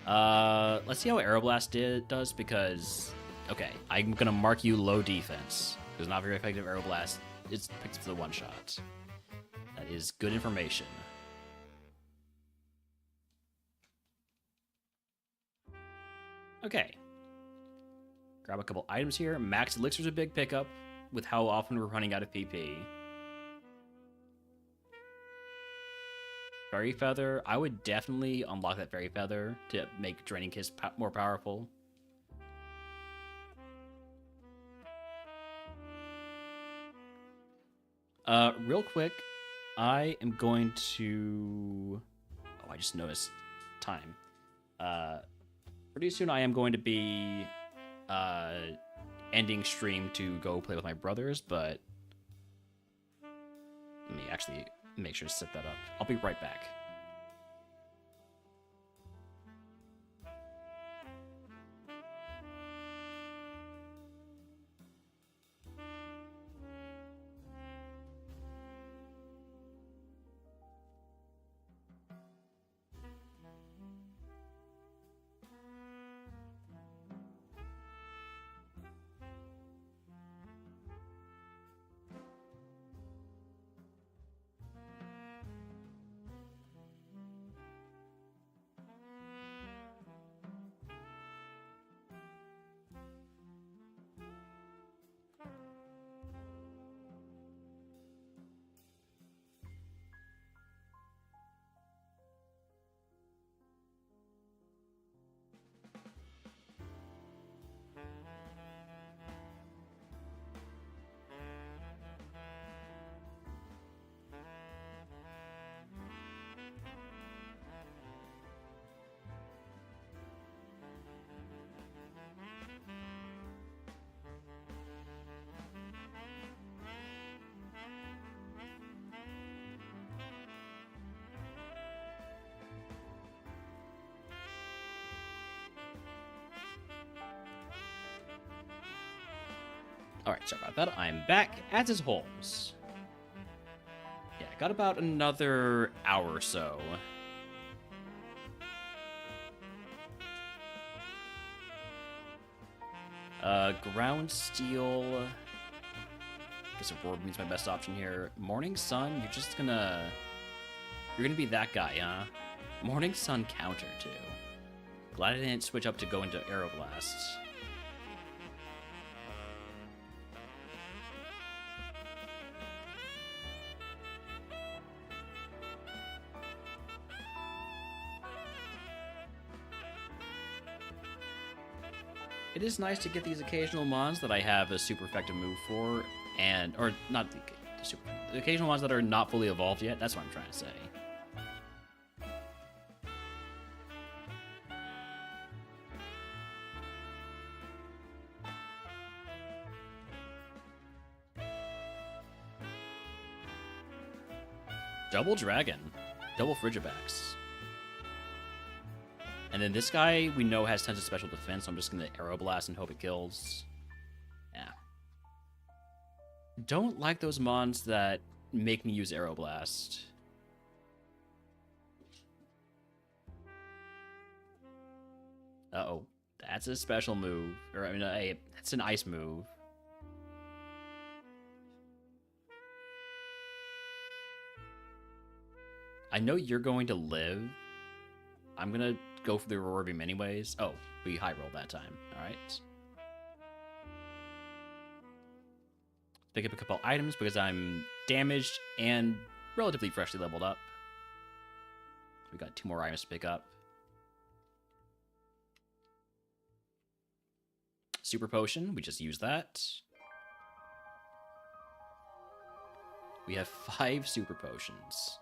Let's see how Aeroblast does, because... Okay, I'm gonna mark you low defense. Because not very effective Aeroblast. It's picked up for the one-shot. That is good information. Okay. Grab a couple items here. Max Elixir's a big pickup with how often we're running out of PP. Fairy Feather. I would definitely unlock that Fairy Feather to make Draining Kiss more powerful. Real quick, I am going to... Oh, I just noticed time. pretty soon I am going to be ending stream to go play with my brothers, but let me actually make sure to set that up. I'll be right back. Alright, sorry about that. I'm back, as is Holmes. Yeah, got about another hour or so. Ground Steel. Guess Aurora means my best option here. Morning Sun, you're just gonna... You're gonna be that guy, huh? Morning Sun counter, too. Glad I didn't switch up to go into Aeroblast. It is nice to get these occasional mons that I have a super effective move for, and or not the occasional ones that are not fully evolved yet. That's what I'm trying to say. Double Dragon, double Frigibax. And then this guy we know has tons of special defense, so I'm just gonna Aeroblast and hope it kills. Yeah. Don't like those mons that make me use Aeroblast. Uh-oh. That's a special move. Or, I mean, that's an ice move. I know you're going to live. I'm gonna go for the Aurora Beam anyways. Oh, we high rolled that time. Alright. Pick up a couple items because I'm damaged and relatively freshly leveled up. We got 2 more items to pick up. Super Potion, we just used that. We have 5 Super Potions.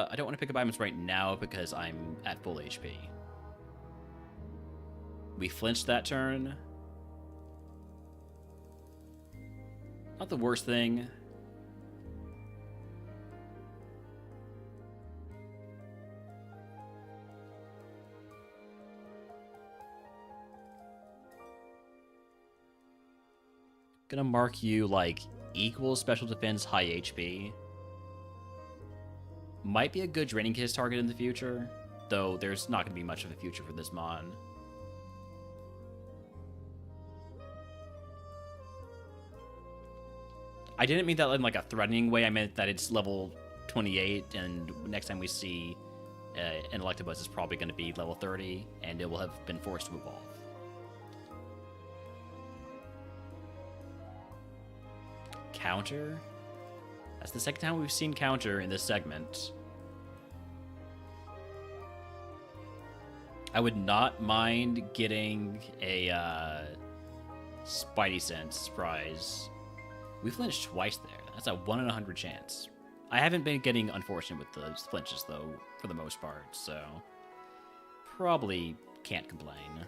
I don't want to pick up items right now because I'm at full HP. We flinched that turn. Not the worst thing. Gonna mark you like equal special defense, high HP. Might be a good Draining Kiss target in the future, though there's not going to be much of a future for this mon. I didn't mean that in like a threatening way. I meant that it's level 28, and next time we see an Electabuzz is probably going to be level 30, and it will have been forced to evolve. Counter? That's the second time we've seen Counter in this segment. I would not mind getting a Spidey Sense prize. We flinched twice there. That's a 1 in 100 chance. I haven't been getting unfortunate with the flinches, though, for the most part, so probably can't complain.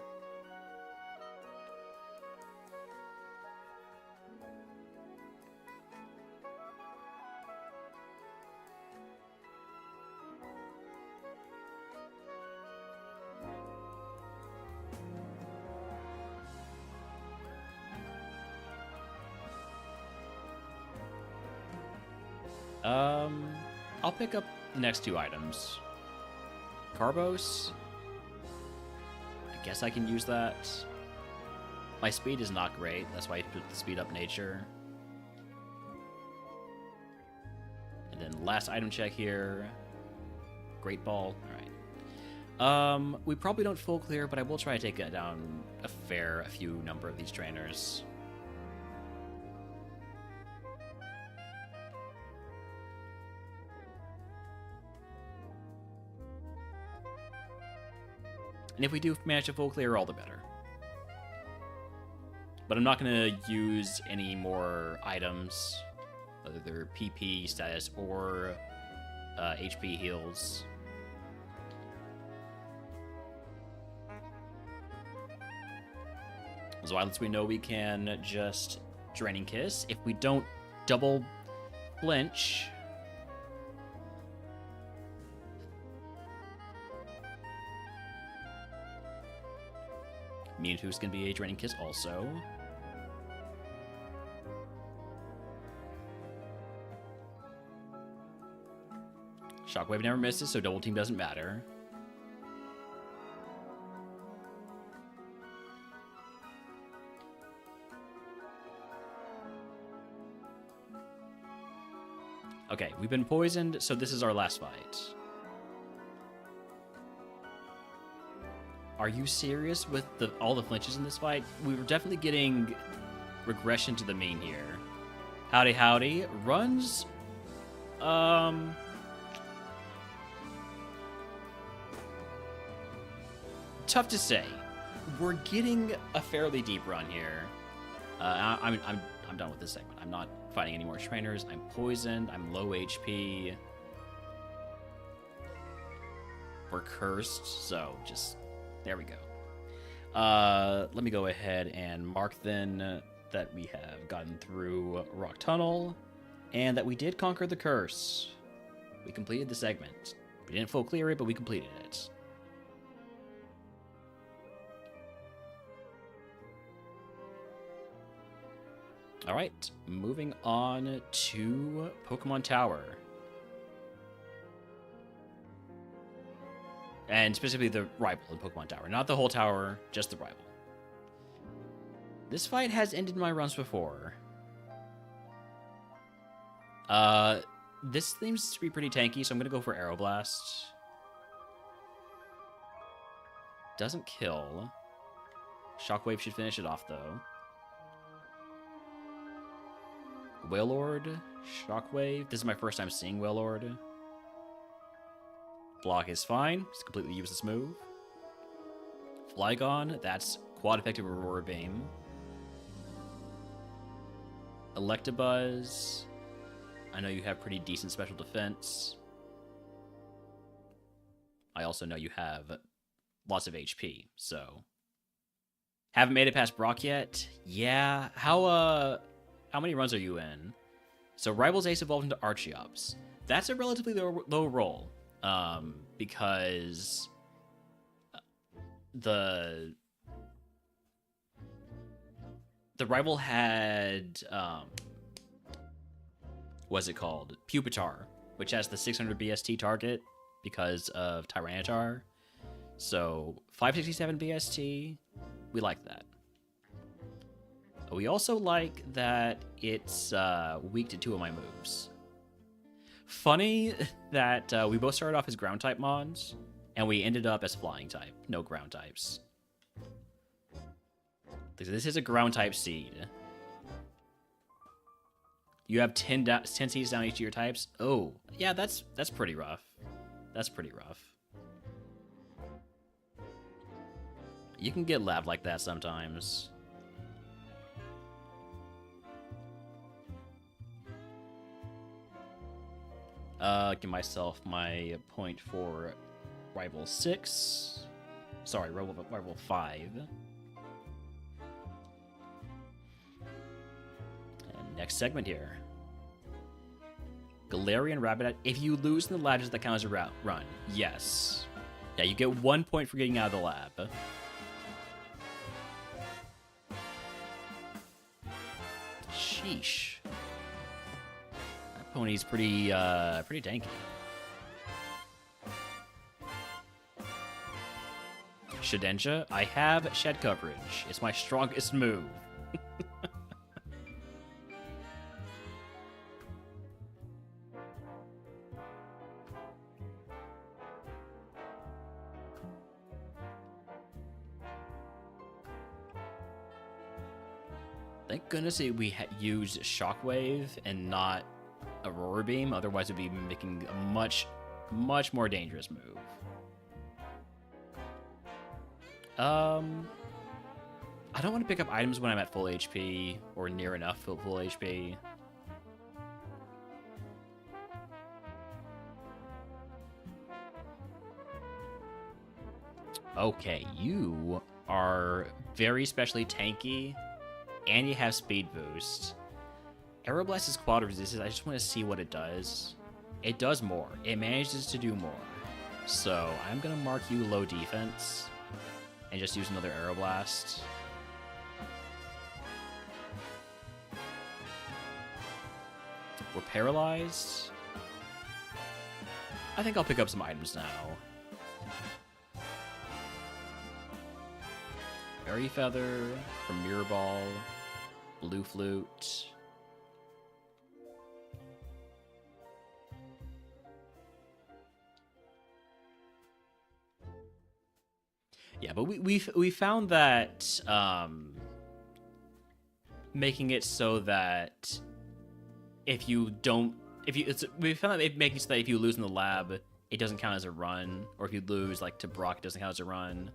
I'll pick up the next 2 items. Carbos. I guess I can use that. My speed is not great, that's why I put the speed up nature. And then last item check here. Great Ball. Alright. We probably don't full clear, but I will try to take down a few number of these trainers. And if we do manage to full clear, all the better. But I'm not going to use any more items, whether they're PP status or HP heals. So at least we know we can just Draining Kiss. If we don't double flinch... Mewtwo's gonna be a Draining Kiss also. Shockwave never misses, so double team doesn't matter. Okay, we've been poisoned, so this is our last fight. Are you serious with all the flinches in this fight? We were definitely getting regression to the mean here. Howdy, howdy. Runs... Tough to say. We're getting a fairly deep run here. I'm done with this segment. I'm not fighting any more trainers. I'm poisoned. I'm low HP. We're cursed, so just... There we go. Let me go ahead and mark then that we have gotten through Rock Tunnel and that we did conquer the curse. We completed the segment. We didn't full clear it, but we completed it. All right, moving on to Pokemon Tower. And specifically the rival in Pokemon Tower. Not the whole tower, just the rival. This fight has ended my runs before. This seems to be pretty tanky, so I'm going to go for Aeroblast. Doesn't kill. Shockwave should finish it off, though. Wailord, Shockwave. This is my first time seeing Wailord. Block is fine. It's a completely useless move. Flygon, that's quad effective Aurora Beam. Electabuzz. I know you have pretty decent special defense. I also know you have lots of HP, so... Haven't made it past Brock yet? Yeah. How many runs are you in? So Rival's Ace evolved into Archeops. That's a relatively low roll. Because the rival had what's it called? Pupitar, which has the 600 BST target because of Tyranitar. So 567 BST, we like that. We also like that it's weak to 2 of my moves. Funny that we both started off as ground type mons, and we ended up as flying type. No ground types. This is a ground type seed. You have 10 seeds down each of your types. Oh, yeah, that's pretty rough. That's pretty rough. You can get lab like that sometimes. Give myself my point for rival 6. Sorry, rival 5. And next segment here. Galarian Rabbit. If you lose in the lab, does that count as a run? Yes. Yeah, you get 1 point for getting out of the lab. Sheesh. That pony's pretty tanky. Shedinja, I have shed coverage. It's my strongest move. Thank goodness we used Shockwave and not Aurora Beam. Otherwise, it'd be making a much more dangerous move. I don't want to pick up items when I'm at full HP or near enough full HP. Okay, you are very specially tanky, and you have speed boost. Aeroblast is quad resistance. I just want to see what it does. It does more. It manages to do more. So I'm going to mark you low defense and just use another Aeroblast. We're paralyzed. I think I'll pick up some items now. Fairy Feather from Mirror Ball, Blue Flute. Yeah, but we found that making it so that we found that making it so that if you lose in the lab, it doesn't count as a run, or if you lose like to Brock, it doesn't count as a run.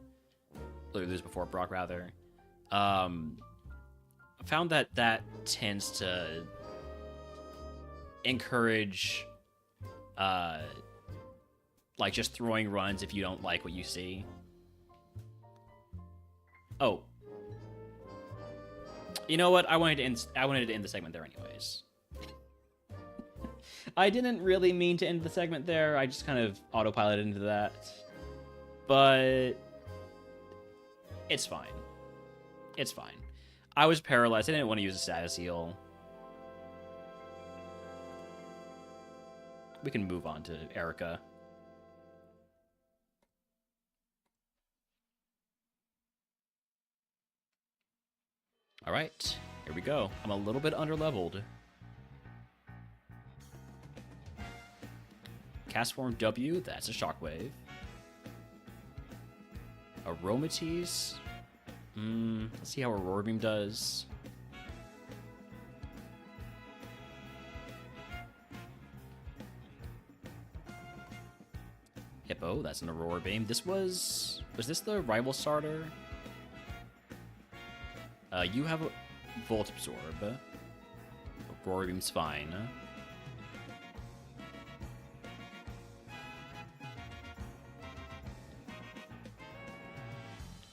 Or lose before Brock, rather. Found that tends to encourage, like just throwing runs if you don't like what you see. Oh, you know what? I wanted to end the segment there, anyways. I didn't really mean to end the segment there. I just kind of autopiloted into that, but it's fine. It's fine. I was paralyzed. I didn't want to use a status heal. We can move on to Erica. All right, here we go. I'm a little bit underleveled. Cast Form W, that's a Shockwave. Aromatisse. Let's see how Aurora Beam does. Hippo, that's an Aurora Beam. Was this the rival starter? You have a Volt Absorb. Aurora Beam's fine.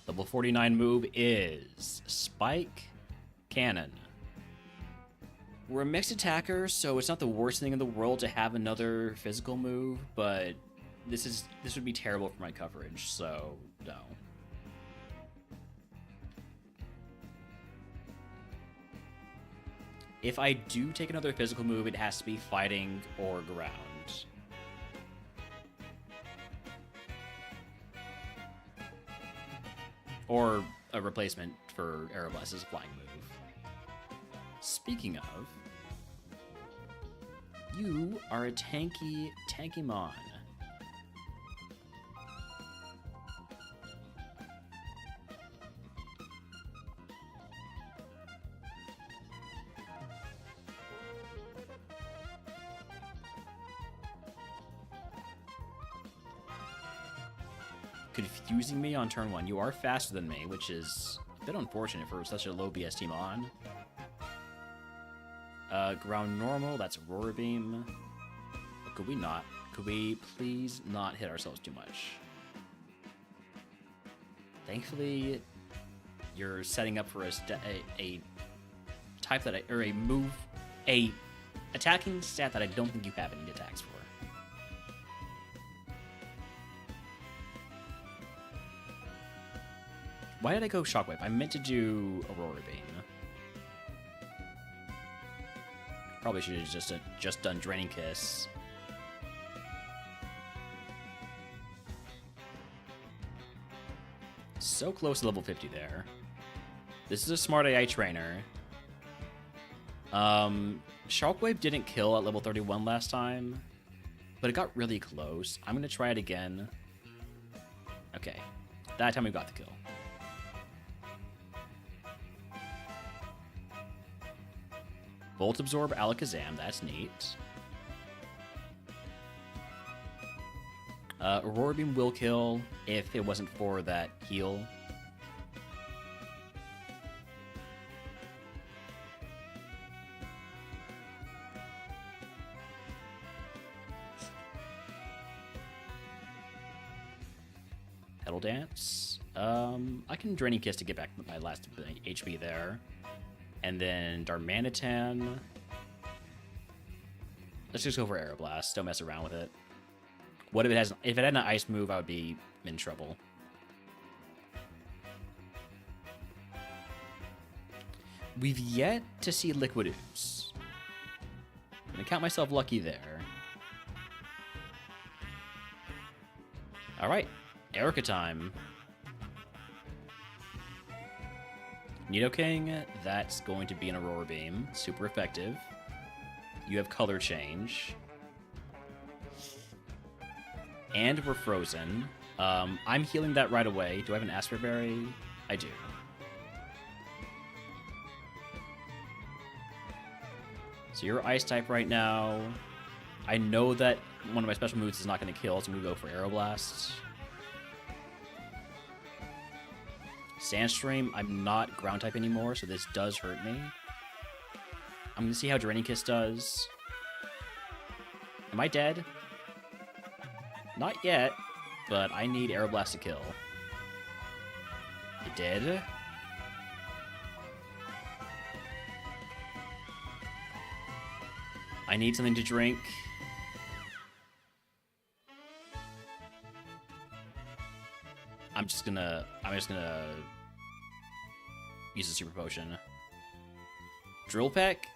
Level 49 move is Spike Cannon. We're a mixed attacker, so it's not the worst thing in the world to have another physical move, but this would be terrible for my coverage, so no. If I do take another physical move, it has to be fighting or ground. Or a replacement for Aeroblast's flying move. Speaking of, you are a tanky Mon. confusing me on turn 1. You are faster than me, which is a bit unfortunate for such a low BST mon. Ground normal, that's Aurora Beam. But could we not? Could we please not hit ourselves too much? Thankfully, you're setting up for a type that or a attacking stat that I don't think you have any attacks for. Why did I go Shockwave? I meant to do Aurora Beam. Probably should have just done Draining Kiss. So close to level 50 there. This is a smart AI trainer. Shockwave didn't kill at level 31 last time, but it got really close. I'm going to try it again. Okay, that time we got the kill. Volt Absorb Alakazam, that's neat. Aurora Beam will kill if it wasn't for that heal. Petal Dance. I can Draining Kiss to get back my last HP there. And then Darmanitan. Let's just go for Aeroblast. Don't mess around with it. What if it had an ice move, I would be in trouble. We've yet to see Liquid Ooze. I'm gonna count myself lucky there. Alright, Erica time. Nidoking, that's going to be an Aurora Beam. Super effective. You have Color Change. And we're frozen. I'm healing that right away. Do I have an Aspir Berry? I do. So you're Ice type right now. I know that one of my special moves is not going to kill, so I'm going to go for Aeroblast. Sandstream, I'm not ground type anymore, so this does hurt me. I'm going to see how Draining Kiss does. Am I dead? Not yet, but I need Aeroblast to kill. It did. I need something to drink. I'm just gonna use a super potion. Drill Peck?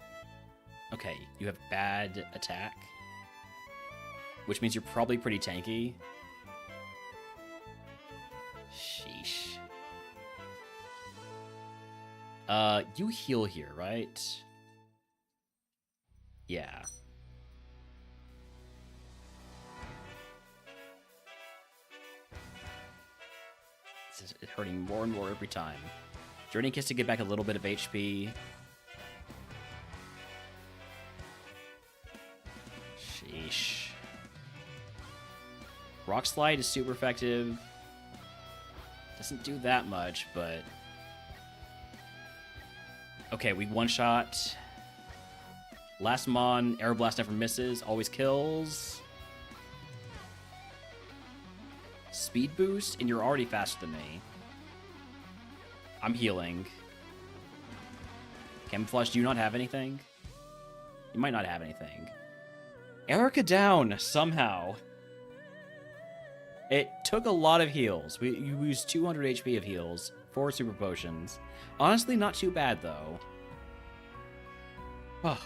Okay, you have bad attack, which means you're probably pretty tanky. Sheesh. You heal here, right? Yeah. This is hurting more and more every time. Draining Kiss to get back a little bit of HP. Sheesh. Rock Slide is super effective. Doesn't do that much, but... Okay, we one-shot. Last Mon, Aeroblast never misses, always kills. Speed boost, and you're already faster than me. I'm healing. Camouflage, do you not have anything? You might not have anything. Erica down, somehow. It took a lot of heals. You used 200 HP of heals, 4 super potions. Honestly, not too bad, though. Oh.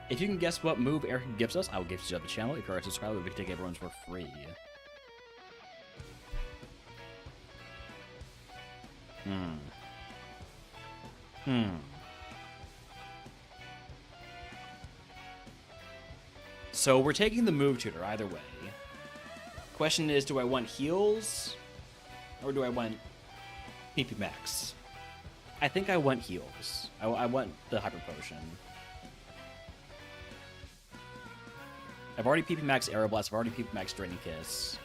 If you can guess what move Erica gives us, I will give you to the channel. If you're a subscriber, we can take everyone's for free. So we're taking the move tutor either way. Question is, do I want heals or do I want PP max? I think I want heals. I want the hyper potion. I've already PP max Aeroblast. I've already PP max Draining Kiss.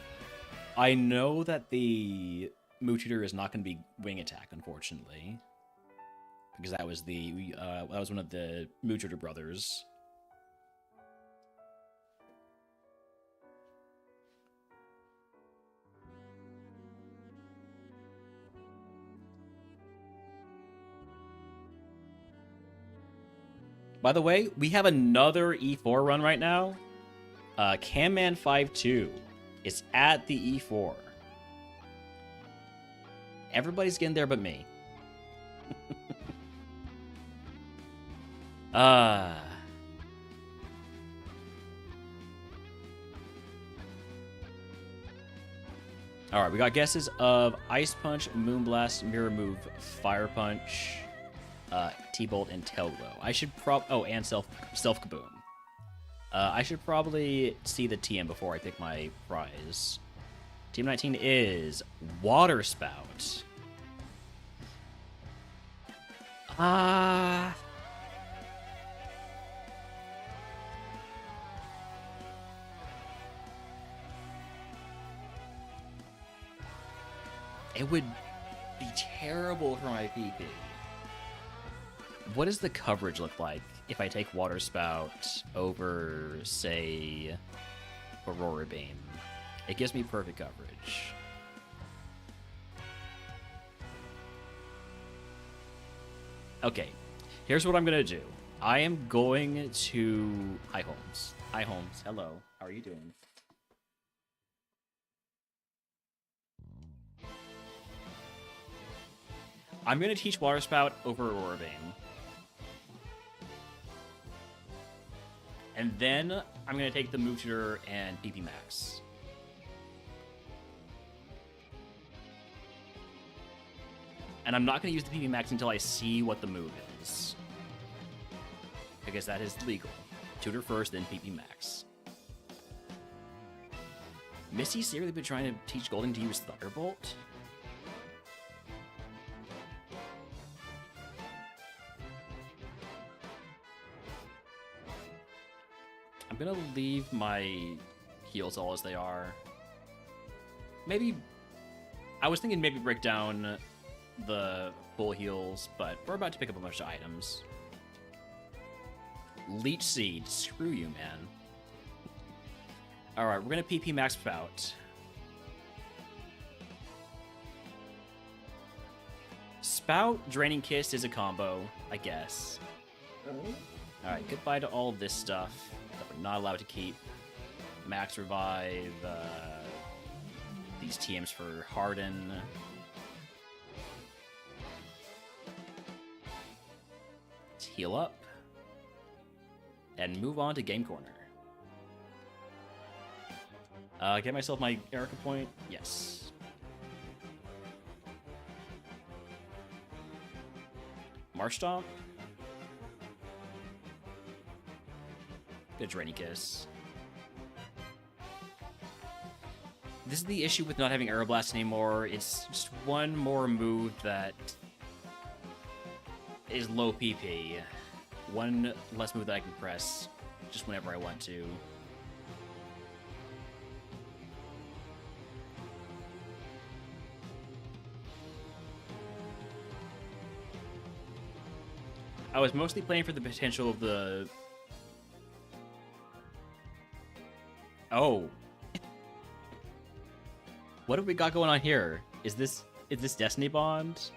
I know that the Moo Tutor is not going to be Wing Attack, unfortunately, because that was one of the Moo Tutor brothers. By the way, we have another E4 run right now. Camman 5-2 is at the E4. Everybody's getting there but me. Alright, we got guesses of Ice Punch, Moonblast, Mirror Move, Fire Punch, T-Bolt, and Tail Glow. I should and Self Kaboom. I should probably see the TM before I pick my prize. Team 19 is Water Spout. It would be terrible for my PP. What does the coverage look like if I take Water Spout over, say, Aurora Beam? It gives me perfect coverage. Okay, here's what I'm gonna do. I am going to... Hi, Holmes. Hi, Holmes. Hello. How are you doing? I'm gonna teach Water Spout over Aurora Beam. And then I'm going to take the Move Tutor and PP Max. And I'm not going to use the PP Max until I see what the move is. Because that is legal. Tutor first, then PP Max. Missy's seriously been trying to teach Golden to use Thunderbolt? I'm gonna leave my heals all as they are. Maybe... I was thinking maybe break down the full heals, but we're about to pick up a bunch of items. Leech Seed. Screw you, man. Alright, we're gonna PP Max Spout. Spout, Draining Kiss is a combo, I guess. Alright, goodbye to all this stuff that we're not allowed to keep. Max Revive, these TMs for Harden. Let's heal up. And move on to Game Corner. Get myself my Erica point? Yes. Marsh Stomp. Good Draining Kiss. This is the issue with not having Aeroblast anymore. It's just one more move that is low PP. One less move that I can press just whenever I want to. I was mostly playing for the potential of the... Oh. What have we got going on here? Is this Destiny Bond?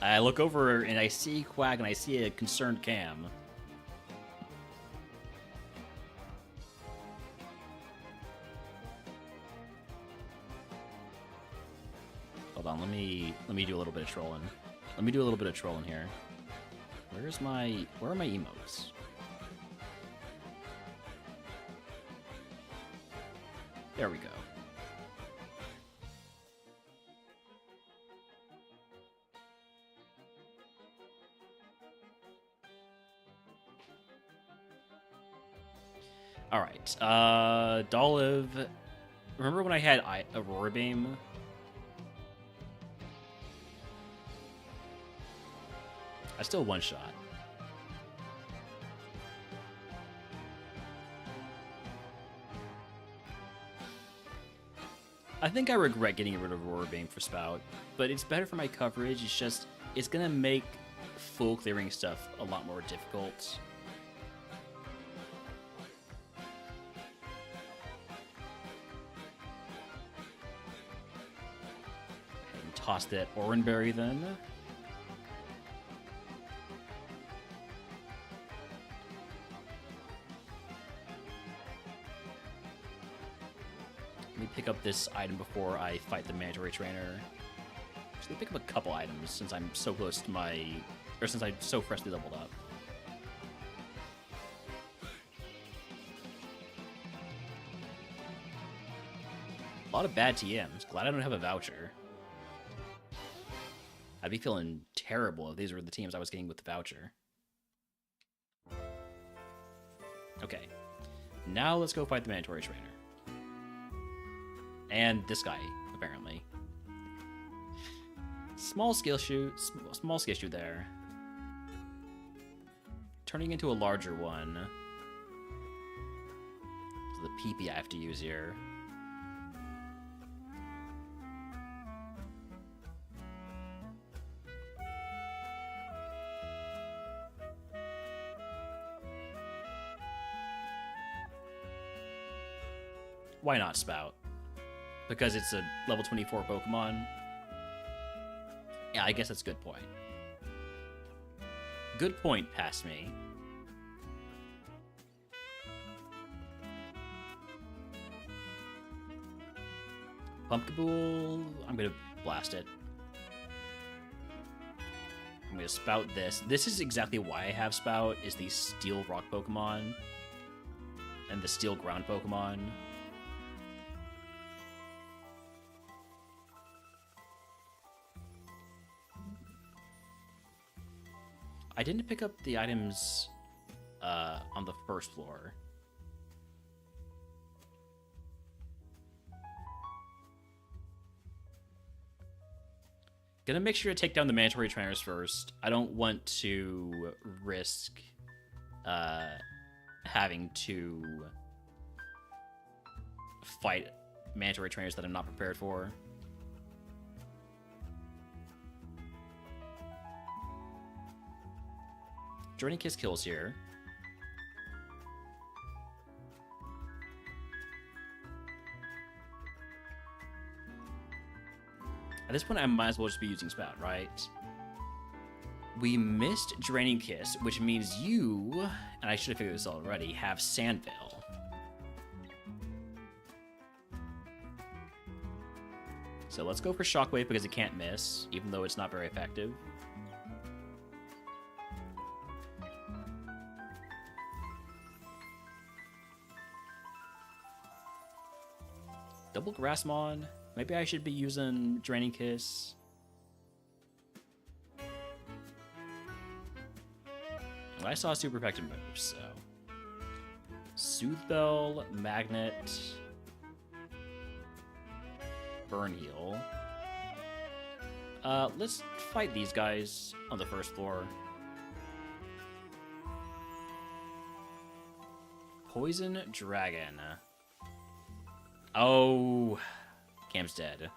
I look over and I see Quack and I see a concerned Cam. Hold on, let me do a little bit of trolling. Let me do a little bit of trolling here. Where are my emotes? There we go. Alright, Dolive. Remember when I had Aurora Beam? I still one-shot. I think I regret getting rid of Aurora Beam for Spout, but it's better for my coverage. It's just, it's gonna make full clearing stuff a lot more difficult. And toss that Oranberry then. Let me pick up this item before I fight the mandatory trainer. Actually, pick up a couple items since I'm so close to my... Or since I'm so freshly leveled up. A lot of bad TMs. Glad I don't have a voucher. I'd be feeling terrible if these were the teams I was getting with the voucher. Okay. Now let's go fight the mandatory trainer. And this guy, apparently. Small skill shoot there. Turning into a larger one. So the PP I have to use here. Why not Spout? Because it's a level 24 Pokemon? Yeah, I guess that's a good point. Good point, past me. Pumpkaboo, I'm gonna blast it. I'm gonna Spout this. This is exactly why I have Spout, is the Steel Rock Pokemon and the Steel Ground Pokemon. I didn't pick up the items on the first floor. Gonna make sure to take down the mandatory trainers first. I don't want to risk having to fight mandatory trainers that I'm not prepared for. Draining Kiss kills here. At this point, I might as well just be using Spout, right? We missed Draining Kiss, which means you, and I should have figured this already, have Sandveil. So let's go for Shockwave because it can't miss, even though it's not very effective. Double Grassmon. Maybe I should be using Draining Kiss. Well, I saw super effective moves, so. Soothe Bell, Magnet, Burn Heal. Let's fight these guys on the first floor. Poison Dragon. Oh, Cam's dead.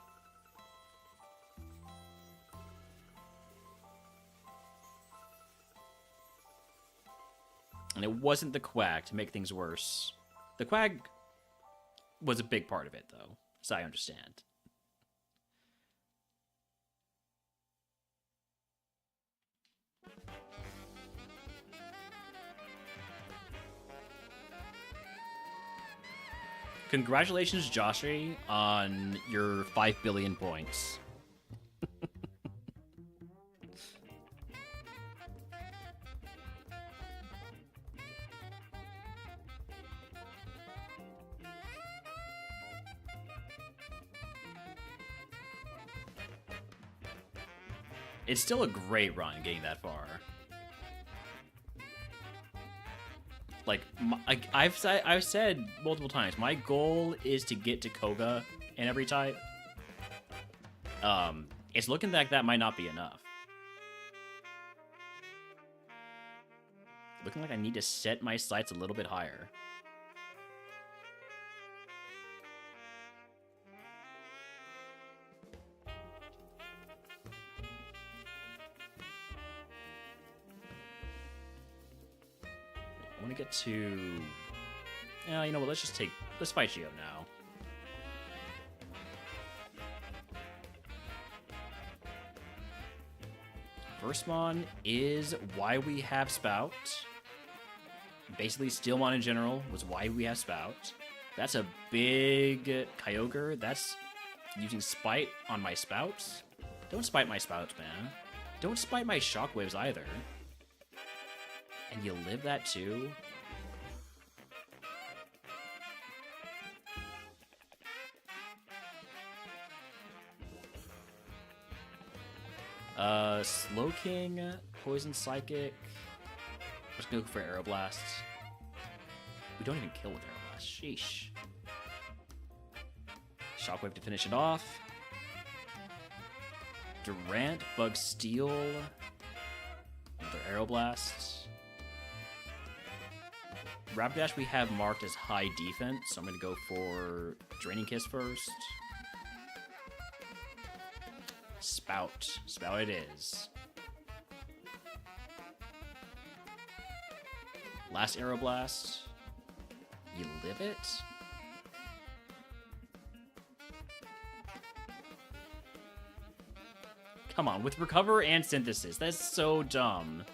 And it wasn't the Quag to make things worse. The Quag was a big part of it, though, as I understand. Congratulations, Joshi, on your 5 billion points. It's still a great run getting that far. Like, I've said multiple times, my goal is to get to Koga in every type. It's looking like that might not be enough. Looking like I need to set my sights a little bit higher. want to get to... Yeah, you know what? Let's fight Geo now. First mon is why we have Spout. Basically, Steelmon in general was why we have Spout. That's a big Kyogre. That's using Spite on my Spouts. Don't spite my Spouts, man. Don't spite my Shockwaves either. And you live that too? Slowking, Poison Psychic. I'm just gonna go for Aeroblast. We don't even kill with Aeroblast. Sheesh. Shockwave to finish it off. Durant, Bug Steel. Another Aeroblast. Rapidash we have marked as high defense, so I'm gonna go for Draining Kiss first. Spout. Spout it is. Last Aeroblast. You live it? Come on, with Recover and Synthesis. That's so dumb.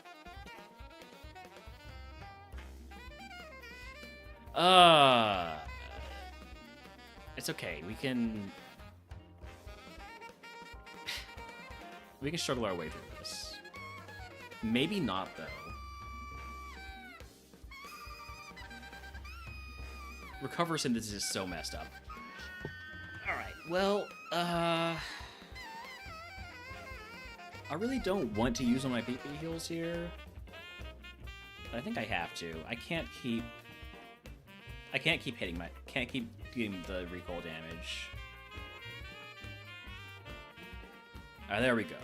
It's okay. We can struggle our way through this. Maybe not, though. Recover Synthesis is so messed up. Alright, well, I really don't want to use all my PP heals here. But I think I have to. I can't keep hitting can't keep doing the recoil damage. Alright, there we go.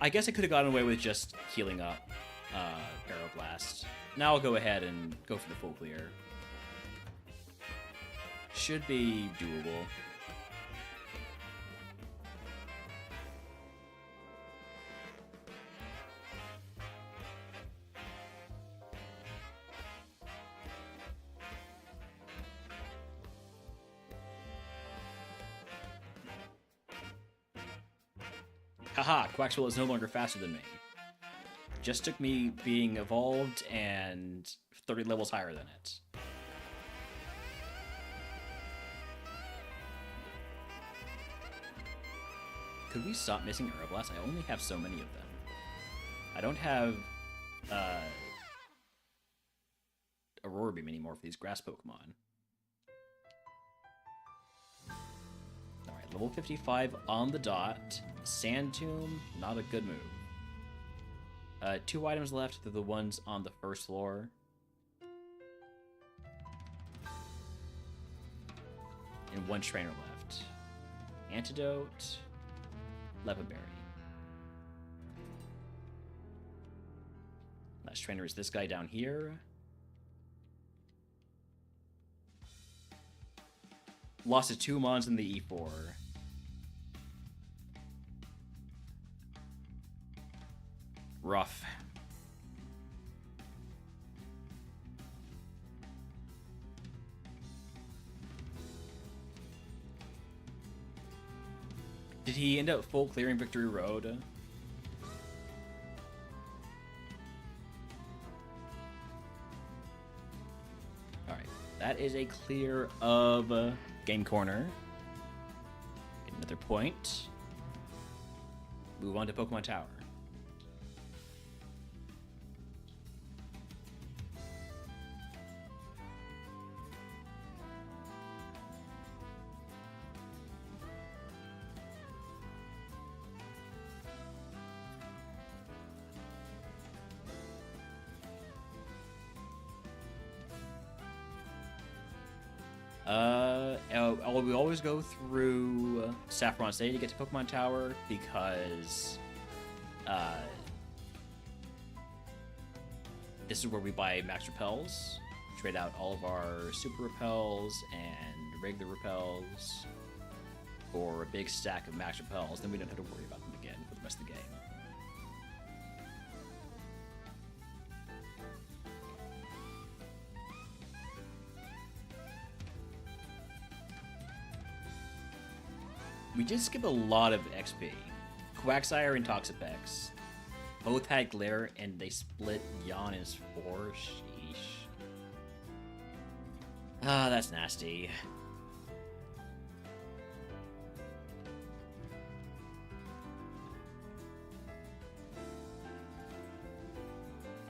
I guess I could have gotten away with just healing up Aeroblast. Now I'll go ahead and go for the full clear. Should be doable. Haha, Quaxwell is no longer faster than me. Just took me being evolved and 30 levels higher than it. Could we stop missing Aeroblast? I only have so many of them. I don't have Aurora Beam anymore for these grass Pokemon. Alright, level 55 on the dot. Sand Tomb, not a good move. 2 items left. They're the ones on the first floor. And 1 trainer left. Antidote. Lepaberry. Last trainer is this guy down here. Lost to 2 mons in the E4. Rough. Did he end up full clearing Victory Road? Alright, that is a clear of Game Corner. Get another point. Move on to Pokemon Tower. We always go through Saffron City to get to Pokemon Tower because this is where we buy Max Repels, trade out all of our Super Repels and regular Repels for a big stack of Max Repels. Then we don't have to worry about them again for the rest of the game. We did skip a lot of XP. Quagsire and Toxapex both had Glare, and they split Yawn as 4. Sheesh. Ah, that's nasty.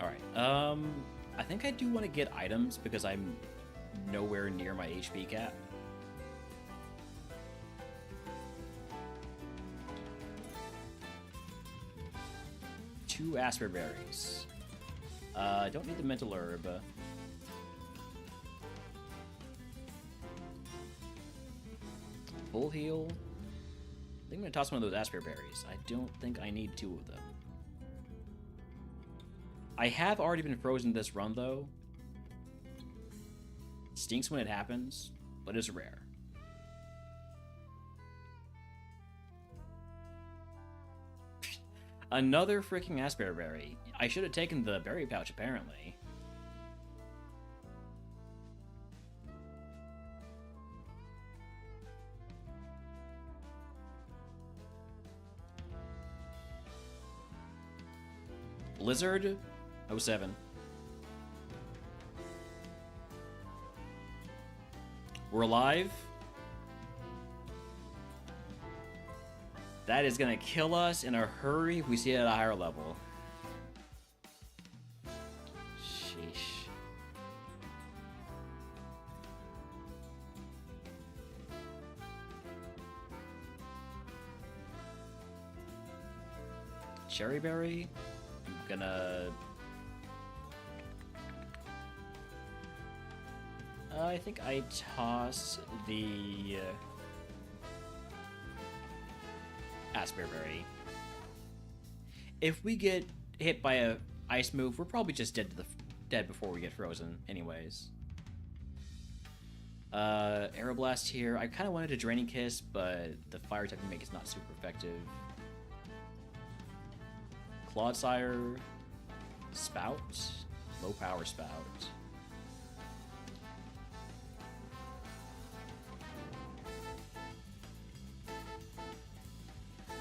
Alright, I think I do want to get items because I'm nowhere near my HP cap. Two Asper Berries. I don't need the Mental Herb. Full heal. I think I'm gonna toss one of those Asper Berries. I don't think I need 2 of them. I have already been frozen this run, though. Stinks when it happens, but it's rare. Another freaking Asper Berry. I should have taken the berry pouch, apparently. Blizzard 07. We're alive. That is gonna kill us in a hurry if we see it at a higher level. Sheesh. Cherry Berry? I'm gonna... I think I toss the... Asper Berry. If we get hit by a ice move, we're probably just dead before we get frozen anyways. Aeroblast here. I kind of wanted a Draining Kiss, but the fire type make is not super effective. Clodsire. Spout. Low power Spout.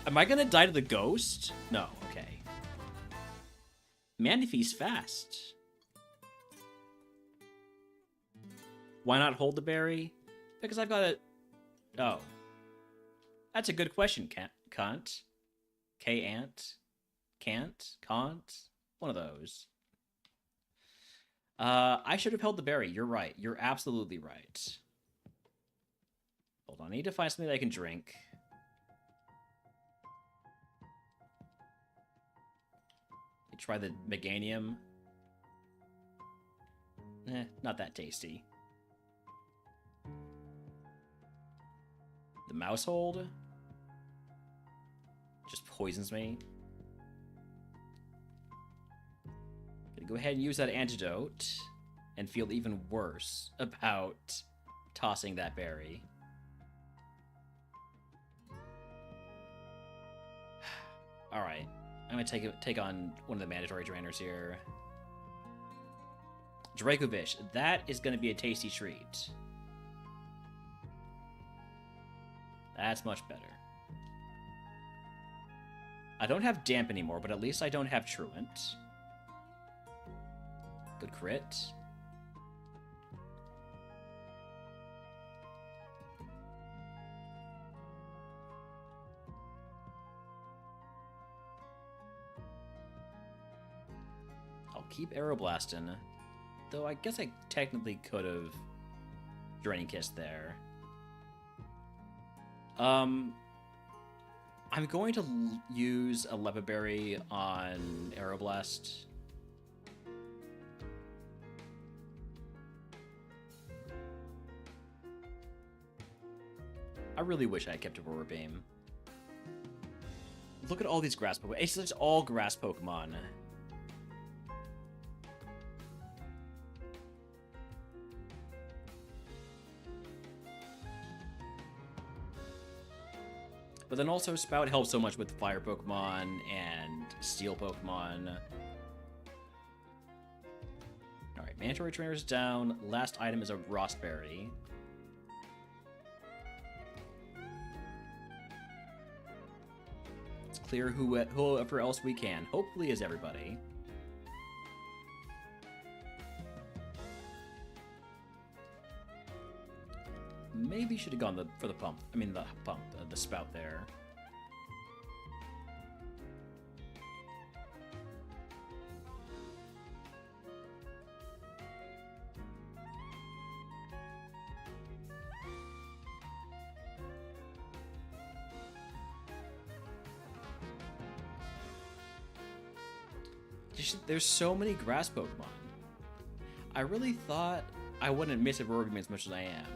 Am I gonna die to the ghost? No, okay. Manaphy's fast. Why not hold the berry? Because I've got it. Oh. That's a good question, Kant. K-Ant? Can't? Kant? One of those. I should have held the berry. You're right. You're absolutely right. Hold on. I need to find something that I can drink. Try the Meganium. Not that tasty. The Mousehold just poisons me. Gonna go ahead and use that antidote and feel even worse about tossing that berry. Alright. I'm gonna take on one of the mandatory drainers here. Dracovish. That is gonna be a tasty treat. That's much better. I don't have Damp anymore, but at least I don't have Truant. Good crit. Keep Aeroblasting, though I guess I technically could have Draining Kiss there. I'm going to use a Lepa Berry on Aeroblast. I really wish I had kept Aurora Beam. Look at all these grass Pokemon. It's just all grass Pokemon. But then also Spout helps so much with fire Pokemon and steel Pokemon. Alright, Mandatory Trainer's down. Last item is a Rossberry. clear whoever else we can. Hopefully is everybody. Maybe should have gone for the pump. I mean the pump, the spout there. There's so many grass Pokemon. I really thought I wouldn't miss a RogueMon as much as I am.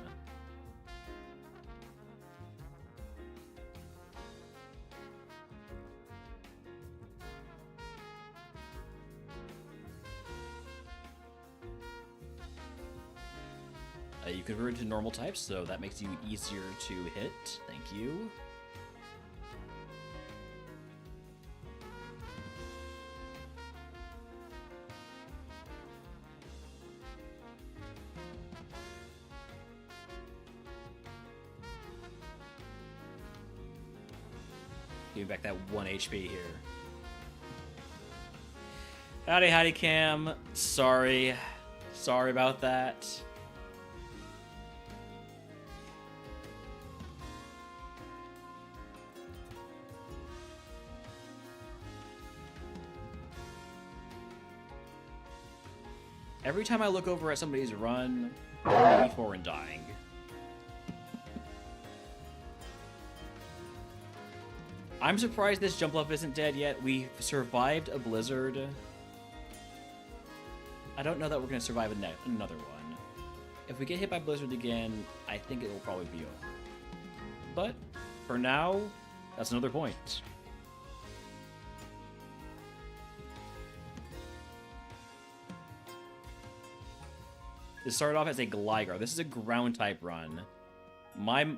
You converted to normal types, so that makes you easier to hit. Thank you. Give me back that 1 HP here. Howdy, Cam. Sorry about that. Every time I look over at somebody's run, they're E4 and dying. I'm surprised this jump up isn't dead yet. We survived a blizzard. I don't know that we're going to survive another one. If we get hit by blizzard again, I think it will probably be over. But for now, that's another point. This started off as a Gligar. This is a ground type run. My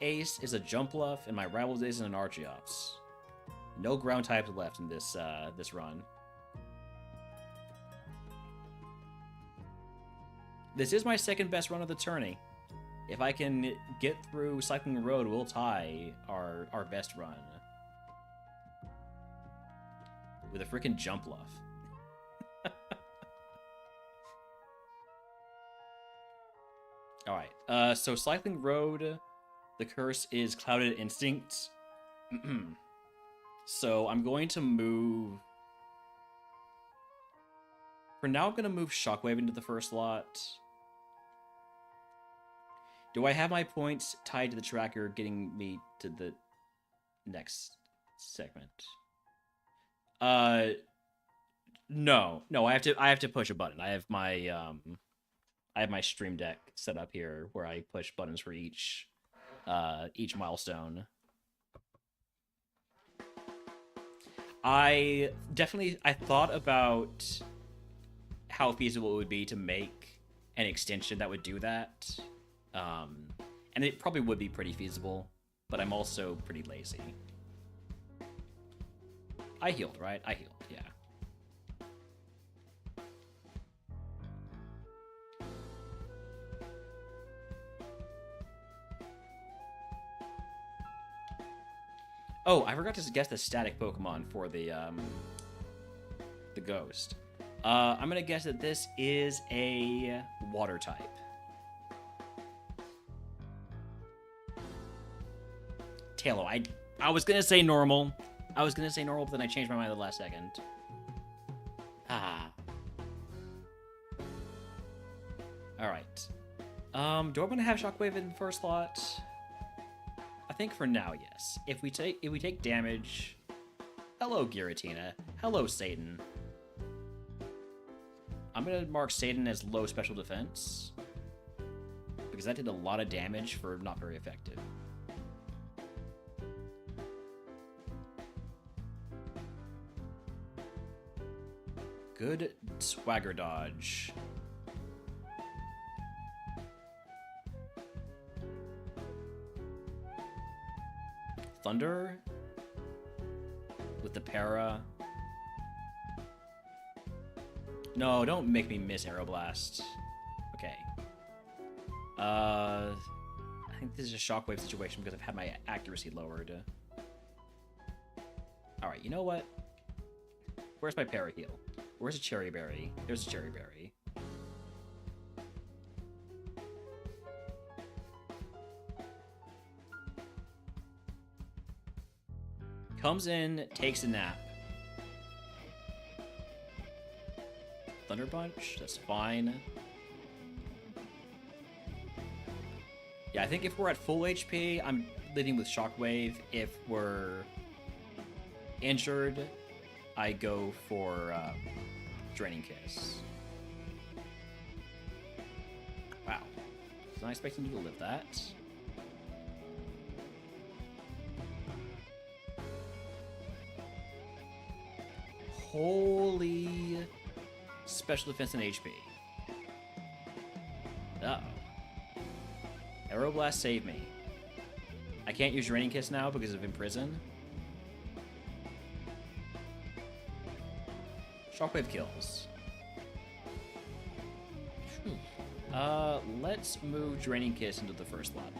ace is a Jumpluff, and my rival's ace is an Archeops. No ground types left in this this run. This is my second best run of the tourney. If I can get through Cycling Road, we'll tie our best run. With a freaking Jumpluff. Alright, so Cycling Road, the curse is Clouded Instinct. So I'm going to move... For now, I'm going to move Shockwave into the first slot. Do I have my points tied to the tracker getting me to the next segment? No, I have to push a button. I have my Stream Deck set up here where I push buttons for each milestone. I thought about how feasible it would be to make an extension that would do that. And it probably would be pretty feasible, but I'm also pretty lazy. I healed, right? I healed, yeah. Oh, I forgot to guess the static Pokemon for the Ghost. I'm gonna guess that this is a Water type. Tailo. I was gonna say normal. But then I changed my mind at the last second. Alright. Do I want to have Shockwave in the first slot? I think for now, yes. If we take damage... Hello, Giratina. Hello, Satan. I'm gonna mark Satan as low special defense. Because that did a lot of damage for not very effective. Good swagger dodge. Thunder with the para. No, don't make me miss Aeroblast. Okay. I think this is a Shockwave situation because I've had my accuracy lowered. Alright, you know what? Where's my paraheal? Where's a cherry berry? There's a cherry berry. Comes in, takes a nap. Thunder Punch, that's fine. Yeah, I think if we're at full HP, I'm leading with Shockwave. If we're injured, I go for Draining Kiss. Wow. Was not expecting you to live that. Holy special defense and HP. Uh-oh. Aeroblast, save me. I can't use Draining Kiss now because of Imprison. Shockwave kills. Let's move Draining Kiss into the first slot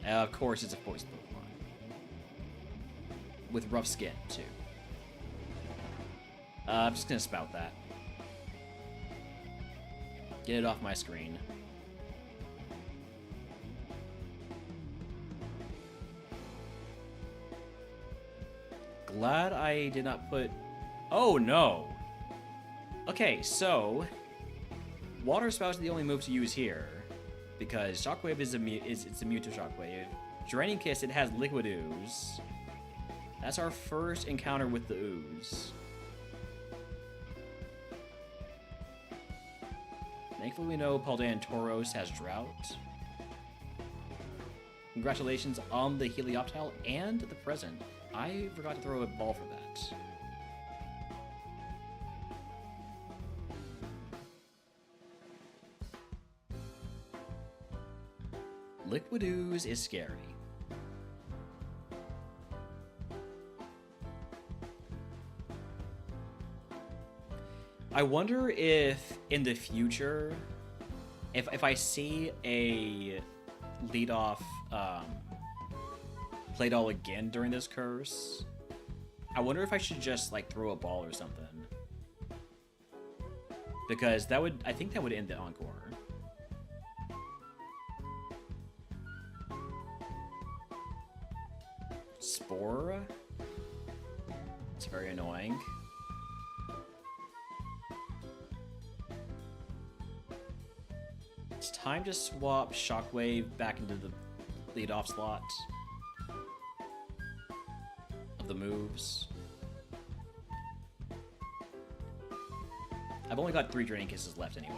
now. Of course, it's a poison Pokemon. With rough skin, too. I'm just gonna spout that. Get it off my screen. Glad I did not put... Oh, no! Okay, so... Water Spout is the only move to use here. Because Shockwave is immune to Shockwave. Draining Kiss, it has Liquid Ooze. That's our first encounter with the Ooze. Thankfully, we know Paldean Tauros has Drought. Congratulations on the Helioptile and the present. I forgot to throw a ball for that. Liquid Ooze is scary. I wonder if in the future, if I see a lead-off Playdoll again during this curse, I wonder if I should just like throw a ball or something. Because that would, I think that would end the Encore. Spore? It's very annoying. It's time to swap Shockwave back into the lead-off slot of the moves. I've only got 3 Draining Kisses left anyways.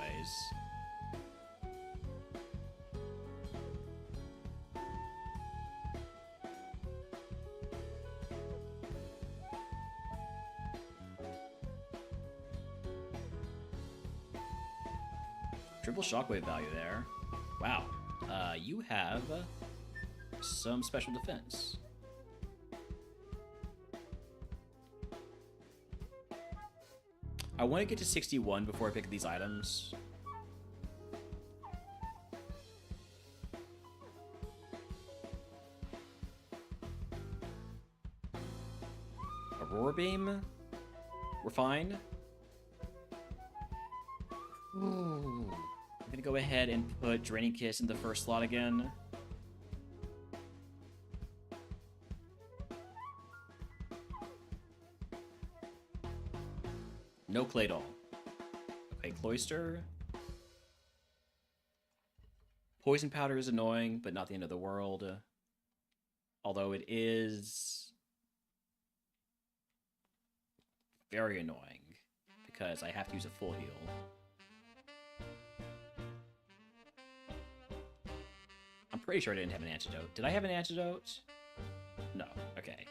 Triple Shockwave value there. Wow. You have some special defense. I want to get to 61 before I pick these items. Aurora Beam? We're fine. Ooh. I'm gonna go ahead and put Draining Kiss in the first slot again. No Claydol. Okay, Cloyster. Poison Powder is annoying, but not the end of the world. Although it is very annoying because I have to use a full heal. I'm pretty sure I didn't have an antidote. Did I have an antidote? No. Okay.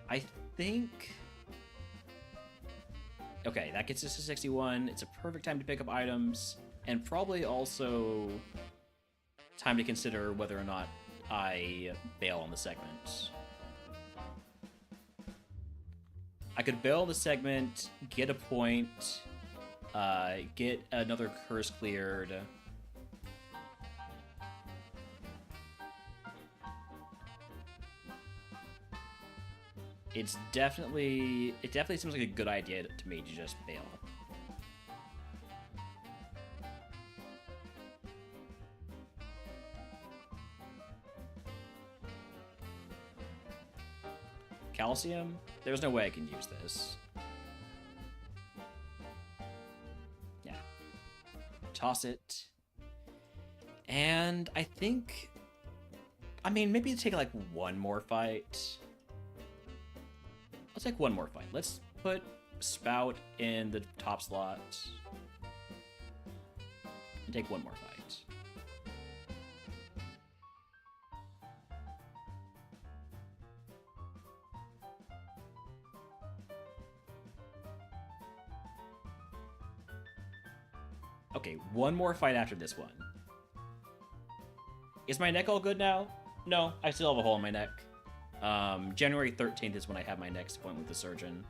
I think... Okay, that gets us to 61. It's a perfect time to pick up items, and probably also time to consider whether or not I bail on the segment. I could bail on the segment, get a point, get another curse cleared. It definitely seems like a good idea to me to just bail. Calcium? There's no way I can use this. Yeah. Toss it. And I think... I mean, maybe take like one more fight. Let's take one more fight. Let's put Spout in the top slot. And take one more fight. Okay, one more fight after this one. Is my neck all good now? No, I still have a hole in my neck. January 13th is when I have my next appointment with the surgeon.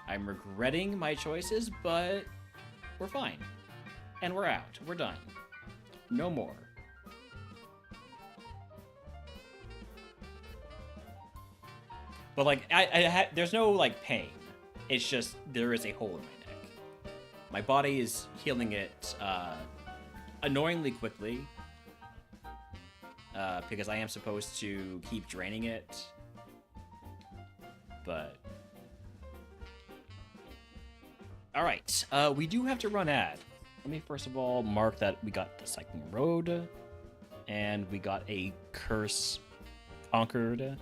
I'm regretting my choices, but we're fine. And we're out. We're done. No more. But like, there's no like pain. It's just there is a hole in my neck. My body is healing it annoyingly quickly because I am supposed to keep draining it. But all right, we do have to run ad. Let me first of all mark that we got the cycling road, and we got a curse conquered.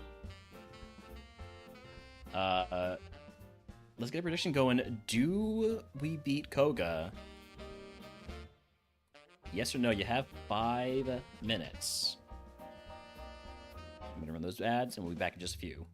Let's get a prediction going. Do we beat Koga? Yes or no? You have 5 minutes. I'm gonna run those ads, and we'll be back in just a few.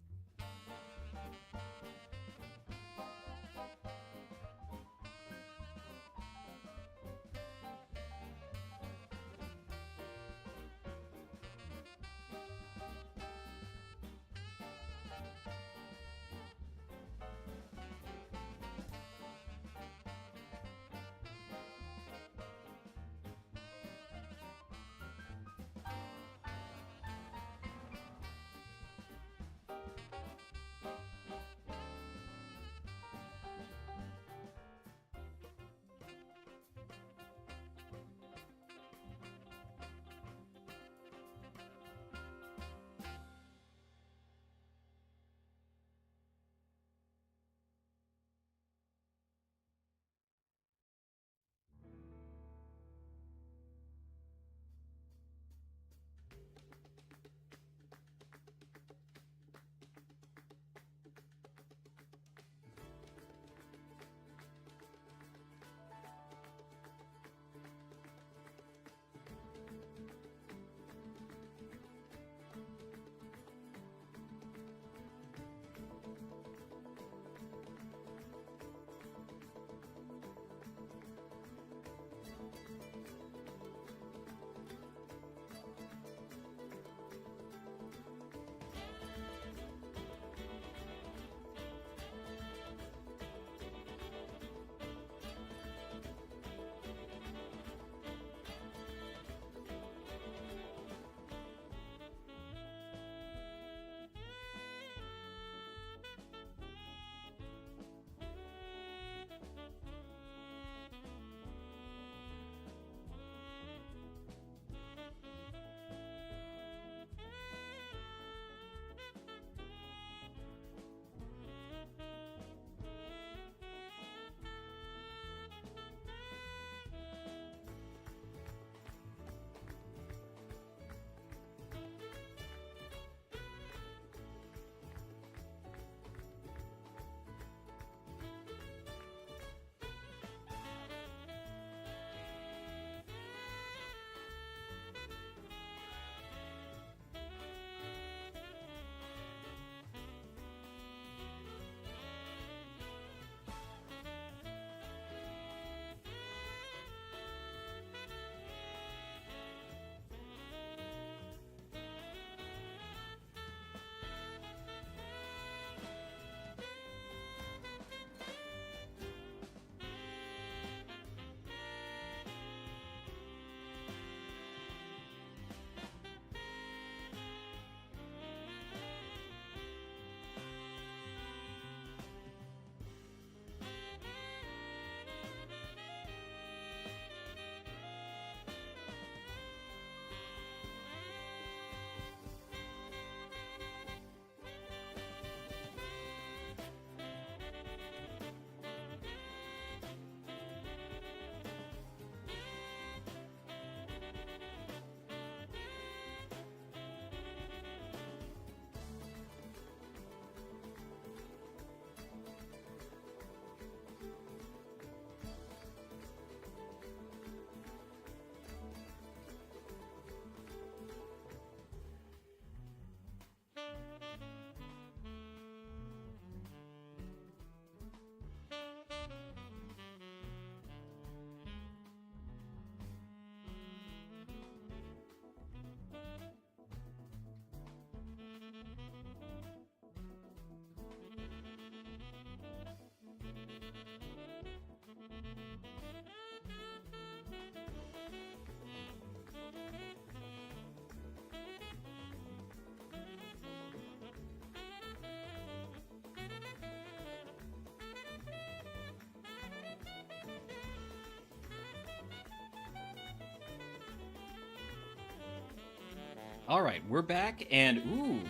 All right, we're back, and ooh,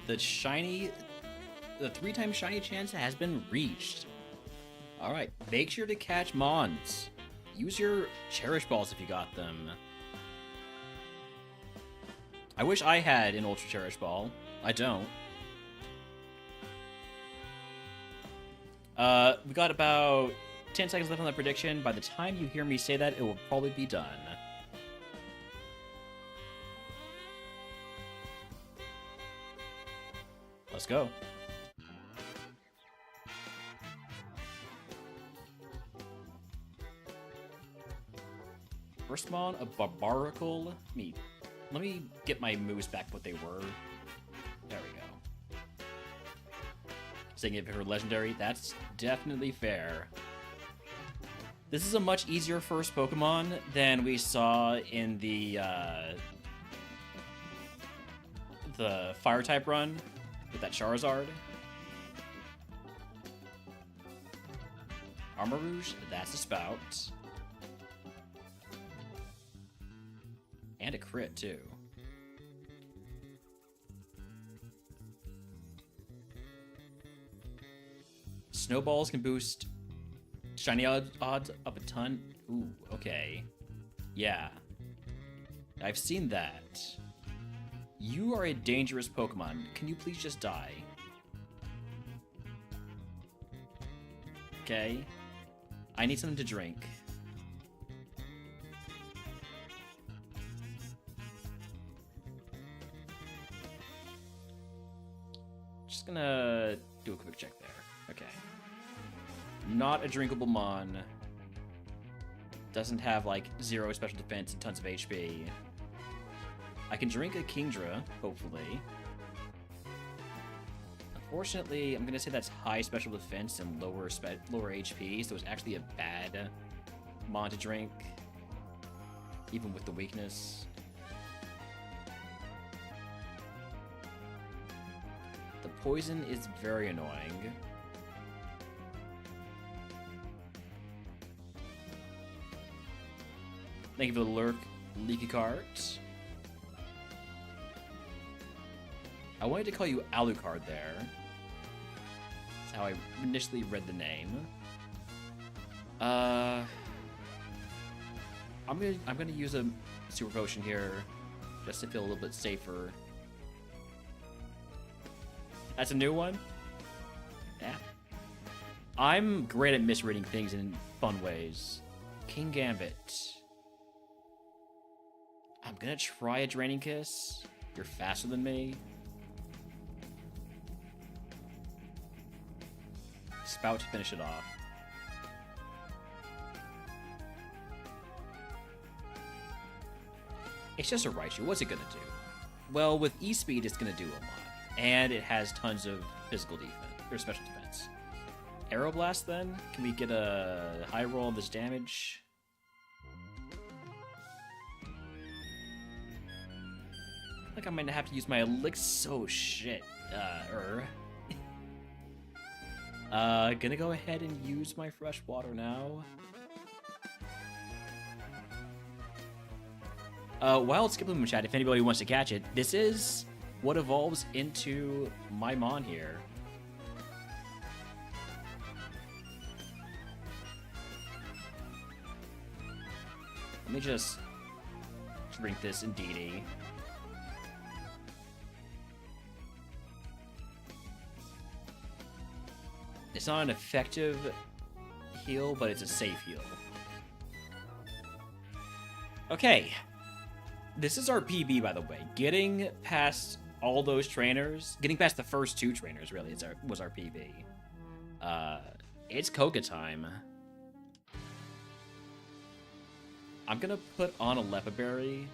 the 3-time shiny chance has been reached. All right, make sure to catch Mons. Use your Cherish Balls if you got them. I wish I had an Ultra Cherish Ball. I don't. We got about 10 seconds left on the prediction. By the time you hear me say that, it will probably be done. Let's go. First mon, a Barbarical Meat. Let me get my moves back what they were. There we go. Saying if it were legendary, that's definitely fair. This is a much easier first Pokemon than we saw in the Fire-type run with that Charizard. Armor Rouge, that's a Spout. And a crit, too. Snowballs can boost shiny odds up a ton. Ooh, okay. Yeah. I've seen that. You are a dangerous Pokemon. Can you please just die? Okay. I need something to drink. Just gonna do a quick check there. Okay. Not a drinkable Mon. Doesn't have, like, 0 special defense and tons of HP. I can drink a Kingdra, hopefully. Unfortunately, I'm gonna say that's high special defense and lower HP, so it's actually a bad Mon to drink, even with the weakness. The poison is very annoying. Thank you for the lurk, Leaky Cart. I wanted to call you Alucard there. That's how I initially read the name. I'm gonna use a super potion here, just to feel a little bit safer. That's a new one? Yeah. I'm great at misreading things in fun ways. King Gambit. I'm gonna try a Draining Kiss. You're faster than me. Spout to finish it off. It's just a Raichu. What's it gonna do? Well, with E-Speed, it's gonna do a lot. And it has tons of physical defense, or special defense. Aeroblast, then? Can we get a high roll on this damage? Like I might have to use my elixir. Oh shit. Gonna go ahead and use my fresh water now. While it's skipping the chat, if anybody wants to catch it, this is what evolves into my Mon here. Let me just drink this in DD. It's not an effective heal, but it's a safe heal. Okay. This is our PB, by the way. Getting past all those trainers, getting past the first 2 trainers, really, was our PB. It's Koga time. I'm gonna put on a Lepaberry.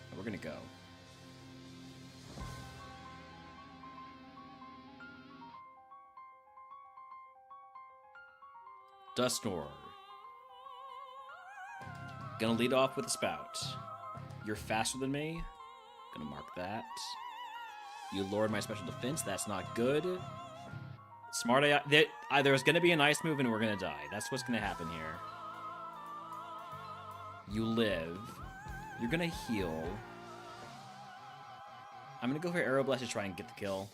And we're gonna go. Dusknoir. Gonna lead off with a Spout. You're faster than me. Gonna mark that. You lowered my special defense. That's not good. Smart AI. There's gonna be an ice move and we're gonna die. That's what's gonna happen here. You live. You're gonna heal. I'm gonna go for Arrow Blast to try and get the kill.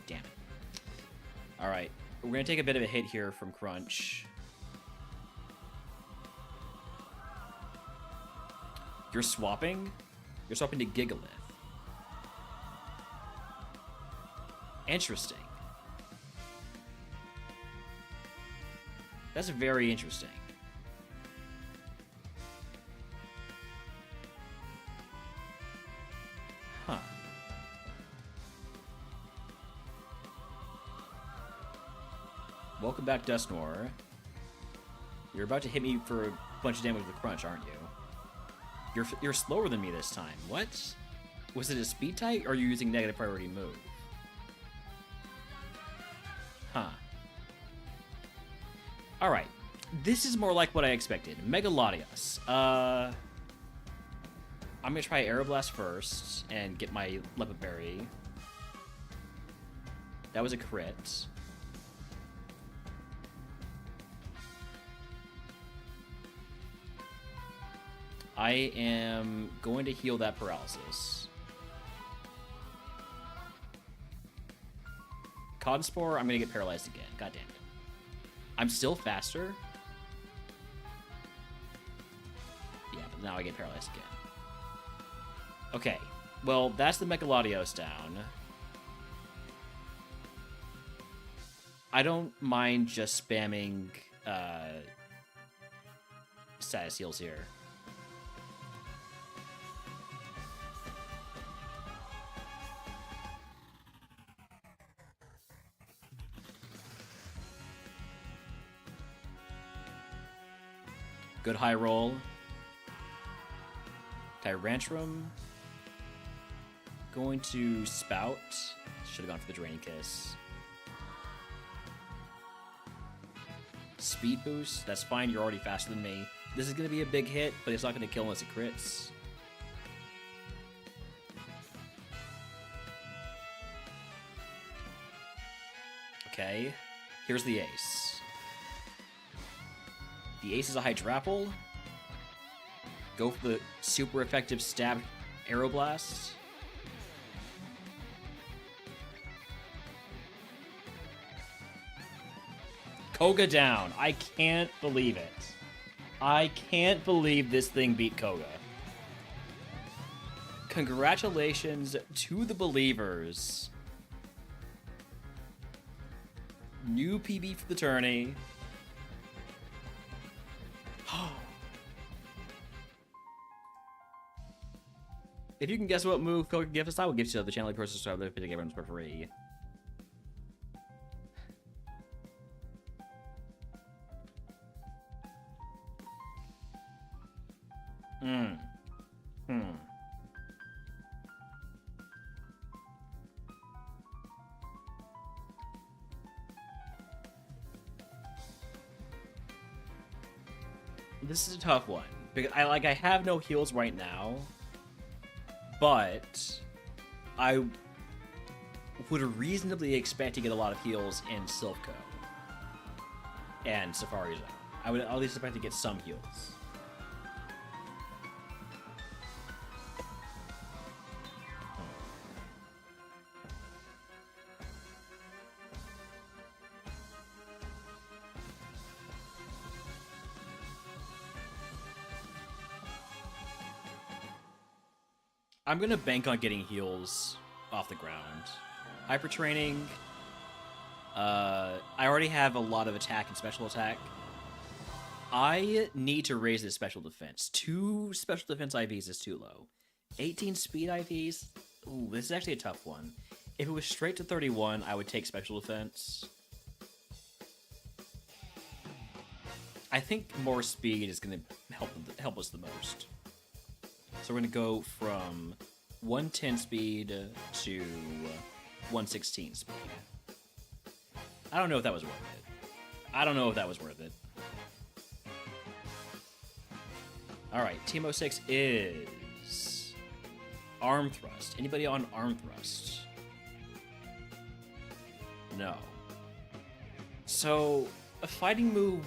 Damn it. Alright, we're gonna take a bit of a hit here from Crunch. You're swapping? You're swapping to Gigalith. Interesting. That's very interesting. Huh. Welcome back, Dustnor. You're about to hit me for a bunch of damage with the Crunch, aren't you? You're slower than me this time. What? Was it a speed type, or are you using negative priority move? Huh. Alright. This is more like what I expected. Megalodios. I'm gonna try Aeroblast first and get my Lepid Berry. That was a crit. I am going to heal that paralysis. Cottonspore, I'm going to get paralyzed again. God damn it. I'm still faster. Yeah, but now I get paralyzed again. Okay, well, that's the Mechalodios down. I don't mind just spamming status heals here. Good high roll. Tyrantrum. Going to Spout. Should have gone for the Draining Kiss. Speed boost. That's fine. You're already faster than me. This is going to be a big hit, but it's not going to kill unless it crits. Okay. Here's the ace. The ace is a Hydrapple. Go for the super effective stab Aeroblast. Koga down. I can't believe it. I can't believe this thing beat Koga. Congratulations to the believers. New PB for the tourney. If you can guess what move Koga gives us, I will give you the channel person so I'm going to everyone's for free. This is a tough one because I have no heals right now, but I would reasonably expect to get a lot of heals in Silph.Co and Safari Zone. I would at least expect to get some heals. I'm gonna bank on getting heals off the ground. Hyper training. I already have a lot of attack and special attack. I need to raise this special defense. 2 special defense IVs is too low. 18 speed IVs? Ooh, this is actually a tough one. If it was straight to 31, I would take special defense. I think more speed is gonna help us the most. So we're going to go from 110 speed to 116 speed. I don't know if that was worth it. I don't know if that was worth it. Alright, Team 06 is Arm Thrust. Anybody on Arm Thrust? know. So, a fighting move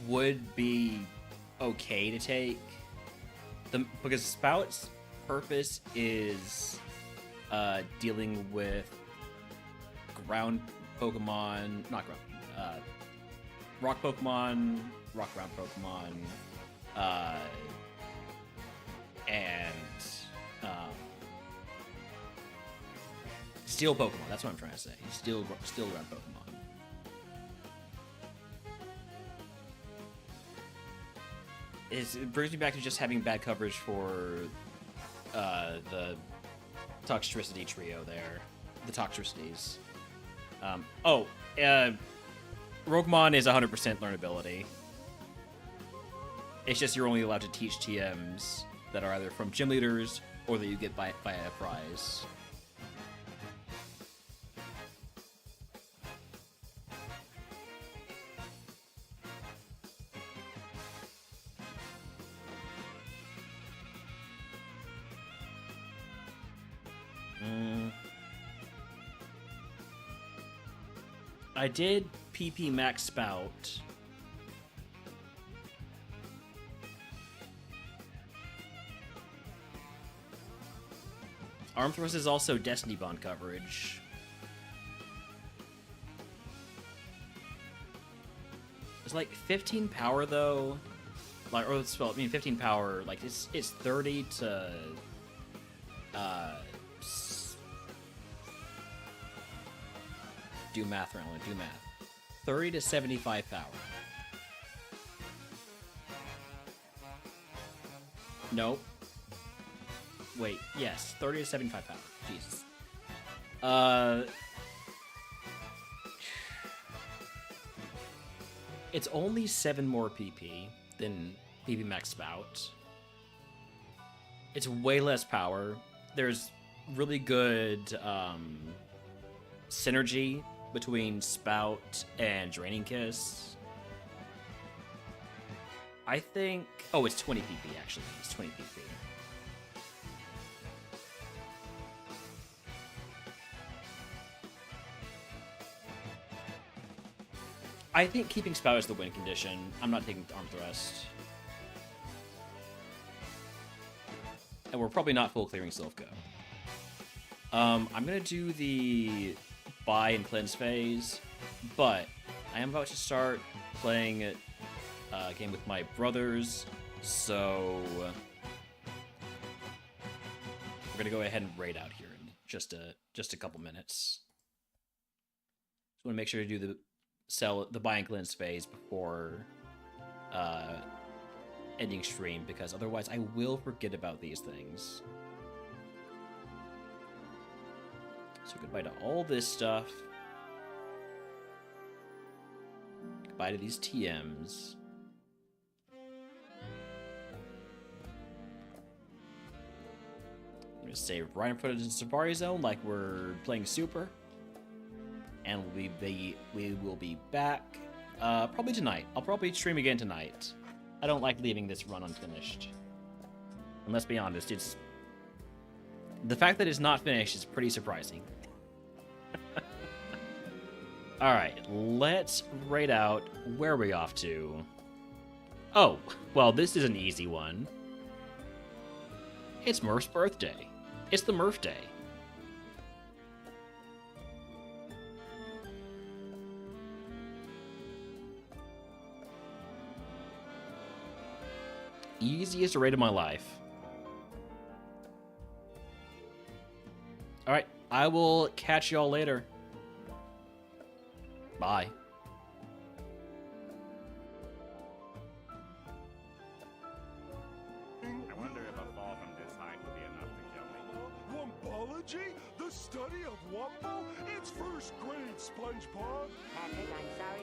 would be okay to take. Because Spout's purpose is dealing with ground Pokemon, not ground, rock Pokemon, rock ground Pokemon, and steel Pokemon. That's what I'm trying to say. Steel ground Pokemon. It brings me back to just having bad coverage for the Toxtricity trio there. The Toxtricities. RogueMon is 100% learnability. It's just you're only allowed to teach TMs that are either from gym leaders or that you get by a prize. I did PP Max Spout. Arm Thrust is also Destiny Bond coverage. It's like 15 power though. Like, or spell, I mean 15 power, like it's 30 to do math around, do math. 30 to 75 power. Nope. Wait, yes, 30 to 75 power. Jesus. It's only 7 more PP than PP Max Spout. It's way less power. There's really good synergy between Spout and Draining Kiss. I think... Oh, it's 20 PP, actually. It's 20 PP. I think keeping Spout is the win condition. I'm not taking Arm Thrust. And we're probably not full clearing Silphco. I'm going to do the buy and cleanse phase, but I am about to start playing a game with my brothers, so we're going to go ahead and raid out here in just a couple minutes. Just want to make sure to do the buy and cleanse phase before ending stream, because otherwise I will forget about these things. So goodbye to all this stuff. Goodbye to these TMs. I'm gonna save right in front of the Safari Zone like we're playing Super. And we will be back probably tonight. I'll probably stream again tonight. I don't like leaving this run unfinished. And let's be honest, it's... The fact that it's not finished is pretty surprising. Alright, let's raid out. Where are we off to? Oh, well, this is an easy one. It's Murph's birthday. It's the Murph Day. Easiest raid of my life. Alright, I will catch y'all later. Bye. I wonder if a fall from this height would be enough to kill me. Wombology? The study of Wumbo? It's first grade, SpongeBob. Patrick, I'm sorry.